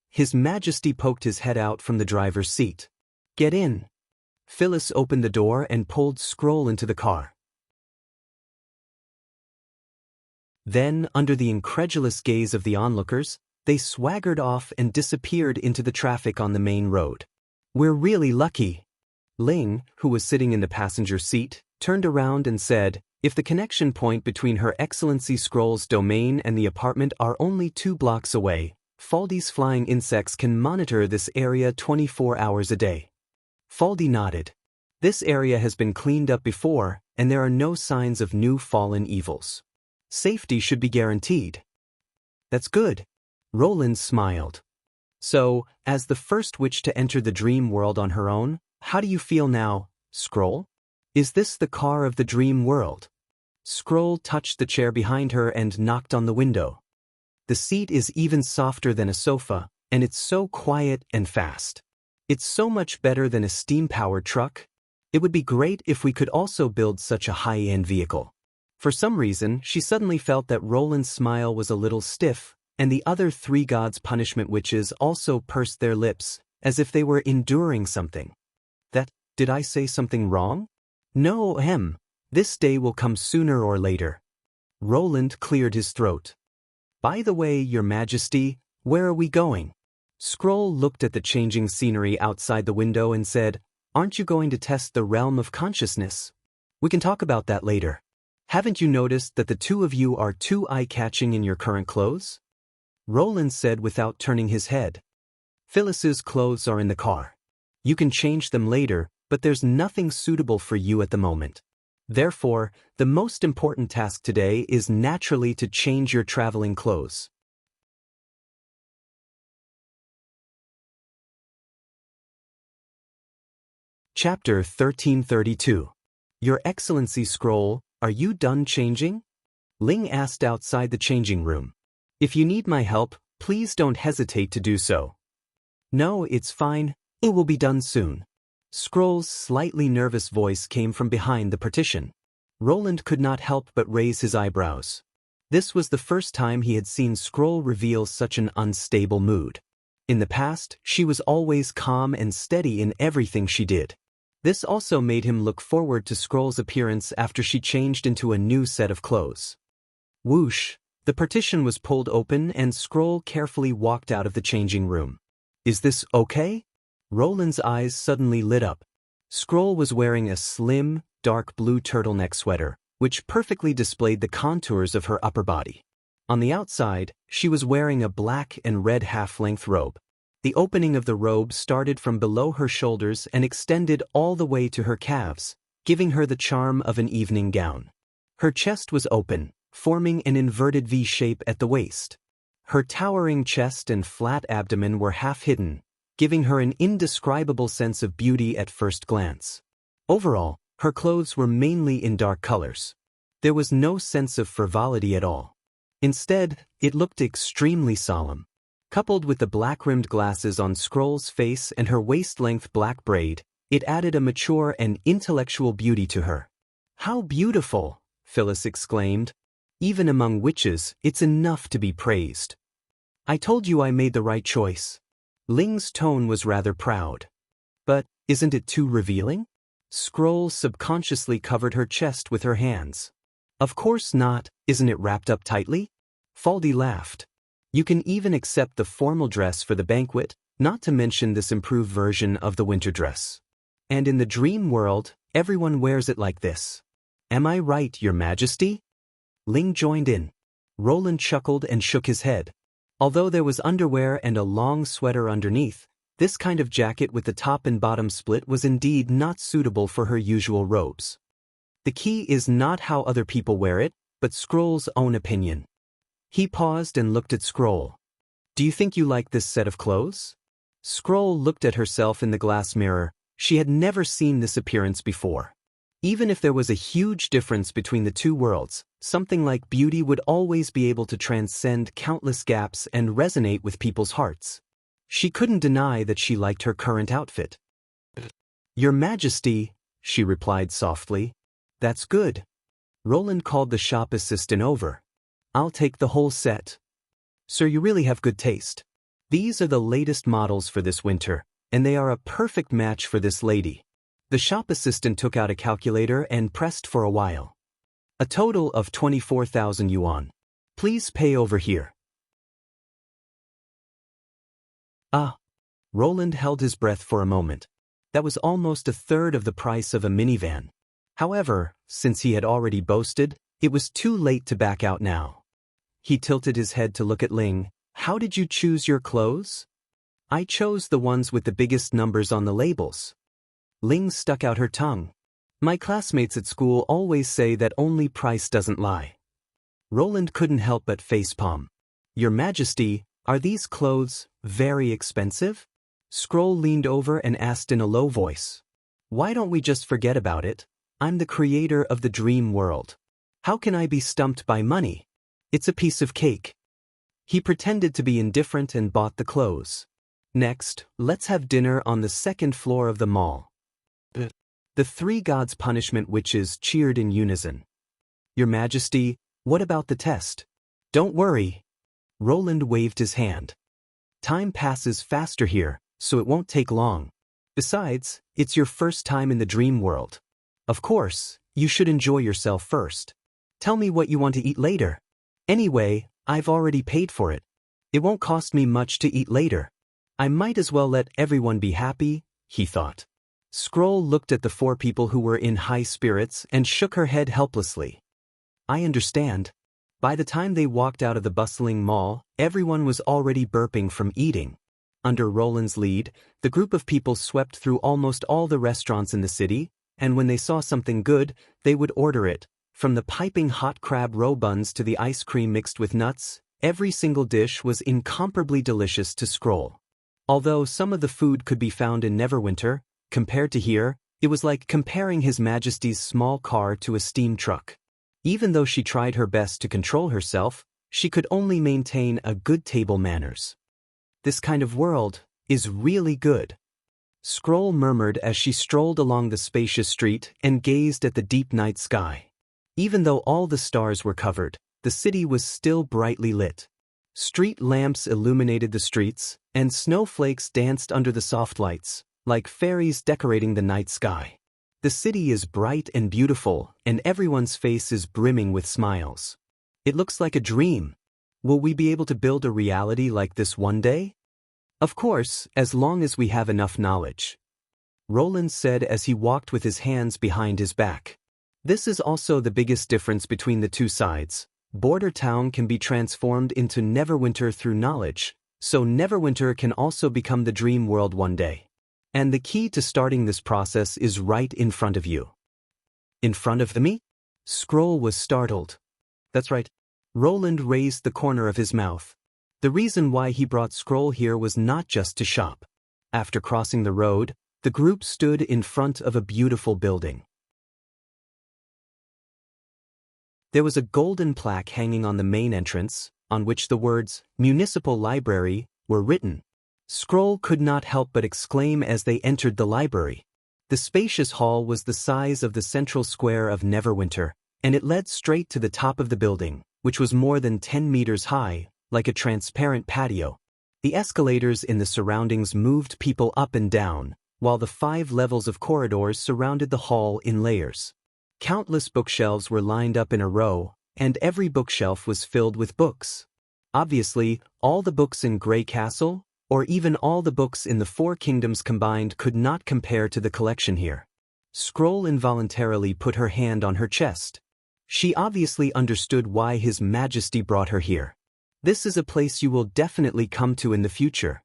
His Majesty poked his head out from the driver's seat. Get in. Phyllis opened the door and pulled Scroll into the car. Then, under the incredulous gaze of the onlookers, they swaggered off and disappeared into the traffic on the main road. We're really lucky. Ling, who was sitting in the passenger seat, turned around and said, if the connection point between Her Excellency Scroll's domain and the apartment are only 2 blocks away, Faldy's flying insects can monitor this area 24 hours a day. Faldy nodded. This area has been cleaned up before, and there are no signs of new fallen evils. Safety should be guaranteed. That's good. Roland smiled. So, as the first witch to enter the dream world on her own, how do you feel now, Scroll? Is this the car of the dream world? Scroll touched the chair behind her and knocked on the window. The seat is even softer than a sofa, and it's so quiet and fast. It's so much better than a steam-powered truck. It would be great if we could also build such a high-end vehicle. For some reason, she suddenly felt that Roland's smile was a little stiff, and the other 3 gods' punishment witches also pursed their lips, as if they were enduring something. Did I say something wrong? No, this day will come sooner or later. Roland cleared his throat. By the way, Your Majesty, where are we going? Scroll looked at the changing scenery outside the window and said, aren't you going to test the realm of consciousness? We can talk about that later. Haven't you noticed that the two of you are too eye-catching in your current clothes? Roland said without turning his head. Phyllis's clothes are in the car. You can change them later, but there's nothing suitable for you at the moment. Therefore, the most important task today is naturally to change your traveling clothes. Chapter 1332. Your Excellency Scroll, are you done changing? Ling asked outside the changing room. If you need my help, please don't hesitate to do so. No, it's fine. It will be done soon. Scroll's slightly nervous voice came from behind the partition. Roland could not help but raise his eyebrows. This was the first time he had seen Scroll reveal such an unstable mood. In the past, she was always calm and steady in everything she did. This also made him look forward to Scroll's appearance after she changed into a new set of clothes. Whoosh! The partition was pulled open and Scroll carefully walked out of the changing room. Is this okay? Roland's eyes suddenly lit up. Scroll was wearing a slim, dark blue turtleneck sweater, which perfectly displayed the contours of her upper body. On the outside, she was wearing a black and red half-length robe. The opening of the robe started from below her shoulders and extended all the way to her calves, giving her the charm of an evening gown. Her chest was open, forming an inverted V shape at the waist. Her towering chest and flat abdomen were half hidden, giving her an indescribable sense of beauty at first glance. Overall, her clothes were mainly in dark colors. There was no sense of frivolity at all. Instead, it looked extremely solemn. Coupled with the black-rimmed glasses on Scroll's face and her waist-length black braid, it added a mature and intellectual beauty to her. How beautiful! Phyllis exclaimed. Even among witches, it's enough to be praised. I told you I made the right choice. Ling's tone was rather proud. But, isn't it too revealing? Scroll subconsciously covered her chest with her hands. Of course not, isn't it wrapped up tightly? Faldy laughed. You can even accept the formal dress for the banquet, not to mention this improved version of the winter dress. And in the dream world, everyone wears it like this. Am I right, Your Majesty? Ling joined in. Roland chuckled and shook his head. Although there was underwear and a long sweater underneath, this kind of jacket with the top and bottom split was indeed not suitable for her usual robes. The key is not how other people wear it, but Scroll's own opinion. He paused and looked at Scroll. Do you think you like this set of clothes? Scroll looked at herself in the glass mirror. She had never seen this appearance before. Even if there was a huge difference between the two worlds, something like beauty would always be able to transcend countless gaps and resonate with people's hearts. She couldn't deny that she liked her current outfit. Your Majesty, she replied softly. That's good. Roland called the shop assistant over. I'll take the whole set. Sir, you really have good taste. These are the latest models for this winter, and they are a perfect match for this lady. The shop assistant took out a calculator and pressed for a while. A total of 24,000 yuan. Please pay over here. Ah. Roland held his breath for a moment. That was almost a third of the price of a minivan. However, since he had already boasted, it was too late to back out now. He tilted his head to look at Ling. How did you choose your clothes? I chose the ones with the biggest numbers on the labels. Ling stuck out her tongue. My classmates at school always say that only price doesn't lie. Roland couldn't help but facepalm. Your Majesty, are these clothes very expensive? Scroll leaned over and asked in a low voice. Why don't we just forget about it? I'm the creator of the dream world. How can I be stumped by money? It's a piece of cake. He pretended to be indifferent and bought the clothes. Next, let's have dinner on the second floor of the mall. The three gods' punishment witches cheered in unison. Your Majesty, what about the test? Don't worry. Roland waved his hand. Time passes faster here, so it won't take long. Besides, it's your first time in the dream world. Of course, you should enjoy yourself first. Tell me what you want to eat later. Anyway, I've already paid for it. It won't cost me much to eat later. I might as well let everyone be happy, he thought. Scroll looked at the four people who were in high spirits and shook her head helplessly. I understand. By the time they walked out of the bustling mall, everyone was already burping from eating. Under Roland's lead, the group of people swept through almost all the restaurants in the city, and when they saw something good, they would order it. From the piping hot crab roe buns to the ice cream mixed with nuts, every single dish was incomparably delicious to Scroll. Although some of the food could be found in Neverwinter, compared to here, it was like comparing His Majesty's small car to a steam truck. Even though she tried her best to control herself, she could only maintain a good table manners. This kind of world is really good. Scroll murmured as she strolled along the spacious street and gazed at the deep night sky. Even though all the stars were covered, the city was still brightly lit. Street lamps illuminated the streets, and snowflakes danced under the soft lights, like fairies decorating the night sky. The city is bright and beautiful, and everyone's face is brimming with smiles. It looks like a dream. Will we be able to build a reality like this one day? Of course, as long as we have enough knowledge. Roland said as he walked with his hands behind his back. This is also the biggest difference between the two sides. Border Town can be transformed into Neverwinter through knowledge, so Neverwinter can also become the dream world one day. And the key to starting this process is right in front of you. In front of me? Scroll was startled. That's right. Roland raised the corner of his mouth. The reason why he brought Scroll here was not just to shop. After crossing the road, the group stood in front of a beautiful building. There was a golden plaque hanging on the main entrance, on which the words, Municipal Library, were written. Scroll could not help but exclaim as they entered the library. The spacious hall was the size of the central square of Neverwinter, and it led straight to the top of the building, which was more than 10 meters high, like a transparent patio. The escalators in the surroundings moved people up and down, while the 5 levels of corridors surrounded the hall in layers. Countless bookshelves were lined up in a row, and every bookshelf was filled with books. Obviously, all the books in Grey Castle, or even all the books in the Four Kingdoms combined, could not compare to the collection here. Scroll involuntarily put her hand on her chest. She obviously understood why His Majesty brought her here. This is a place you will definitely come to in the future.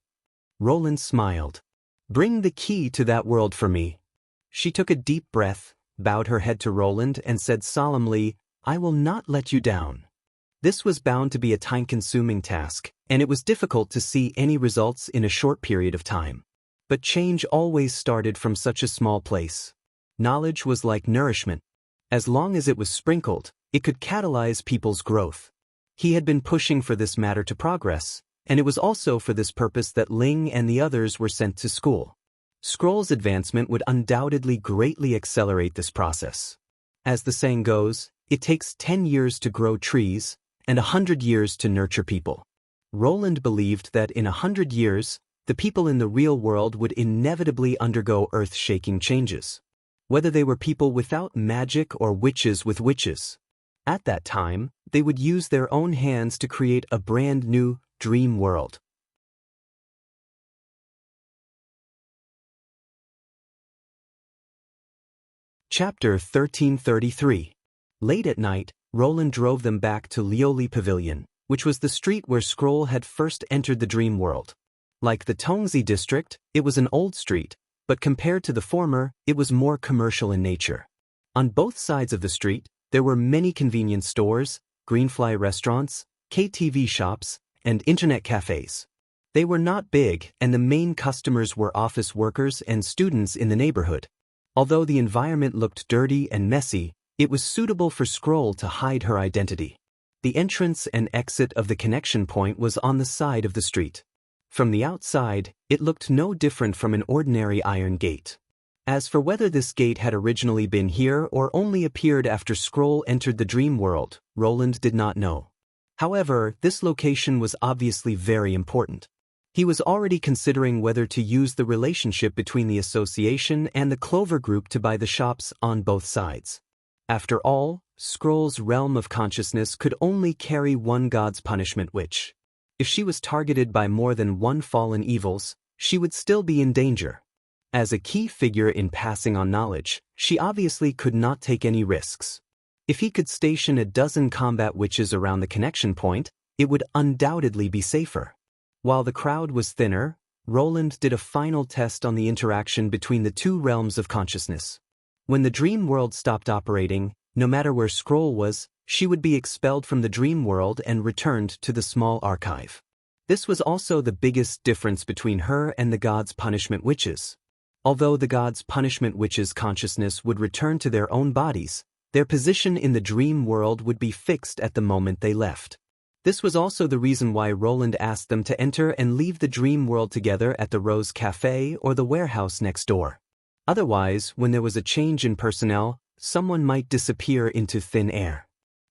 Roland smiled. Bring the key to that world for me. She took a deep breath, bowed her head to Roland, and said solemnly, I will not let you down. This was bound to be a time-consuming task, and it was difficult to see any results in a short period of time. But change always started from such a small place. Knowledge was like nourishment. As long as it was sprinkled, it could catalyze people's growth. He had been pushing for this matter to progress, and it was also for this purpose that Ling and the others were sent to school. Scroll's advancement would undoubtedly greatly accelerate this process. As the saying goes, it takes 10 years to grow trees, and 100 years to nurture people. Roland believed that in 100 years, the people in the real world would inevitably undergo earth-shaking changes. Whether they were people without magic or witches with witches. At that time, they would use their own hands to create a brand new dream world. Chapter 1333. Late at night, Roland drove them back to Lioli Pavilion, which was the street where Scroll had first entered the dream world. Like the Tongzi district, it was an old street, but compared to the former, it was more commercial in nature. On both sides of the street, there were many convenience stores, greenfly restaurants, KTV shops, and internet cafes. They were not big, and the main customers were office workers and students in the neighborhood. Although the environment looked dirty and messy, it was suitable for Scroll to hide her identity. The entrance and exit of the connection point was on the side of the street. From the outside, it looked no different from an ordinary iron gate. As for whether this gate had originally been here or only appeared after Scroll entered the dream world, Roland did not know. However, this location was obviously very important. He was already considering whether to use the relationship between the association and the Clover Group to buy the shops on both sides. After all, Scroll's realm of consciousness could only carry one god's punishment, which, if she was targeted by more than one fallen evils, she would still be in danger. As a key figure in passing on knowledge, she obviously could not take any risks. If he could station a dozen combat witches around the connection point, it would undoubtedly be safer. While the crowd was thinner, Roland did a final test on the interaction between the two realms of consciousness. When the dream world stopped operating, no matter where Scroll was, she would be expelled from the dream world and returned to the small archive. This was also the biggest difference between her and the God's Punishment Witches. Although the God's Punishment Witches' consciousness would return to their own bodies, their position in the dream world would be fixed at the moment they left. This was also the reason why Roland asked them to enter and leave the dream world together at the Rose Cafe or the warehouse next door. Otherwise, when there was a change in personnel, someone might disappear into thin air.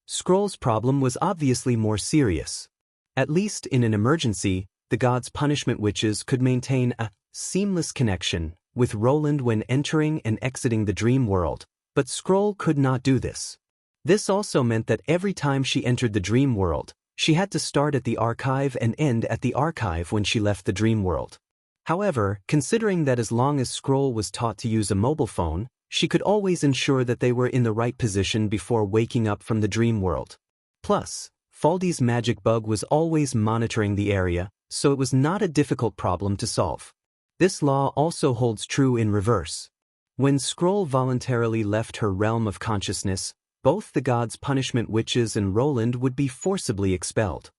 Scroll's problem was obviously more serious. At least in an emergency, the God's Punishment Witches could maintain a seamless connection with Roland when entering and exiting the dream world, but Scroll could not do this. This also meant that every time she entered the dream world, she had to start at the archive and end at the archive when she left the dream world. However, considering that as long as Scroll was taught to use a mobile phone, she could always ensure that they were in the right position before waking up from the dream world. Plus, Faldy's magic bug was always monitoring the area, so it was not a difficult problem to solve. This law also holds true in reverse. When Scroll voluntarily left her realm of consciousness, both the God's Punishment Witches and Roland would be forcibly expelled.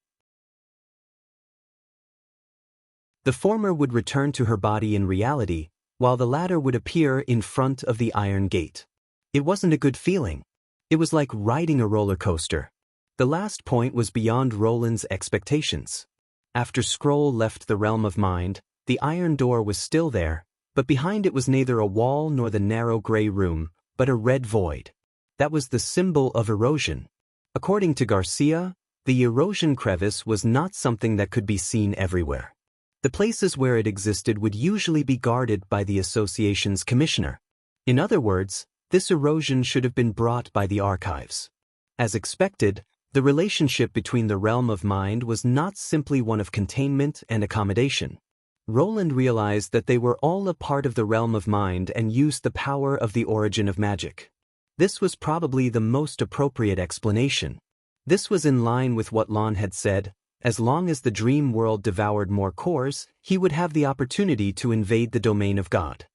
The former would return to her body in reality, while the latter would appear in front of the Iron Gate. It wasn't a good feeling. It was like riding a roller coaster. The last point was beyond Roland's expectations. After Scroll left the realm of mind, the iron door was still there, but behind it was neither a wall nor the narrow gray room, but a red void. That was the symbol of erosion. According to Garcia, the erosion crevice was not something that could be seen everywhere. The places where it existed would usually be guarded by the association's commissioner. In other words, this erosion should have been brought by the archives. As expected, The relationship between the realm of mind was not simply one of containment and accommodation. Roland realized that they were all a part of the realm of mind and used the power of the origin of magic. This was probably the most appropriate explanation. This was in line with what Lon had said: as long as the dream world devoured more cores, he would have the opportunity to invade the domain of God.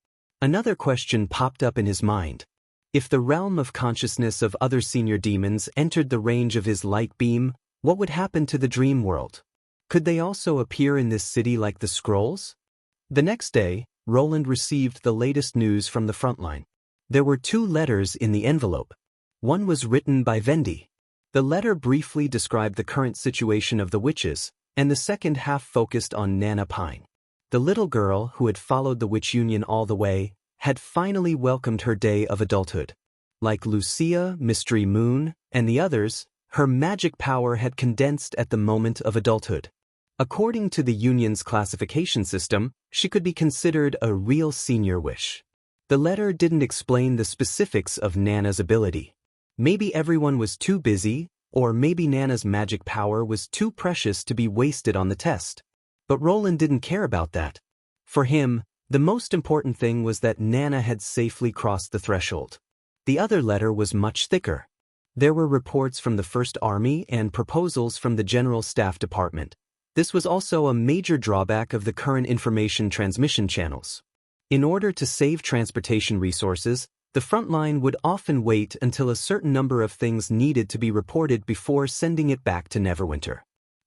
Another question popped up in his mind. If the realm of consciousness of other senior demons entered the range of his light beam, what would happen to the dream world? Could they also appear in this city like the scrolls? The next day, Roland received the latest news from the front line. There were 2 letters in the envelope. One was written by Vendi. The letter briefly described the current situation of the witches, and the second half focused on Nana Pine. The little girl who had followed the witch union all the way had finally welcomed her day of adulthood. Like Lucia, Mystery Moon, and the others, her magic power had condensed at the moment of adulthood. According to the union's classification system, she could be considered a real senior wish. The letter didn't explain the specifics of Nana's ability. Maybe everyone was too busy, or maybe Nana's magic power was too precious to be wasted on the test. But Roland didn't care about that. For him, the most important thing was that Nana had safely crossed the threshold. The other letter was much thicker. There were reports from the First Army and proposals from the General Staff Department. This was also a major drawback of the current information transmission channels. In order to save transportation resources, the front line would often wait until a certain number of things needed to be reported before sending it back to Neverwinter.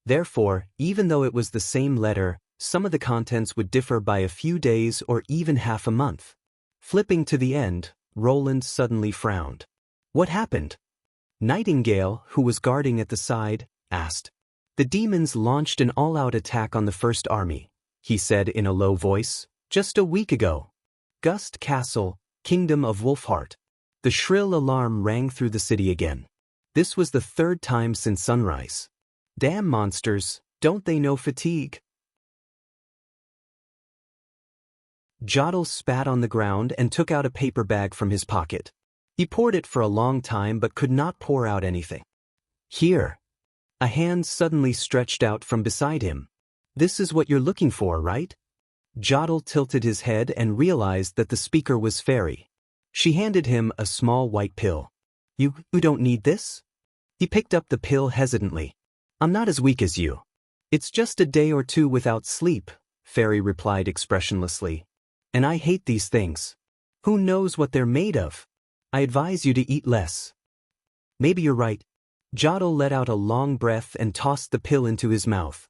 Therefore, even though it was the same letter, some of the contents would differ by a few days or even half a month. Flipping to the end, Roland suddenly frowned. What happened? Nightingale, who was guarding at the side, asked. The demons launched an all-out attack on the First Army, he said in a low voice, just a week ago. Gust Castle, Kingdom of Wolfheart. The shrill alarm rang through the city again. This was the 3rd time since sunrise. Damn monsters, don't they know fatigue? Jodl spat on the ground and took out a paper bag from his pocket. He poured it for a long time but could not pour out anything. Here. A hand suddenly stretched out from beside him. This is what you're looking for, right? Jodl tilted his head and realized that the speaker was Fairy. She handed him a small white pill. You don't need this? He picked up the pill hesitantly. I'm not as weak as you. It's just a day or 2 without sleep, Fairy replied expressionlessly. And I hate these things. Who knows what they're made of? I advise you to eat less. Maybe you're right. Jodl let out a long breath and tossed the pill into his mouth.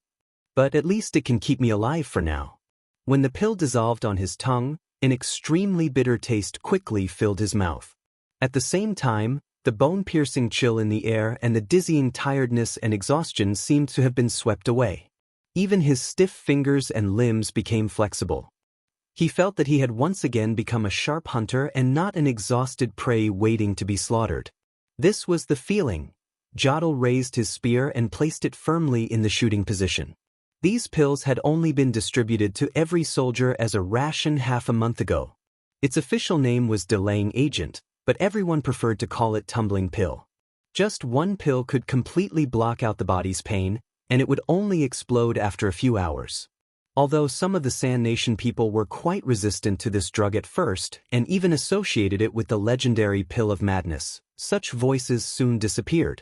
But at least it can keep me alive for now. When the pill dissolved on his tongue, an extremely bitter taste quickly filled his mouth. At the same time, the bone-piercing chill in the air and the dizzying tiredness and exhaustion seemed to have been swept away. Even his stiff fingers and limbs became flexible. He felt that he had once again become a sharp hunter and not an exhausted prey waiting to be slaughtered. This was the feeling. Jodl raised his spear and placed it firmly in the shooting position. These pills had only been distributed to every soldier as a ration half a month ago. Its official name was Delaying Agent, but everyone preferred to call it Tumbling Pill. Just one pill could completely block out the body's pain, and it would only explode after a few hours. Although some of the Sand Nation people were quite resistant to this drug at first, and even associated it with the legendary Pill of Madness, such voices soon disappeared.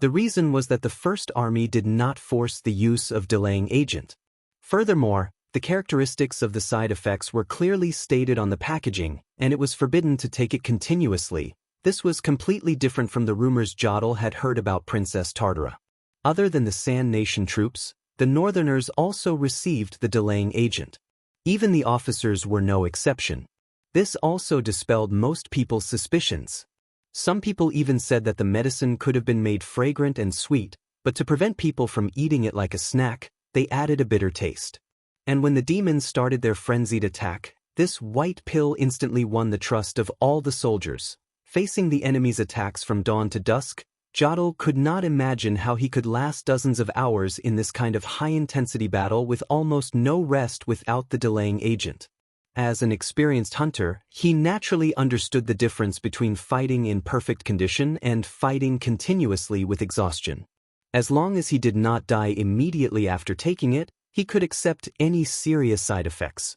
The reason was that the First Army did not force the use of Delaying Agent. Furthermore, the characteristics of the side effects were clearly stated on the packaging, and it was forbidden to take it continuously. This was completely different from the rumors Jodl had heard about Princess Tartara. Other than the Sand Nation troops, the Northerners also received the Delaying Agent. Even the officers were no exception. This also dispelled most people's suspicions. Some people even said that the medicine could have been made fragrant and sweet, but to prevent people from eating it like a snack, they added a bitter taste. And when the demons started their frenzied attack, this white pill instantly won the trust of all the soldiers. Facing the enemy's attacks from dawn to dusk, Jodl could not imagine how he could last dozens of hours in this kind of high-intensity battle with almost no rest without the Delaying Agent. As an experienced hunter, he naturally understood the difference between fighting in perfect condition and fighting continuously with exhaustion. As long as he did not die immediately after taking it, he could accept any serious side effects.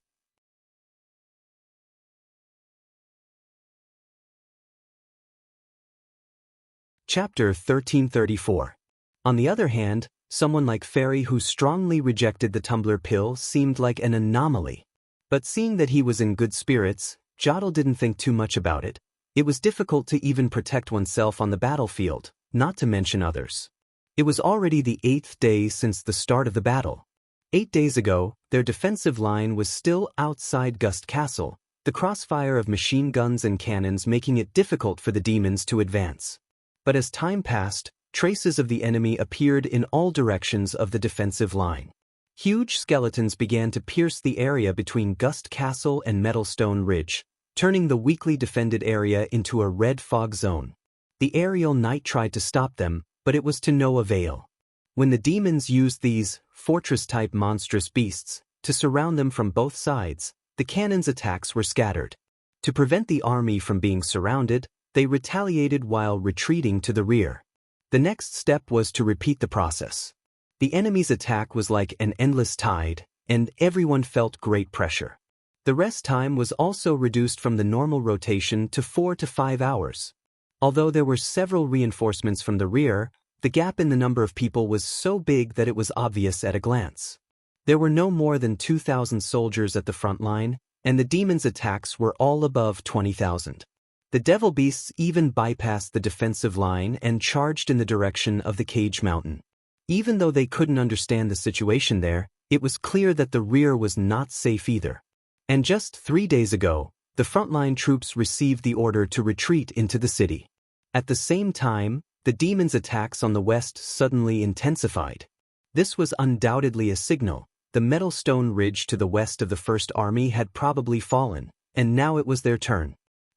Chapter 1334. On the other hand, someone like Fairy who strongly rejected the tumbler pill seemed like an anomaly. But seeing that he was in good spirits, Jottle didn't think too much about it. It was difficult to even protect oneself on the battlefield, not to mention others. It was already the 8th day since the start of the battle. 8 days ago, their defensive line was still outside Gust Castle, the crossfire of machine guns and cannons making it difficult for the demons to advance. But as time passed, traces of the enemy appeared in all directions of the defensive line. Huge skeletons began to pierce the area between Gust Castle and Metalstone Ridge, turning the weakly defended area into a red fog zone. The aerial knight tried to stop them, but it was to no avail. When the demons used these fortress-type monstrous beasts to surround them from both sides, the cannons' attacks were scattered. To prevent the army from being surrounded, they retaliated while retreating to the rear. The next step was to repeat the process. The enemy's attack was like an endless tide, and everyone felt great pressure. The rest time was also reduced from the normal rotation to 4 to 5 hours. Although there were several reinforcements from the rear, the gap in the number of people was so big that it was obvious at a glance. There were no more than 2,000 soldiers at the front line, and the demons' attacks were all above 20,000. The devil beasts even bypassed the defensive line and charged in the direction of the Cage Mountain. Even though they couldn't understand the situation there, it was clear that the rear was not safe either. And just 3 days ago, the frontline troops received the order to retreat into the city. At the same time, the demons' attacks on the west suddenly intensified. This was undoubtedly a signal. The Metalstone Ridge to the west of the First Army had probably fallen, and now it was their turn.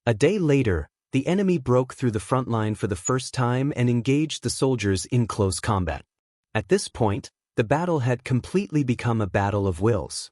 A day later, the enemy broke through the front line for the first time and engaged the soldiers in close combat. At this point, the battle had completely become a battle of wills.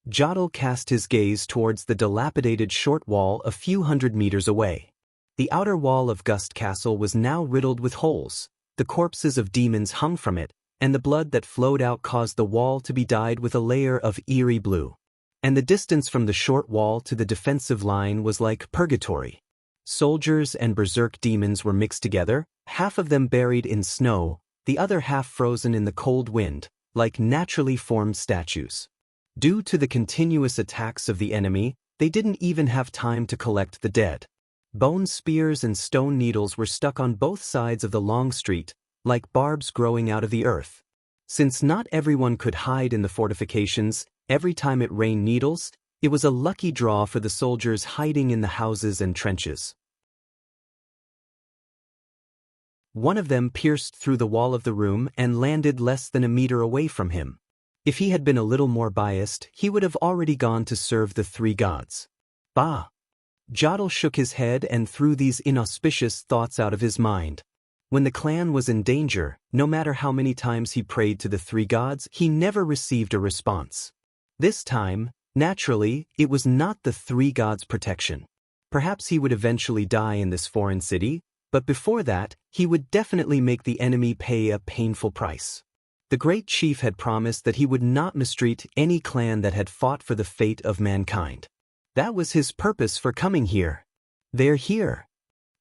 Jottle cast his gaze towards the dilapidated short wall a few hundred meters away. The outer wall of Gust Castle was now riddled with holes. The corpses of demons hung from it, and the blood that flowed out caused the wall to be dyed with a layer of eerie blue. And the distance from the short wall to the defensive line was like purgatory. Soldiers and berserk demons were mixed together, half of them buried in snow, the other half frozen in the cold wind, like naturally formed statues. Due to the continuous attacks of the enemy, they didn't even have time to collect the dead. Bone spears and stone needles were stuck on both sides of the long street, like barbs growing out of the earth. Since not everyone could hide in the fortifications, every time it rained needles, it was a lucky draw for the soldiers hiding in the houses and trenches. One of them pierced through the wall of the room and landed less than a meter away from him. If he had been a little more biased, he would have already gone to serve the three gods. Bah! Jottle shook his head and threw these inauspicious thoughts out of his mind. When the clan was in danger, no matter how many times he prayed to the three gods, he never received a response. This time, naturally, it was not the three gods' protection. Perhaps he would eventually die in this foreign city, but before that, he would definitely make the enemy pay a painful price. The great chief had promised that he would not mistreat any clan that had fought for the fate of mankind. That was his purpose for coming here. They're here.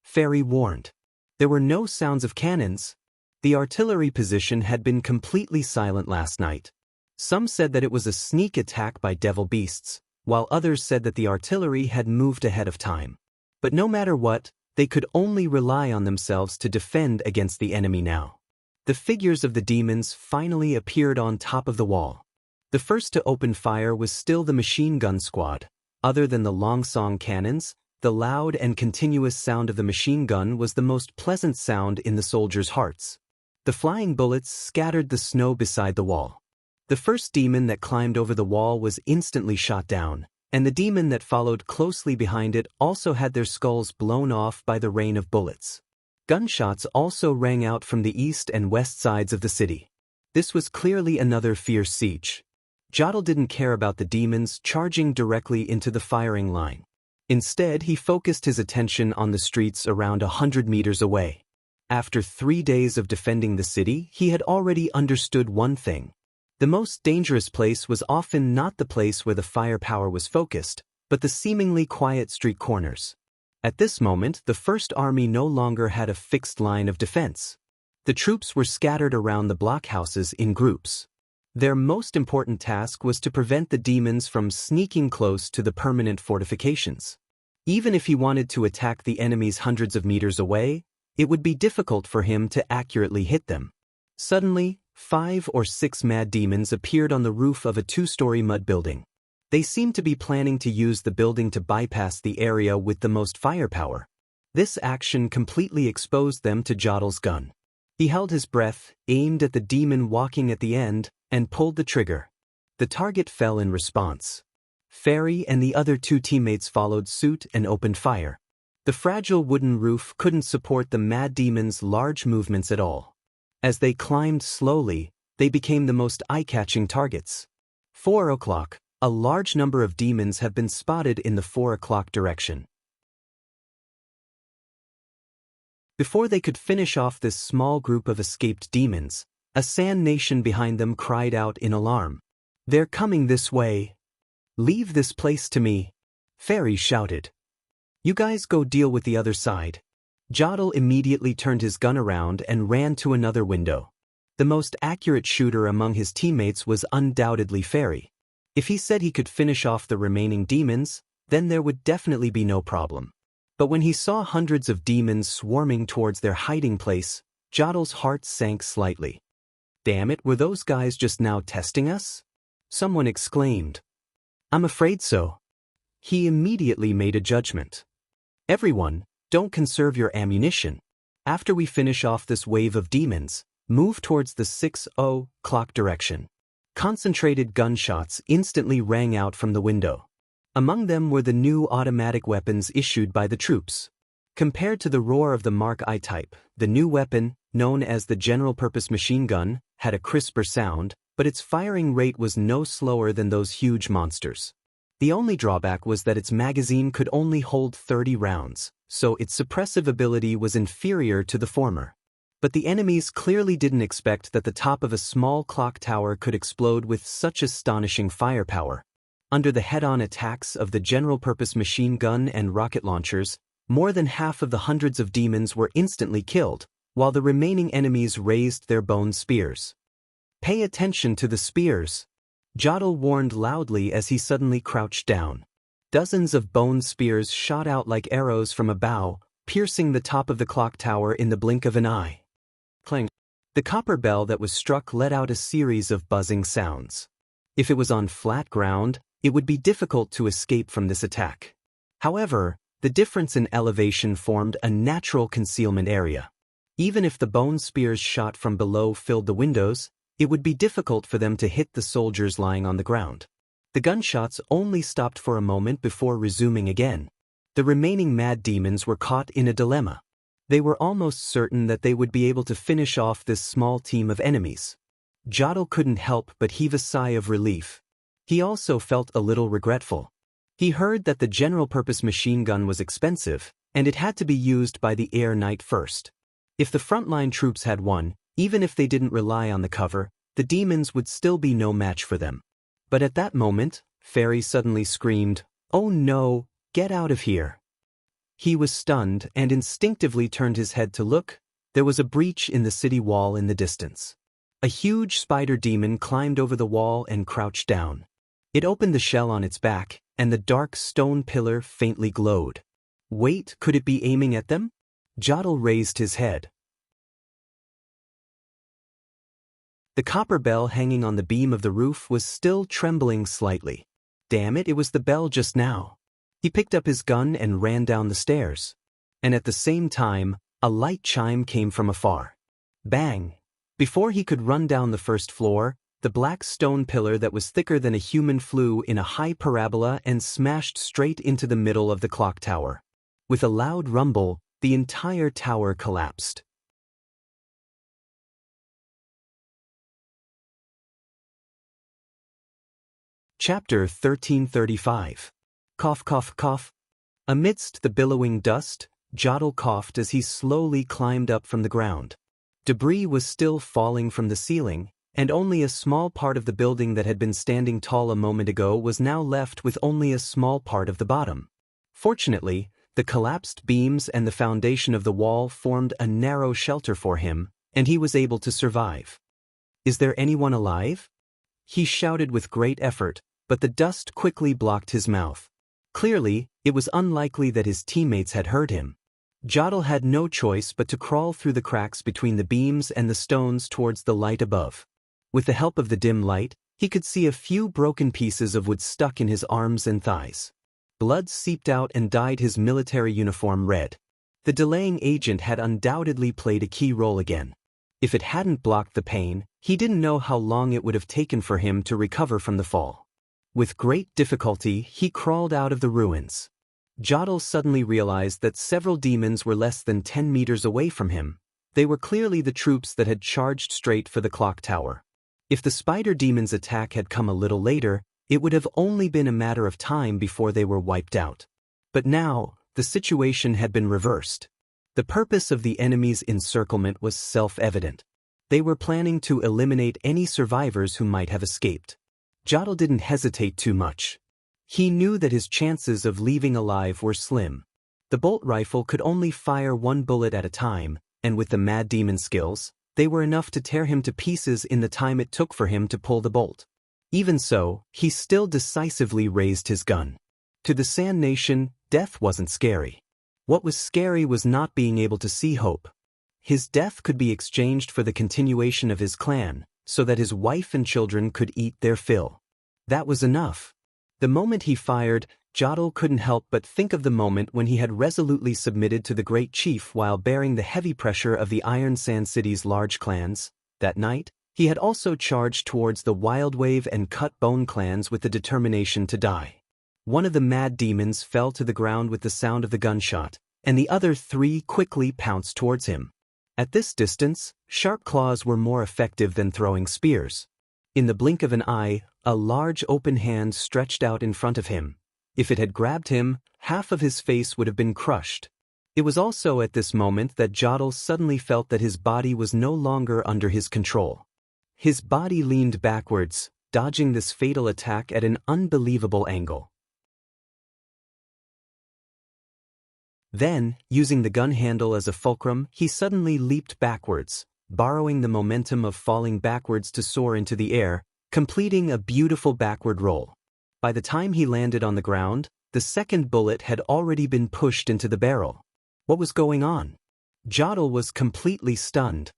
Fairy warned. There were no sounds of cannons. The artillery position had been completely silent last night. Some said that it was a sneak attack by devil beasts, while others said that the artillery had moved ahead of time. But no matter what, they could only rely on themselves to defend against the enemy now. The figures of the demons finally appeared on top of the wall. The first to open fire was still the machine gun squad. Other than the long-song cannons, the loud and continuous sound of the machine gun was the most pleasant sound in the soldiers' hearts. The flying bullets scattered the snow beside the wall. The first demon that climbed over the wall was instantly shot down, and the demon that followed closely behind it also had their skulls blown off by the rain of bullets. Gunshots also rang out from the east and west sides of the city. This was clearly another fierce siege. Jottle didn't care about the demons charging directly into the firing line. Instead, he focused his attention on the streets around 100 meters away. After 3 days of defending the city, he had already understood one thing. The most dangerous place was often not the place where the firepower was focused, but the seemingly quiet street corners. At this moment, the First Army no longer had a fixed line of defense. The troops were scattered around the blockhouses in groups. Their most important task was to prevent the demons from sneaking close to the permanent fortifications. Even if he wanted to attack the enemies hundreds of meters away, it would be difficult for him to accurately hit them. Suddenly, 5 or 6 mad demons appeared on the roof of a 2-story mud building. They seemed to be planning to use the building to bypass the area with the most firepower. This action completely exposed them to Jodl's gun. He held his breath, aimed at the demon walking at the end, and pulled the trigger. The target fell in response. Fairy and the other 2 teammates followed suit and opened fire. The fragile wooden roof couldn't support the mad demon's large movements at all. As they climbed slowly, they became the most eye-catching targets. 4 o'clock. A large number of demons have been spotted in the 4 o'clock direction. Before they could finish off this small group of escaped demons, a sand nation behind them cried out in alarm. "They're coming this way. Leave this place to me," Fairy shouted. "You guys go deal with the other side." Jodl immediately turned his gun around and ran to another window. The most accurate shooter among his teammates was undoubtedly Fairy. If he said he could finish off the remaining demons, then there would definitely be no problem. But when he saw hundreds of demons swarming towards their hiding place, Jodl's heart sank slightly. "Damn it, were those guys just now testing us?" Someone exclaimed. "I'm afraid so." He immediately made a judgment. "Everyone, don't conserve your ammunition. After we finish off this wave of demons, move towards the 6 o'clock direction." Concentrated gunshots instantly rang out from the window. Among them were the new automatic weapons issued by the troops. Compared to the roar of the Mark I type, the new weapon, known as the general-purpose machine gun, had a crisper sound, but its firing rate was no slower than those huge monsters. The only drawback was that its magazine could only hold 30 rounds, so its suppressive ability was inferior to the former. But the enemies clearly didn't expect that the top of a small clock tower could explode with such astonishing firepower. Under the head-on attacks of the general-purpose machine gun and rocket launchers, more than half of the hundreds of demons were instantly killed, while the remaining enemies raised their bone spears. "Pay attention to the spears," Jodl warned loudly as he suddenly crouched down. Dozens of bone spears shot out like arrows from a bow, piercing the top of the clock tower in the blink of an eye. Clang. The copper bell that was struck let out a series of buzzing sounds. If it was on flat ground, it would be difficult to escape from this attack. However, the difference in elevation formed a natural concealment area. Even if the bone spears shot from below filled the windows, it would be difficult for them to hit the soldiers lying on the ground. The gunshots only stopped for a moment before resuming again. The remaining mad demons were caught in a dilemma. They were almost certain that they would be able to finish off this small team of enemies. Jodl couldn't help but heave a sigh of relief. He also felt a little regretful. He heard that the general-purpose machine gun was expensive, and it had to be used by the Air Knight first. If the frontline troops had won, even if they didn't rely on the cover, the demons would still be no match for them. But at that moment, Fairy suddenly screamed, "Oh no, get out of here." He was stunned and instinctively turned his head to look. There was a breach in the city wall in the distance. A huge spider demon climbed over the wall and crouched down. It opened the shell on its back, and the dark stone pillar faintly glowed. Wait, could it be aiming at them? Jodl raised his head. The copper bell hanging on the beam of the roof was still trembling slightly. Damn it, it was the bell just now. He picked up his gun and ran down the stairs. And at the same time, a light chime came from afar. Bang! Before he could run down the first floor, the black stone pillar that was thicker than a human flew in a high parabola and smashed straight into the middle of the clock tower. With a loud rumble, the entire tower collapsed. Chapter 1335. Cough, cough, cough. Amidst the billowing dust, Jodl coughed as he slowly climbed up from the ground. Debris was still falling from the ceiling, and only a small part of the building that had been standing tall a moment ago was now left with only a small part of the bottom. Fortunately, the collapsed beams and the foundation of the wall formed a narrow shelter for him, and he was able to survive. "Is there anyone alive?" he shouted with great effort, but the dust quickly blocked his mouth. Clearly, it was unlikely that his teammates had heard him. Jodl had no choice but to crawl through the cracks between the beams and the stones towards the light above. With the help of the dim light, he could see a few broken pieces of wood stuck in his arms and thighs. Blood seeped out and dyed his military uniform red. The delaying agent had undoubtedly played a key role again. If it hadn't blocked the pain, he didn't know how long it would have taken for him to recover from the fall. With great difficulty, he crawled out of the ruins. Jodl suddenly realized that several demons were less than 10 meters away from him. They were clearly the troops that had charged straight for the clock tower. If the spider demon's attack had come a little later, it would have only been a matter of time before they were wiped out. But now, the situation had been reversed. The purpose of the enemy's encirclement was self-evident. They were planning to eliminate any survivors who might have escaped. Jodl didn't hesitate too much. He knew that his chances of leaving alive were slim. The bolt rifle could only fire one bullet at a time, and with the Mad Demon skills, they were enough to tear him to pieces in the time it took for him to pull the bolt. Even so, he still decisively raised his gun. To the Sand Nation, death wasn't scary. What was scary was not being able to see hope. His death could be exchanged for the continuation of his clan, so that his wife and children could eat their fill. That was enough. The moment he fired, Jodl couldn't help but think of the moment when he had resolutely submitted to the Great Chief while bearing the heavy pressure of the Iron Sand City's large clans. That night, he had also charged towards the Wildwave and Cut Bone clans with the determination to die. One of the mad demons fell to the ground with the sound of the gunshot, and the other three quickly pounced towards him. At this distance, sharp claws were more effective than throwing spears. In the blink of an eye, a large open hand stretched out in front of him. If it had grabbed him, half of his face would have been crushed. It was also at this moment that Jodl suddenly felt that his body was no longer under his control. His body leaned backwards, dodging this fatal attack at an unbelievable angle. Then, using the gun handle as a fulcrum, he suddenly leaped backwards, borrowing the momentum of falling backwards to soar into the air, completing a beautiful backward roll. By the time he landed on the ground, the second bullet had already been pushed into the barrel. What was going on? Jodl was completely stunned.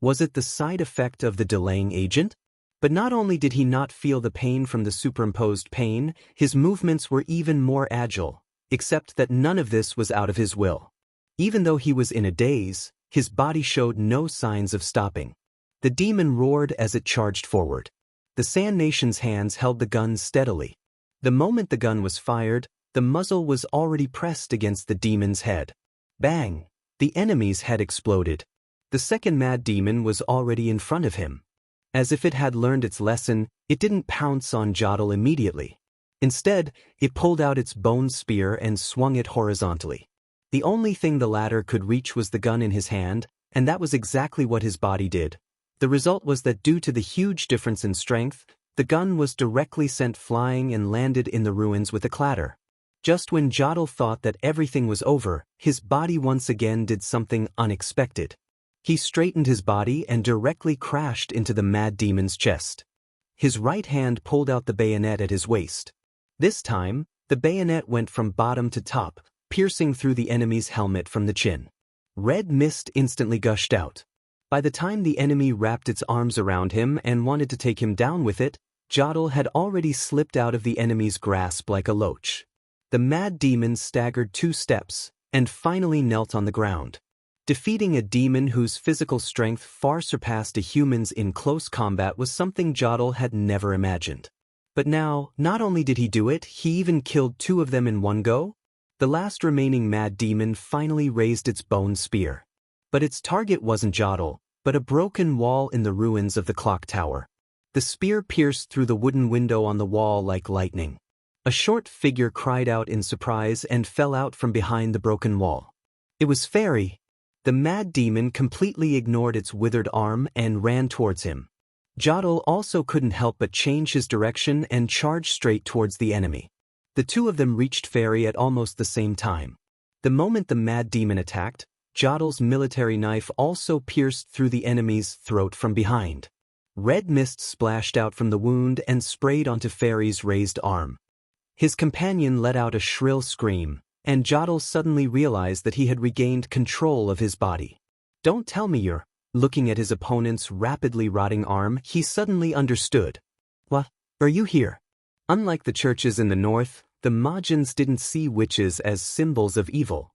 Was it the side effect of the delaying agent? But not only did he not feel the pain from the superimposed pain, his movements were even more agile, except that none of this was out of his will. Even though he was in a daze, his body showed no signs of stopping. The demon roared as it charged forward. The Sand Nation's hands held the gun steadily. The moment the gun was fired, the muzzle was already pressed against the demon's head. Bang! The enemy's head exploded. The second mad demon was already in front of him. As if it had learned its lesson, it didn't pounce on Jodl immediately. Instead, it pulled out its bone spear and swung it horizontally. The only thing the latter could reach was the gun in his hand, and that was exactly what his body did. The result was that due to the huge difference in strength, the gun was directly sent flying and landed in the ruins with a clatter. Just when Jodl thought that everything was over, his body once again did something unexpected. He straightened his body and directly crashed into the mad demon's chest. His right hand pulled out the bayonet at his waist. This time, the bayonet went from bottom to top, piercing through the enemy's helmet from the chin. Red mist instantly gushed out. By the time the enemy wrapped its arms around him and wanted to take him down with it, Jodl had already slipped out of the enemy's grasp like a loach. The mad demon staggered 2 steps, and finally knelt on the ground. Defeating a demon whose physical strength far surpassed a human's in close combat was something Jodl had never imagined. But now, not only did he do it, he even killed 2 of them in one go. The last remaining mad demon finally raised its bone spear. But its target wasn't Jodl, but a broken wall in the ruins of the clock tower. The spear pierced through the wooden window on the wall like lightning. A short figure cried out in surprise and fell out from behind the broken wall. It was Fairy. The mad demon completely ignored its withered arm and ran towards him. Jodl also couldn't help but change his direction and charge straight towards the enemy. The two of them reached Fairy at almost the same time. The moment the mad demon attacked, Jodl's military knife also pierced through the enemy's throat from behind. Red mist splashed out from the wound and sprayed onto Fairy's raised arm. His companion let out a shrill scream, and Jodl suddenly realized that he had regained control of his body. "Don't tell me you're..." Looking at his opponent's rapidly rotting arm, he suddenly understood. "What? Are you here?" Unlike the churches in the north, the Majans didn't see witches as symbols of evil.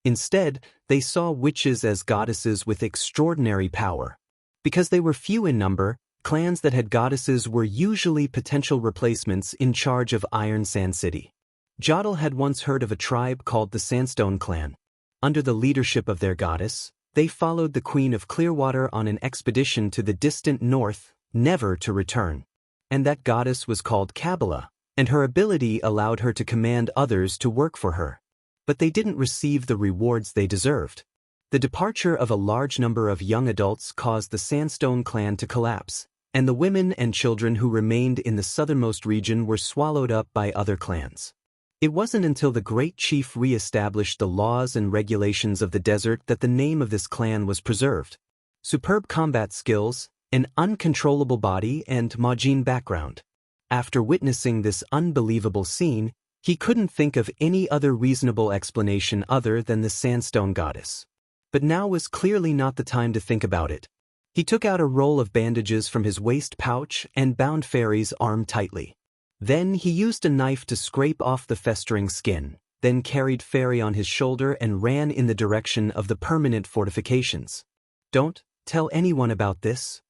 Instead, they saw witches as goddesses with extraordinary power. Because they were few in number, clans that had goddesses were usually potential replacements in charge of Iron Sand City. Jodl had once heard of a tribe called the Sandstone Clan. Under the leadership of their goddess, they followed the Queen of Clearwater on an expedition to the distant north, never to return. And that goddess was called Kabbalah, and her ability allowed her to command others to work for her. But they didn't receive the rewards they deserved. The departure of a large number of young adults caused the Sandstone Clan to collapse, and the women and children who remained in the southernmost region were swallowed up by other clans. It wasn't until the Great Chief re-established the laws and regulations of the desert that the name of this clan was preserved. Superb combat skills, an uncontrollable body, and Majin background. After witnessing this unbelievable scene, he couldn't think of any other reasonable explanation other than the Sandstone Goddess. But now was clearly not the time to think about it. He took out a roll of bandages from his waist pouch and bound Fairy's arm tightly. Then he used a knife to scrape off the festering skin, then carried Fairy on his shoulder and ran in the direction of the permanent fortifications. "Don't tell anyone about this."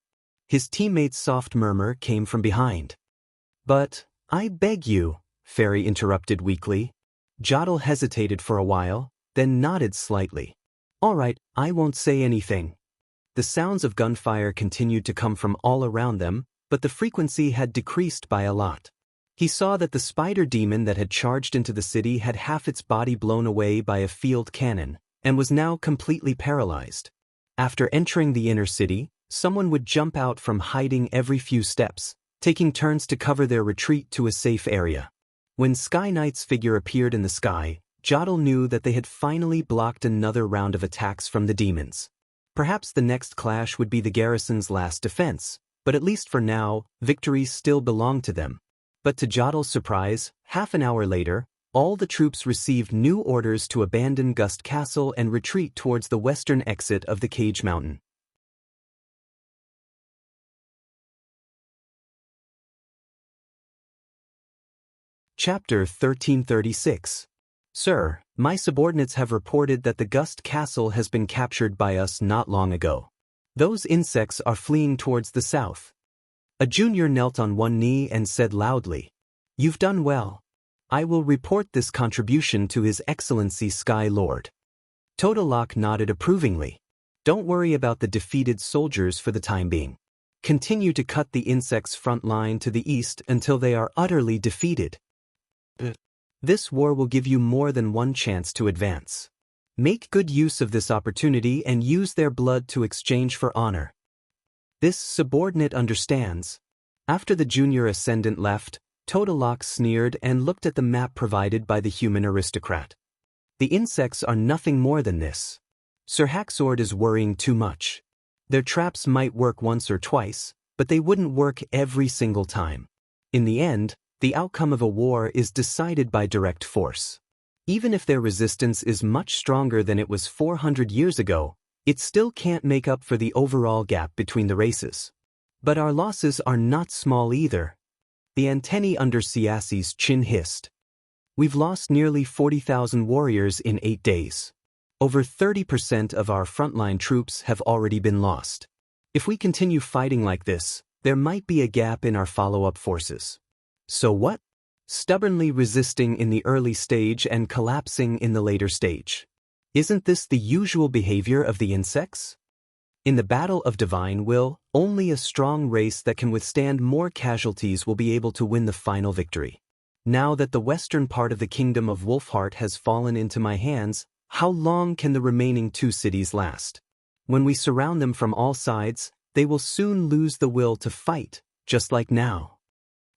His teammate's soft murmur came from behind. "But, I beg you," Fairy interrupted weakly. Jodl hesitated for a while, then nodded slightly. "All right, I won't say anything." The sounds of gunfire continued to come from all around them, but the frequency had decreased by a lot. He saw that the spider demon that had charged into the city had half its body blown away by a field cannon, and was now completely paralyzed. After entering the inner city, someone would jump out from hiding every few steps, taking turns to cover their retreat to a safe area. When Sky Knight's figure appeared in the sky, Jodl knew that they had finally blocked another round of attacks from the demons. Perhaps the next clash would be the garrison's last defense, but at least for now, victory still belonged to them. But to Jodl's surprise, half an hour later, all the troops received new orders to abandon Gust Castle and retreat towards the western exit of the Cage Mountain. Chapter 1336. Sir, my subordinates have reported that the Gust Castle has been captured by us not long ago. Those insects are fleeing towards the south. A junior knelt on one knee and said loudly, "You've done well. I will report this contribution to His Excellency Sky Lord." Todalok nodded approvingly. "Don't worry about the defeated soldiers for the time being. Continue to cut the insects' front line to the east until they are utterly defeated. This war will give you more than one chance to advance. Make good use of this opportunity and use their blood to exchange for honor." This subordinate understands. After the junior ascendant left, Todalok sneered and looked at the map provided by the human aristocrat. The insects are nothing more than this. Sir Haxord is worrying too much. Their traps might work once or twice, but they wouldn't work every single time. In the end, the outcome of a war is decided by direct force. Even if their resistance is much stronger than it was 400 years ago, it still can't make up for the overall gap between the races. But our losses are not small either. The antennae under Siassi's chin hissed. We've lost nearly 40,000 warriors in 8 days. Over 30% of our frontline troops have already been lost. If we continue fighting like this, there might be a gap in our follow-up forces. So what? Stubbornly resisting in the early stage and collapsing in the later stage. Isn't this the usual behavior of the insects? In the battle of divine will, only a strong race that can withstand more casualties will be able to win the final victory. Now that the western part of the kingdom of Wolfheart has fallen into my hands, how long can the remaining 2 cities last? When we surround them from all sides, they will soon lose the will to fight, just like now.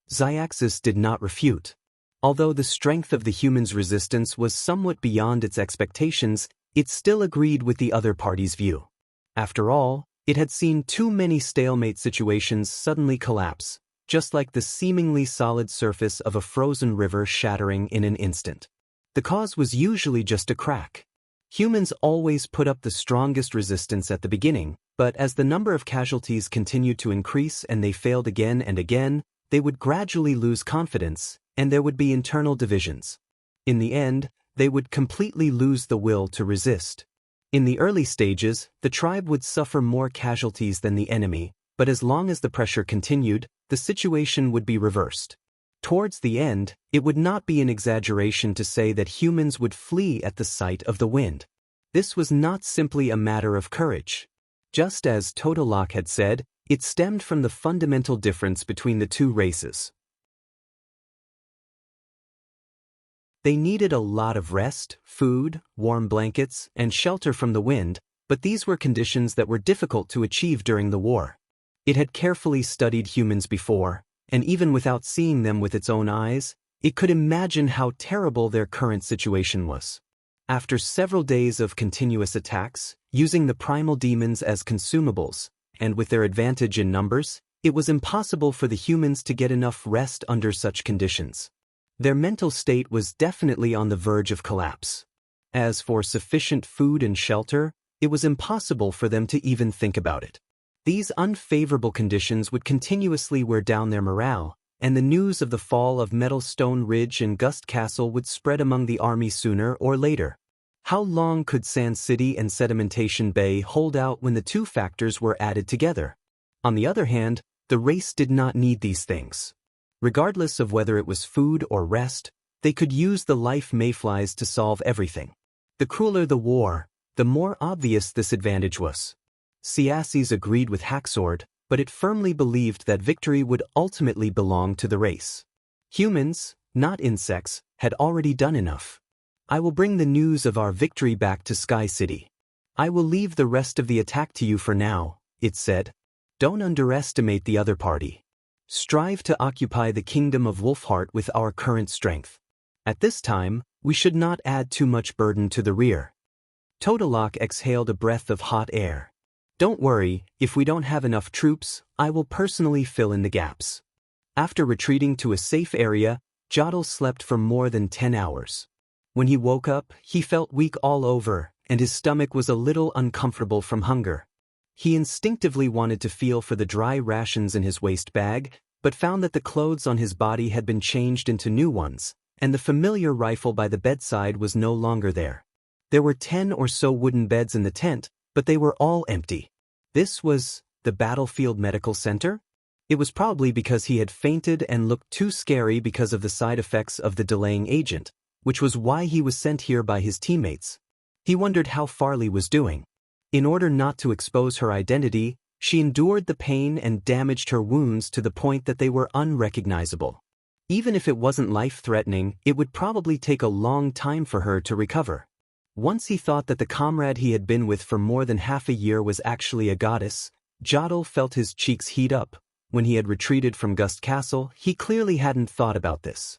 Xyaxis did not refute. Although the strength of the humans' resistance was somewhat beyond its expectations, it still agreed with the other party's view. After all, it had seen too many stalemate situations suddenly collapse, just like the seemingly solid surface of a frozen river shattering in an instant. The cause was usually just a crack. Humans always put up the strongest resistance at the beginning, but as the number of casualties continued to increase and they failed again and again, they would gradually lose confidence, and there would be internal divisions. In the end, they would completely lose the will to resist. In the early stages, the tribe would suffer more casualties than the enemy, but as long as the pressure continued, the situation would be reversed. Towards the end, it would not be an exaggeration to say that humans would flee at the sight of the wind. This was not simply a matter of courage. Just as Totolok had said, it stemmed from the fundamental difference between the 2 races. They needed a lot of rest, food, warm blankets, and shelter from the wind, but these were conditions that were difficult to achieve during the war. It had carefully studied humans before, and even without seeing them with its own eyes, it could imagine how terrible their current situation was. After several days of continuous attacks, using the primal demons as consumables, and with their advantage in numbers, it was impossible for the humans to get enough rest under such conditions. Their mental state was definitely on the verge of collapse. As for sufficient food and shelter, it was impossible for them to even think about it. These unfavorable conditions would continuously wear down their morale, and the news of the fall of Metalstone Ridge and Gust Castle would spread among the army sooner or later. How long could Sand City and Sedimentation Bay hold out when the 2 factors were added together? On the other hand, the race did not need these things. Regardless of whether it was food or rest, they could use the life mayflies to solve everything. The crueler the war, the more obvious this advantage was. Xyaxis agreed with Haxord, but it firmly believed that victory would ultimately belong to the race. Humans, not insects, had already done enough. I will bring the news of our victory back to Sky City. I will leave the rest of the attack to you for now, it said. Don't underestimate the other party. Strive to occupy the kingdom of Wolfheart with our current strength. At this time, we should not add too much burden to the rear. Totolok exhaled a breath of hot air. Don't worry, if we don't have enough troops, I will personally fill in the gaps. After retreating to a safe area, Jodl slept for more than 10 hours. When he woke up, he felt weak all over, and his stomach was a little uncomfortable from hunger. He instinctively wanted to feel for the dry rations in his waist bag, but found that the clothes on his body had been changed into new ones, and the familiar rifle by the bedside was no longer there. There were 10 or so wooden beds in the tent, but they were all empty. This was the Battlefield Medical Center? It was probably because he had fainted and looked too scary because of the side effects of the delaying agent, which was why he was sent here by his teammates. He wondered how Farley was doing. In order not to expose her identity, she endured the pain and damaged her wounds to the point that they were unrecognizable. Even if it wasn't life-threatening, it would probably take a long time for her to recover. Once he thought that the comrade he had been with for more than half a year was actually a goddess, Jodl felt his cheeks heat up. When he had retreated from Gust Castle, he clearly hadn't thought about this.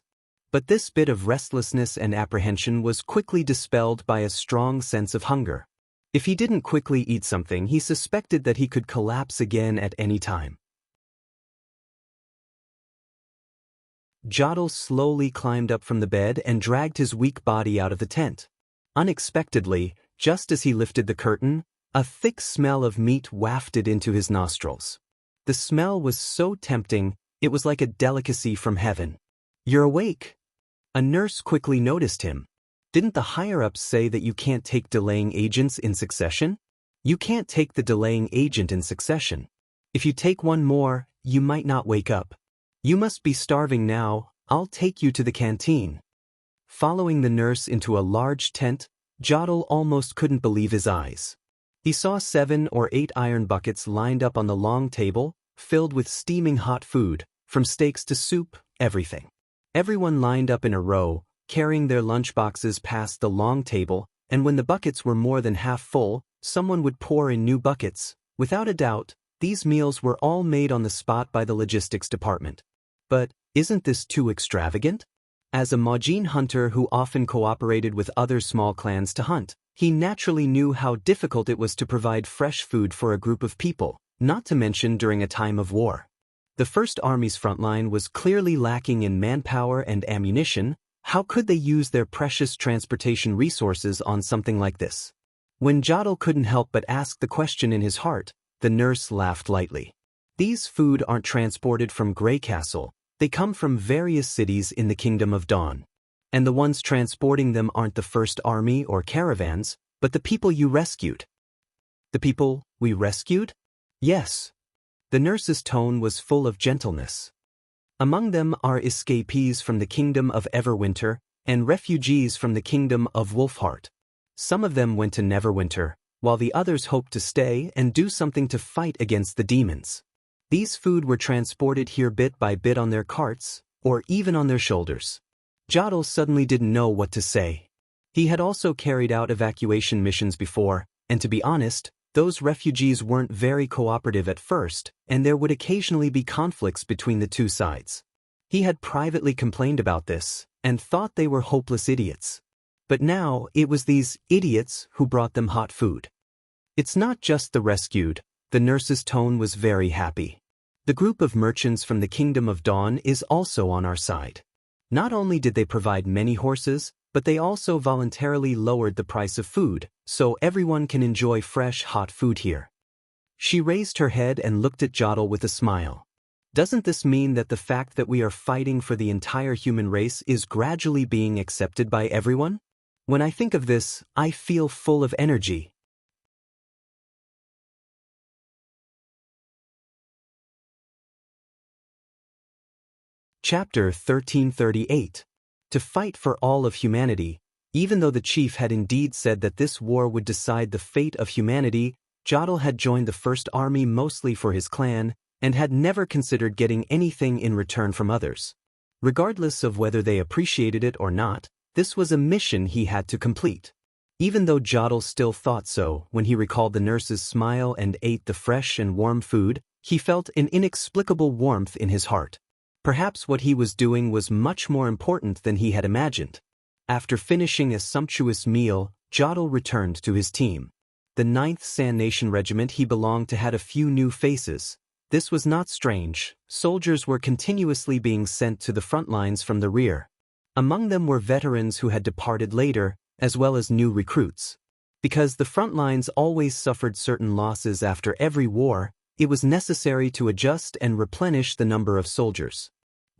But this bit of restlessness and apprehension was quickly dispelled by a strong sense of hunger. If he didn't quickly eat something, he suspected that he could collapse again at any time. Jodl slowly climbed up from the bed and dragged his weak body out of the tent. Unexpectedly, just as he lifted the curtain, a thick smell of meat wafted into his nostrils. The smell was so tempting, it was like a delicacy from heaven. "You're awake." A nurse quickly noticed him. "Didn't the higher-ups say that you can't take delaying agents in succession? You can't take the delaying agent in succession. If you take one more, you might not wake up. You must be starving now, I'll take you to the canteen." Following the nurse into a large tent, Jodl almost couldn't believe his eyes. He saw 7 or 8 iron buckets lined up on the long table, filled with steaming hot food, from steaks to soup, everything. Everyone lined up in a row, carrying their lunchboxes past the long table, and when the buckets were more than half full, someone would pour in new buckets. Without a doubt, these meals were all made on the spot by the logistics department. But isn't this too extravagant? As a Majin hunter who often cooperated with other small clans to hunt, he naturally knew how difficult it was to provide fresh food for a group of people, not to mention during a time of war. The First Army's frontline was clearly lacking in manpower and ammunition. How could they use their precious transportation resources on something like this? When Jodl couldn't help but ask the question in his heart, the nurse laughed lightly. These food aren't transported from Grey Castle, they come from various cities in the Kingdom of Dawn. And the ones transporting them aren't the First Army or caravans, but the people you rescued. The people we rescued? Yes. The nurse's tone was full of gentleness. Among them are escapees from the Kingdom of Everwinter and refugees from the Kingdom of Wolfheart. Some of them went to Neverwinter, while the others hoped to stay and do something to fight against the demons. These food were transported here bit by bit on their carts, or even on their shoulders. Jodl suddenly didn't know what to say. He had also carried out evacuation missions before, and to be honest, those refugees weren't very cooperative at first, and there would occasionally be conflicts between the two sides. He had privately complained about this, and thought they were hopeless idiots. But now, it was these idiots who brought them hot food. It's not just the rescued, the nurse's tone was very happy. The group of merchants from the Kingdom of Dawn is also on our side. Not only did they provide many horses, but they also voluntarily lowered the price of food, so everyone can enjoy fresh, hot food here. She raised her head and looked at Jodl with a smile. Doesn't this mean that the fact that we are fighting for the entire human race is gradually being accepted by everyone? When I think of this, I feel full of energy. Chapter 1338. To fight for all of humanity. Even though the chief had indeed said that this war would decide the fate of humanity, Jodl had joined the First Army mostly for his clan, and had never considered getting anything in return from others. Regardless of whether they appreciated it or not, this was a mission he had to complete. Even though Jodl still thought so, when he recalled the nurse's smile and ate the fresh and warm food, he felt an inexplicable warmth in his heart. Perhaps what he was doing was much more important than he had imagined. After finishing a sumptuous meal, Jodl returned to his team. The 9th Sand Nation Regiment he belonged to had a few new faces. This was not strange. Soldiers were continuously being sent to the front lines from the rear. Among them were veterans who had departed later, as well as new recruits. Because the front lines always suffered certain losses after every war, it was necessary to adjust and replenish the number of soldiers.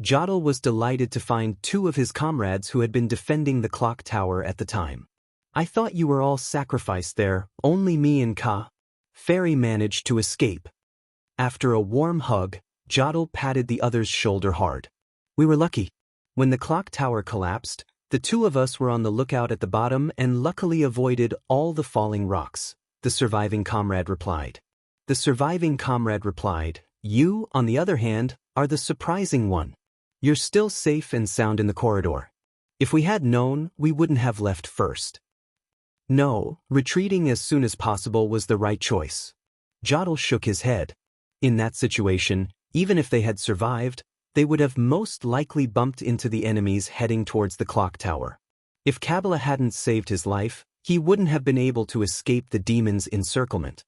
Jodl was delighted to find 2 of his comrades who had been defending the clock tower at the time. I thought you were all sacrificed there, only me and Ka. Fairy managed to escape. After a warm hug, Jodl patted the other's shoulder hard. We were lucky. When the clock tower collapsed, the 2 of us were on the lookout at the bottom and luckily avoided all the falling rocks, the surviving comrade replied. The surviving comrade replied, you, on the other hand, are the surprising one. You're still safe and sound in the corridor. If we had known, we wouldn't have left first. No, retreating as soon as possible was the right choice. Jodl shook his head. In that situation, even if they had survived, they would have most likely bumped into the enemies heading towards the clock tower. If Kabbalah hadn't saved his life, he wouldn't have been able to escape the demon's encirclement.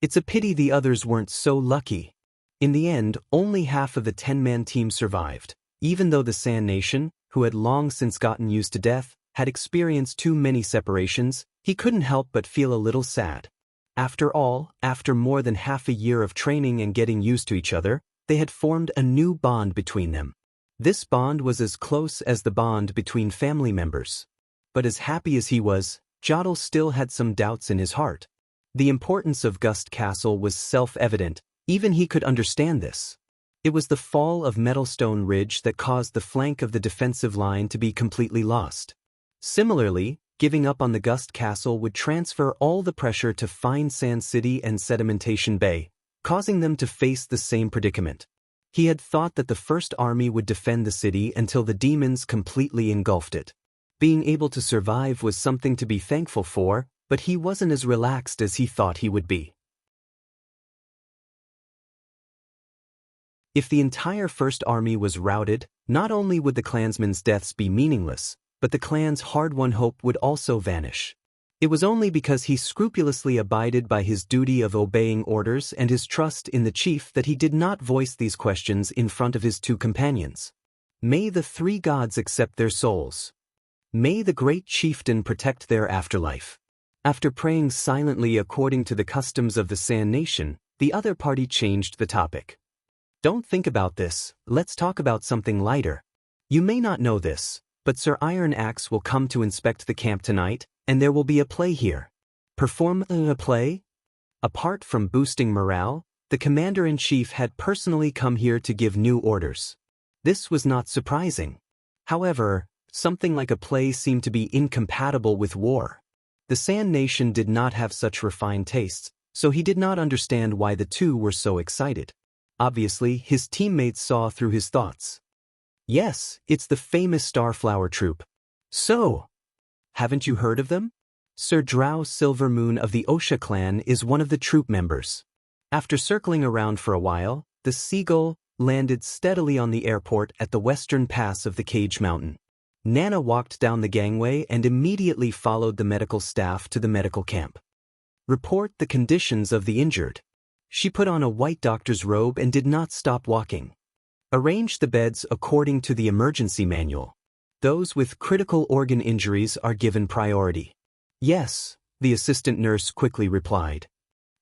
It's a pity the others weren't so lucky. In the end, only half of the 10-man team survived. Even though the Sand Nation, who had long since gotten used to death, had experienced too many separations, he couldn't help but feel a little sad. After all, after more than half a year of training and getting used to each other, they had formed a new bond between them. This bond was as close as the bond between family members. But as happy as he was, Jodl still had some doubts in his heart. The importance of Gust Castle was self-evident, even he could understand this. It was the fall of Metalstone Ridge that caused the flank of the defensive line to be completely lost. Similarly, giving up on the Gust Castle would transfer all the pressure to Fine Sand City and Sedimentation Bay, causing them to face the same predicament. He had thought that the first army would defend the city until the demons completely engulfed it. Being able to survive was something to be thankful for, but he wasn't as relaxed as he thought he would be. If the entire First Army was routed, not only would the clansmen's deaths be meaningless, but the clan's hard-won hope would also vanish. It was only because he scrupulously abided by his duty of obeying orders and his trust in the chief that he did not voice these questions in front of his two companions. May the three gods accept their souls. May the great chieftain protect their afterlife. After praying silently according to the customs of the Sand Nation, the other party changed the topic. Don't think about this, let's talk about something lighter. You may not know this, but Sir Iron Axe will come to inspect the camp tonight, and there will be a play here. Perform a play? Apart from boosting morale, the commander-in-chief had personally come here to give new orders. This was not surprising. However, something like a play seemed to be incompatible with war. The Sand Nation did not have such refined tastes, so he did not understand why the two were so excited. Obviously, his teammates saw through his thoughts. Yes, it's the famous Starflower Troupe. So, haven't you heard of them? Sir Drow Silvermoon of the Osha clan is one of the troupe members. After circling around for a while, the Seagull landed steadily on the airport at the western pass of the Cage Mountain. Nana walked down the gangway and immediately followed the medical staff to the medical camp. Report the conditions of the injured. She put on a white doctor's robe and did not stop walking. Arrange the beds according to the emergency manual. Those with critical organ injuries are given priority. Yes, the assistant nurse quickly replied.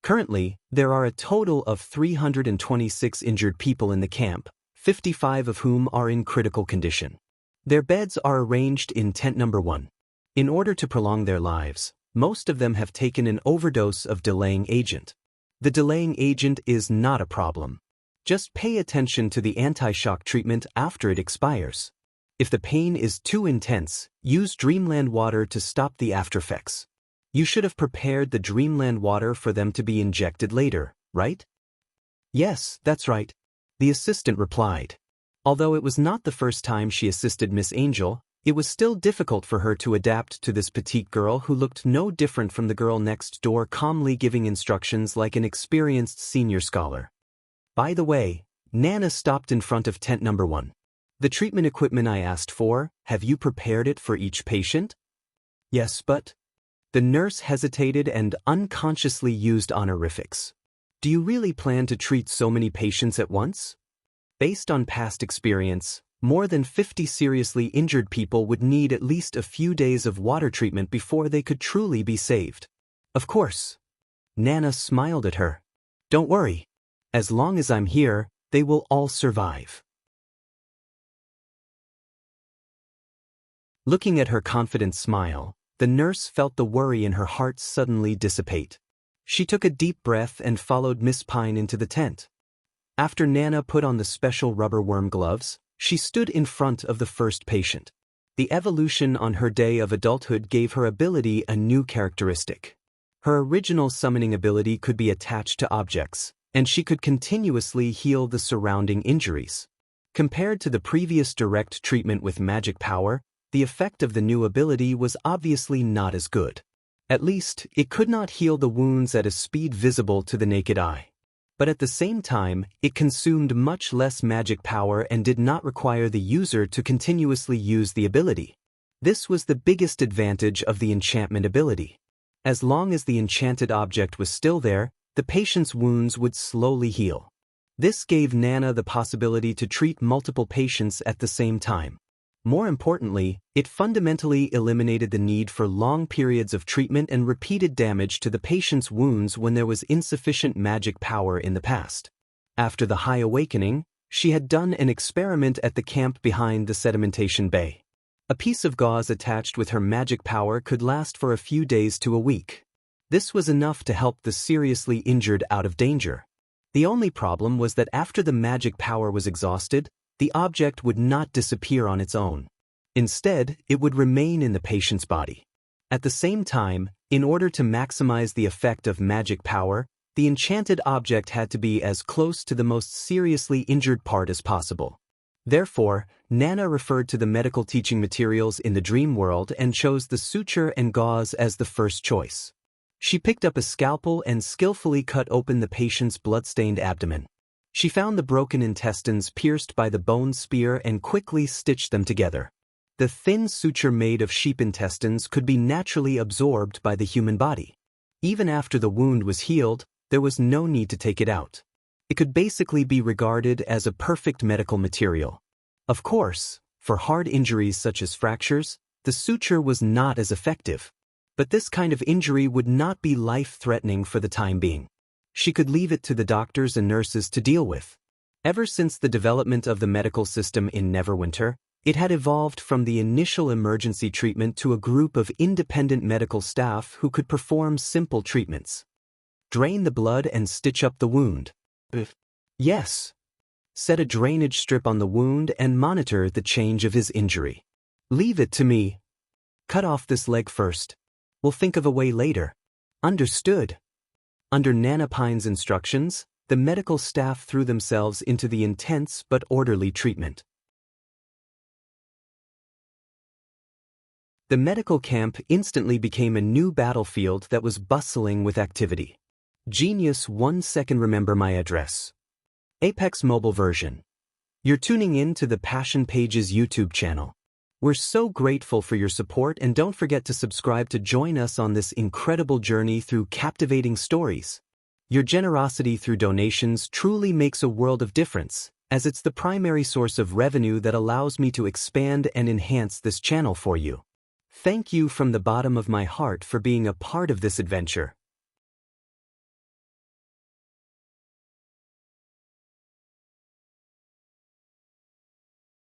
Currently, there are a total of 326 injured people in the camp, 55 of whom are in critical condition. Their beds are arranged in tent number 1. In order to prolong their lives, most of them have taken an overdose of delaying agent. The delaying agent is not a problem. Just pay attention to the anti-shock treatment after it expires. If the pain is too intense, use Dreamland water to stop the aftereffects. You should have prepared the Dreamland water for them to be injected later, right? Yes, that's right, the assistant replied. Although it was not the first time she assisted Miss Angel, it was still difficult for her to adapt to this petite girl who looked no different from the girl next door, calmly giving instructions like an experienced senior scholar. By the way, Nana stopped in front of tent number 1. The treatment equipment I asked for, have you prepared it for each patient? Yes, but... The nurse hesitated and unconsciously used honorifics. Do you really plan to treat so many patients at once? Based on past experience, more than 50 seriously injured people would need at least a few days of water treatment before they could truly be saved. Of course. Nana smiled at her. Don't worry. As long as I'm here, they will all survive. Looking at her confident smile, the nurse felt the worry in her heart suddenly dissipate. She took a deep breath and followed Miss Pine into the tent. After Nana put on the special rubber worm gloves, she stood in front of the first patient. The evolution on her day of adulthood gave her ability a new characteristic. Her original summoning ability could be attached to objects, and she could continuously heal the surrounding injuries. Compared to the previous direct treatment with magic power, the effect of the new ability was obviously not as good. At least, it could not heal the wounds at a speed visible to the naked eye. But at the same time, it consumed much less magic power and did not require the user to continuously use the ability. This was the biggest advantage of the enchantment ability. As long as the enchanted object was still there, the patient's wounds would slowly heal. This gave Nana the possibility to treat multiple patients at the same time. More importantly, it fundamentally eliminated the need for long periods of treatment and repeated damage to the patient's wounds when there was insufficient magic power in the past. After the High Awakening, she had done an experiment at the camp behind the sedimentation bay. A piece of gauze attached with her magic power could last for a few days to a week. This was enough to help the seriously injured out of danger. The only problem was that after the magic power was exhausted, the object would not disappear on its own. Instead, it would remain in the patient's body. At the same time, in order to maximize the effect of magic power, The enchanted object had to be as close to the most seriously injured part as possible. Therefore, Nana referred to the medical teaching materials in the dream world and chose the suture and gauze as the first choice. She picked up a scalpel and skillfully cut open the patient's blood-stained abdomen. She found the broken intestines pierced by the bone spear and quickly stitched them together. The thin suture made of sheep intestines could be naturally absorbed by the human body. Even after the wound was healed, there was no need to take it out. It could basically be regarded as a perfect medical material. Of course, for hard injuries such as fractures, the suture was not as effective. But this kind of injury would not be life-threatening for the time being. She could leave it to the doctors and nurses to deal with. Ever since the development of the medical system in Neverwinter, it had evolved from the initial emergency treatment to a group of independent medical staff who could perform simple treatments. Drain the blood and stitch up the wound. Yes. Set a drainage strip on the wound and monitor the change of his injury. Leave it to me. Cut off this leg first. We'll think of a way later. Understood. Under Nana Pine's instructions, the medical staff threw themselves into the intense but orderly treatment. The medical camp instantly became a new battlefield that was bustling with activity. Genius 1 second. Remember my address. Apex mobile version. You're tuning in to the Passion Pages YouTube channel. We're so grateful for your support, and don't forget to subscribe to join us on this incredible journey through captivating stories. Your generosity through donations truly makes a world of difference, as it's the primary source of revenue that allows me to expand and enhance this channel for you. Thank you from the bottom of my heart for being a part of this adventure.